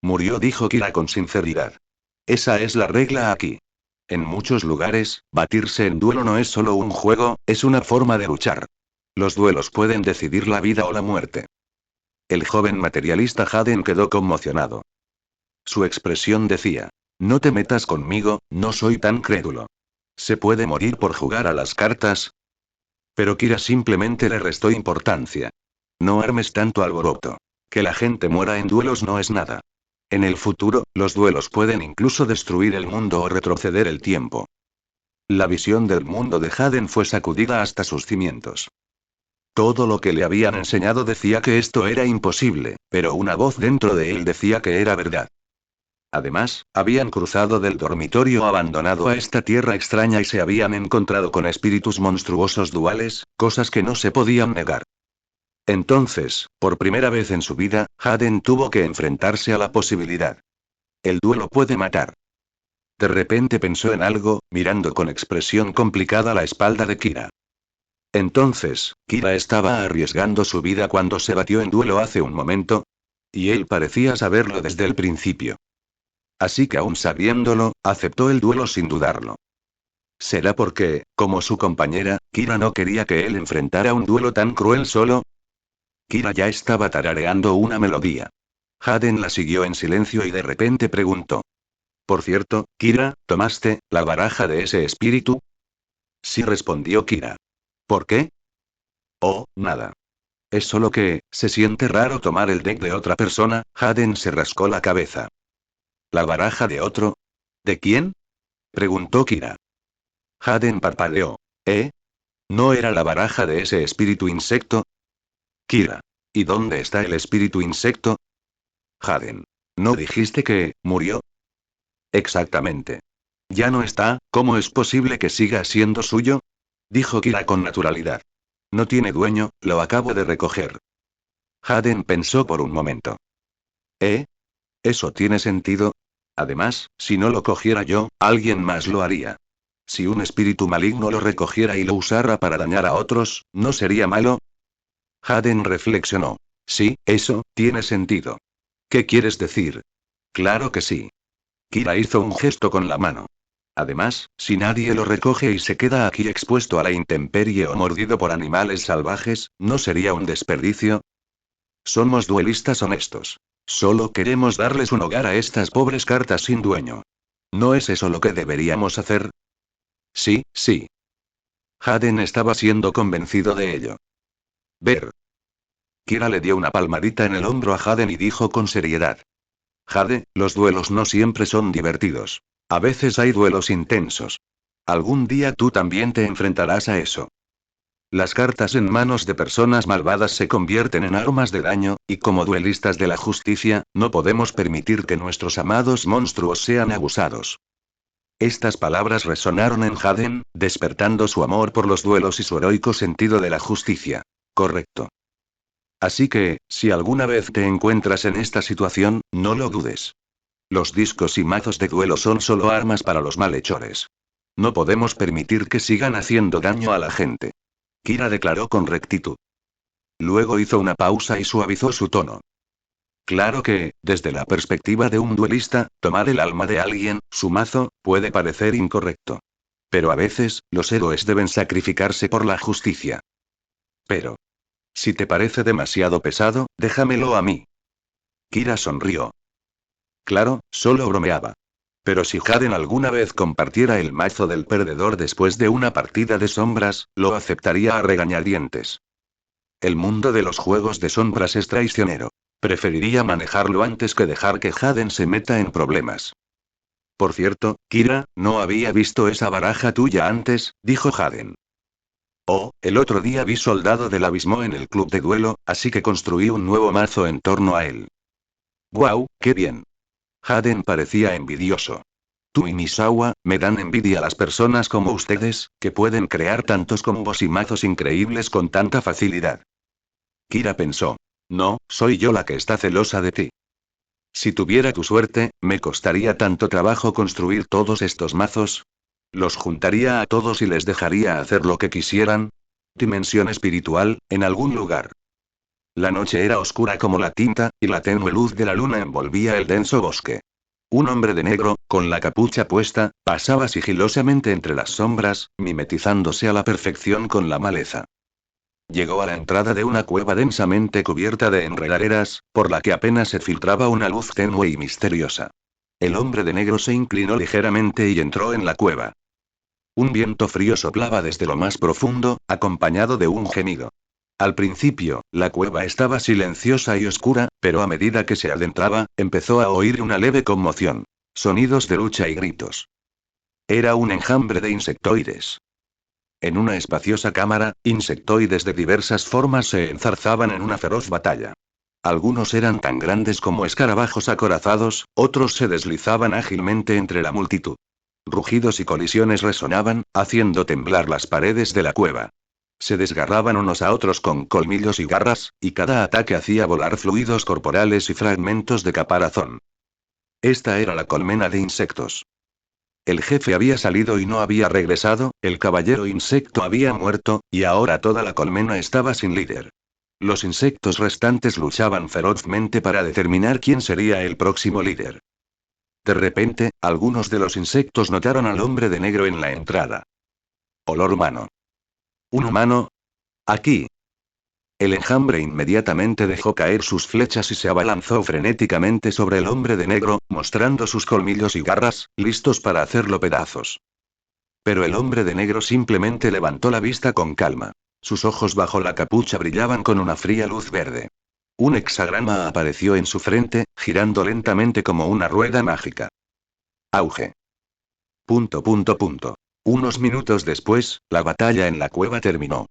Murió, dijo Kira con sinceridad. Esa es la regla aquí. En muchos lugares, batirse en duelo no es solo un juego, es una forma de luchar. Los duelos pueden decidir la vida o la muerte. El joven materialista Haden quedó conmocionado. Su expresión decía: no te metas conmigo, no soy tan crédulo. ¿Se puede morir por jugar a las cartas? Pero Kira simplemente le restó importancia. No armes tanto alboroto. Que la gente muera en duelos no es nada. En el futuro, los duelos pueden incluso destruir el mundo o retroceder el tiempo. La visión del mundo de Haden fue sacudida hasta sus cimientos. Todo lo que le habían enseñado decía que esto era imposible, pero una voz dentro de él decía que era verdad. Además, habían cruzado del dormitorio abandonado a esta tierra extraña y se habían encontrado con espíritus monstruosos duales, cosas que no se podían negar. Entonces, por primera vez en su vida, Haden tuvo que enfrentarse a la posibilidad. El duelo puede matar. De repente pensó en algo, mirando con expresión complicada la espalda de Kira. Entonces, Kira estaba arriesgando su vida cuando se batió en duelo hace un momento. Y él parecía saberlo desde el principio. Así que aún sabiéndolo, aceptó el duelo sin dudarlo. ¿Será porque, como su compañera, Kira no quería que él enfrentara un duelo tan cruel solo? Kira ya estaba tarareando una melodía. Haden la siguió en silencio y de repente preguntó. Por cierto, Kira, ¿tomaste la baraja de ese espíritu? Sí, respondió Kira. ¿Por qué? Oh, nada. Es solo que, se siente raro tomar el deck de otra persona. Haden se rascó la cabeza. ¿La baraja de otro? ¿De quién? Preguntó Kira. Haden parpadeó. ¿Eh? ¿No era la baraja de ese espíritu insecto? Kira. ¿Y dónde está el espíritu insecto? Haden. ¿No dijiste que murió? Exactamente. Ya no está, ¿cómo es posible que siga siendo suyo? Dijo Kira con naturalidad. No tiene dueño, lo acabo de recoger. Haden pensó por un momento. ¿Eh? ¿Eso tiene sentido? Además, si no lo cogiera yo, alguien más lo haría. Si un espíritu maligno lo recogiera y lo usara para dañar a otros, ¿no sería malo? Haden reflexionó. Sí, eso, tiene sentido. ¿Qué quieres decir? Claro que sí. Kira hizo un gesto con la mano. Además, si nadie lo recoge y se queda aquí expuesto a la intemperie o mordido por animales salvajes, ¿no sería un desperdicio? Somos duelistas honestos. Solo queremos darles un hogar a estas pobres cartas sin dueño. ¿No es eso lo que deberíamos hacer? Sí, sí. Haden estaba siendo convencido de ello. Ver. Kira le dio una palmadita en el hombro a Haden y dijo con seriedad. Jade, los duelos no siempre son divertidos. A veces hay duelos intensos. Algún día tú también te enfrentarás a eso. Las cartas en manos de personas malvadas se convierten en armas de daño, y como duelistas de la justicia, no podemos permitir que nuestros amados monstruos sean abusados. Estas palabras resonaron en Haden, despertando su amor por los duelos y su heroico sentido de la justicia. Correcto. Así que, si alguna vez te encuentras en esta situación, no lo dudes. Los discos y mazos de duelo son solo armas para los malhechores. No podemos permitir que sigan haciendo daño a la gente. Kira declaró con rectitud. Luego hizo una pausa y suavizó su tono. Claro que, desde la perspectiva de un duelista, tomar el alma de alguien, su mazo, puede parecer incorrecto. Pero a veces, los héroes deben sacrificarse por la justicia. Pero, si te parece demasiado pesado, déjamelo a mí. Kira sonrió. Claro, solo bromeaba. Pero si Haden alguna vez compartiera el mazo del perdedor después de una partida de sombras, lo aceptaría a regañadientes. El mundo de los juegos de sombras es traicionero. Preferiría manejarlo antes que dejar que Haden se meta en problemas. Por cierto, Kira, no había visto esa baraja tuya antes, dijo Haden. Oh, el otro día vi Soldado del Abismo en el club de duelo, así que construí un nuevo mazo en torno a él. ¡Guau, qué bien! Haden parecía envidioso. Tú y Misawa, me dan envidia las personas como ustedes, que pueden crear tantos combos y mazos increíbles con tanta facilidad. Kira pensó. No, soy yo la que está celosa de ti. Si tuviera tu suerte, ¿me costaría tanto trabajo construir todos estos mazos? ¿Los juntaría a todos y les dejaría hacer lo que quisieran? Dimensión espiritual, en algún lugar. La noche era oscura como la tinta, y la tenue luz de la luna envolvía el denso bosque. Un hombre de negro, con la capucha puesta, pasaba sigilosamente entre las sombras, mimetizándose a la perfección con la maleza. Llegó a la entrada de una cueva densamente cubierta de enredaderas, por la que apenas se filtraba una luz tenue y misteriosa. El hombre de negro se inclinó ligeramente y entró en la cueva. Un viento frío soplaba desde lo más profundo, acompañado de un gemido. Al principio, la cueva estaba silenciosa y oscura, pero a medida que se adentraba, empezó a oír una leve conmoción. Sonidos de lucha y gritos. Era un enjambre de insectoides. En una espaciosa cámara, insectoides de diversas formas se enzarzaban en una feroz batalla. Algunos eran tan grandes como escarabajos acorazados, otros se deslizaban ágilmente entre la multitud. Rugidos y colisiones resonaban, haciendo temblar las paredes de la cueva. Se desgarraban unos a otros con colmillos y garras, y cada ataque hacía volar fluidos corporales y fragmentos de caparazón. Esta era la colmena de insectos. El jefe había salido y no había regresado, el caballero insecto había muerto, y ahora toda la colmena estaba sin líder. Los insectos restantes luchaban ferozmente para determinar quién sería el próximo líder. De repente, algunos de los insectos notaron al hombre de negro en la entrada. Olor humano. ¿Un humano? Aquí. El enjambre inmediatamente dejó caer sus flechas y se abalanzó frenéticamente sobre el hombre de negro, mostrando sus colmillos y garras, listos para hacerlo pedazos. Pero el hombre de negro simplemente levantó la vista con calma. Sus ojos bajo la capucha brillaban con una fría luz verde. Un hexagrama apareció en su frente, girando lentamente como una rueda mágica. Auge. Unos minutos después, la batalla en la cueva terminó.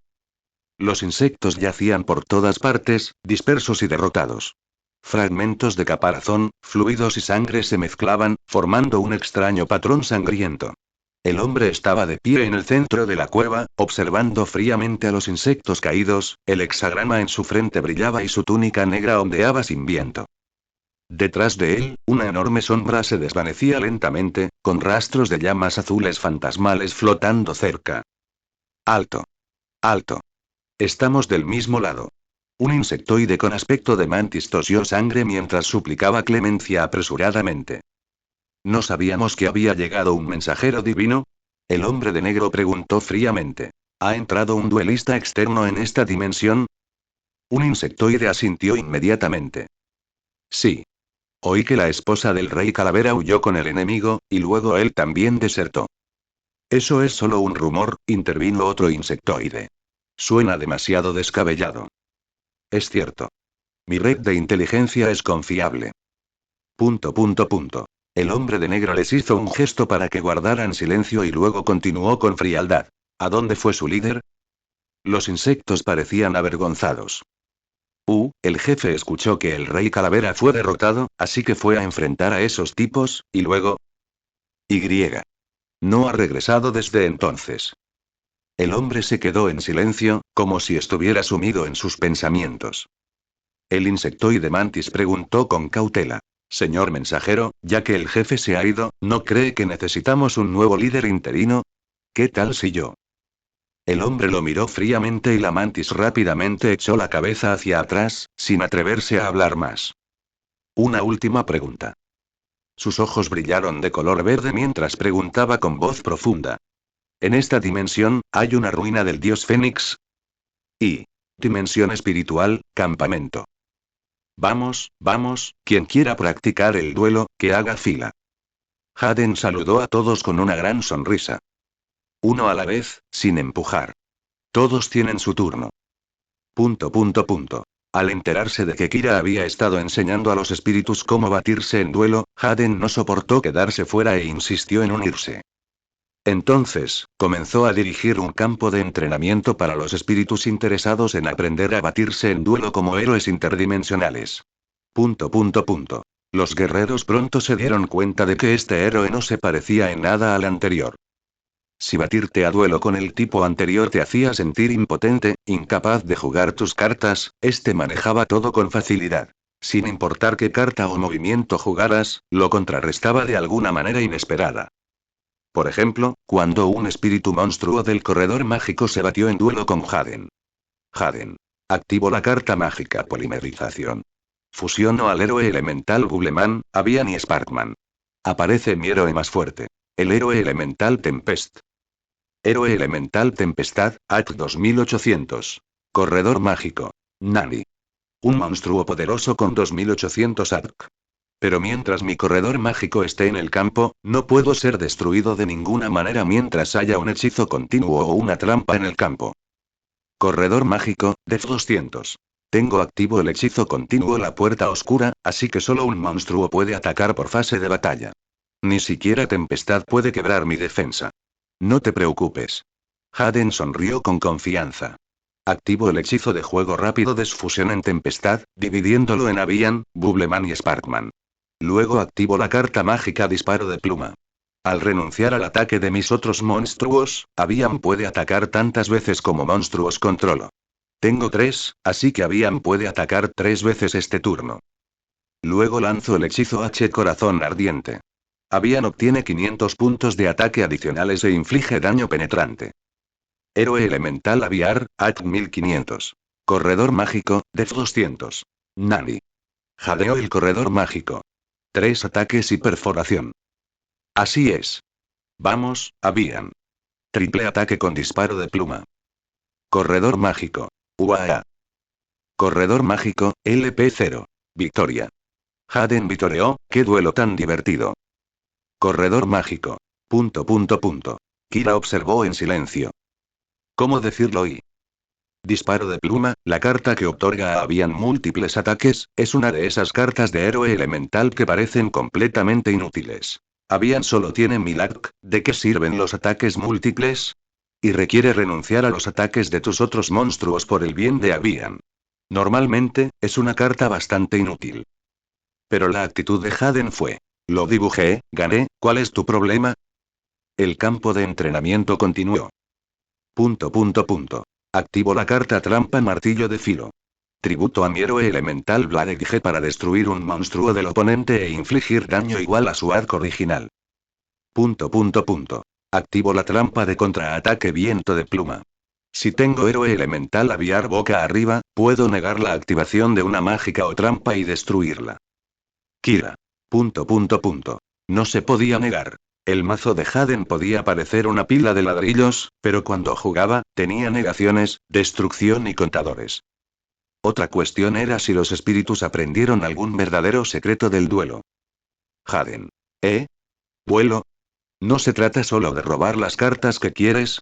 Los insectos yacían por todas partes, dispersos y derrotados. Fragmentos de caparazón, fluidos y sangre se mezclaban, formando un extraño patrón sangriento. El hombre estaba de pie en el centro de la cueva, observando fríamente a los insectos caídos, el hexagrama en su frente brillaba y su túnica negra ondeaba sin viento. Detrás de él, una enorme sombra se desvanecía lentamente, con rastros de llamas azules fantasmales flotando cerca. Alto. Alto. Estamos del mismo lado. Un insectoide con aspecto de mantis tosió sangre mientras suplicaba clemencia apresuradamente. ¿No sabíamos que había llegado un mensajero divino? El hombre de negro preguntó fríamente. ¿Ha entrado un duelista externo en esta dimensión? Un insectoide asintió inmediatamente. Sí. Oí que la esposa del rey Calavera huyó con el enemigo, y luego él también desertó. Eso es solo un rumor, intervino otro insectoide. Suena demasiado descabellado. Es cierto. Mi red de inteligencia es confiable. El hombre de negro les hizo un gesto para que guardaran silencio y luego continuó con frialdad. ¿A dónde fue su líder? Los insectos parecían avergonzados. El jefe escuchó que el rey Calavera fue derrotado, así que fue a enfrentar a esos tipos, y luego... Y. No ha regresado desde entonces. El hombre se quedó en silencio, como si estuviera sumido en sus pensamientos. El insectoide mantis preguntó con cautela. Señor mensajero, ya que el jefe se ha ido, ¿no cree que necesitamos un nuevo líder interino? ¿Qué tal si yo? El hombre lo miró fríamente y la mantis rápidamente echó la cabeza hacia atrás, sin atreverse a hablar más. Una última pregunta. Sus ojos brillaron de color verde mientras preguntaba con voz profunda. ¿En esta dimensión, hay una ruina del dios Fénix? Y. Dimensión espiritual, campamento. Vamos, vamos, quien quiera practicar el duelo, que haga fila. Haden saludó a todos con una gran sonrisa. Uno a la vez, sin empujar. Todos tienen su turno. Al enterarse de que Kira había estado enseñando a los espíritus cómo batirse en duelo, Haden no soportó quedarse fuera e insistió en unirse. Entonces, comenzó a dirigir un campo de entrenamiento para los espíritus interesados en aprender a batirse en duelo como héroes interdimensionales. Los guerreros pronto se dieron cuenta de que este héroe no se parecía en nada al anterior. Si batirte a duelo con el tipo anterior te hacía sentir impotente, incapaz de jugar tus cartas, este manejaba todo con facilidad. Sin importar qué carta o movimiento jugaras, lo contrarrestaba de alguna manera inesperada. Por ejemplo, cuando un espíritu monstruo del corredor mágico se batió en duelo con Haden. Haden. Activó la carta mágica Polimerización. Fusiono al héroe elemental Bubbleman, Avian y Sparkman. Aparece mi héroe más fuerte. El héroe elemental Tempest. Héroe elemental Tempestad, AC 2800. Corredor mágico. Nani. Un monstruo poderoso con 2800 AC. Pero mientras mi corredor mágico esté en el campo, no puedo ser destruido de ninguna manera mientras haya un hechizo continuo o una trampa en el campo. Corredor mágico, Def 200. Tengo activo el hechizo continuo La Puerta Oscura, así que solo un monstruo puede atacar por fase de batalla. Ni siquiera Tempestad puede quebrar mi defensa. No te preocupes. Haden sonrió con confianza. Activo el hechizo de juego rápido Desfusión en Tempestad, dividiéndolo en Avian, Bubbleman y Sparkman. Luego activo la carta mágica Disparo de Pluma. Al renunciar al ataque de mis otros monstruos, Avian puede atacar tantas veces como monstruos controlo. Tengo 3, así que Avian puede atacar 3 veces este turno. Luego lanzo el hechizo H Corazón Ardiente. Avian obtiene 500 puntos de ataque adicionales e inflige daño penetrante. Héroe elemental Aviar, AC 1500. Corredor mágico, Def 200. Nani. Jadeo el corredor mágico. 3 ataques y perforación. Así es. Vamos, Avian. Triple ataque con disparo de pluma. Corredor mágico. UAA. Corredor mágico, LP0. Victoria. Haden vitoreó, qué duelo tan divertido. Corredor mágico. ... Kira observó en silencio. ¿Cómo decirlo y? Disparo de pluma, la carta que otorga a Avian múltiples ataques, es una de esas cartas de héroe elemental que parecen completamente inútiles. Avian solo tiene 1000 AC, ¿de qué sirven los ataques múltiples? Y requiere renunciar a los ataques de tus otros monstruos por el bien de Avian. Normalmente, es una carta bastante inútil. Pero la actitud de Haden fue: lo dibujé, gané, ¿cuál es tu problema? El campo de entrenamiento continuó. ... Activo la carta Trampa Martillo de Filo. Tributo a mi héroe elemental Bladegge para destruir un monstruo del oponente e infligir daño igual a su AD original. ... Activo la trampa de contraataque Viento de Pluma. Si tengo héroe elemental Aviar boca arriba, puedo negar la activación de una mágica o trampa y destruirla. Kira. ... No se podía negar. El mazo de Haden podía parecer una pila de ladrillos, pero cuando jugaba, tenía negaciones, destrucción y contadores. Otra cuestión era si los espíritus aprendieron algún verdadero secreto del duelo. Haden. ¿Vuelo? ¿No se trata solo de robar las cartas que quieres?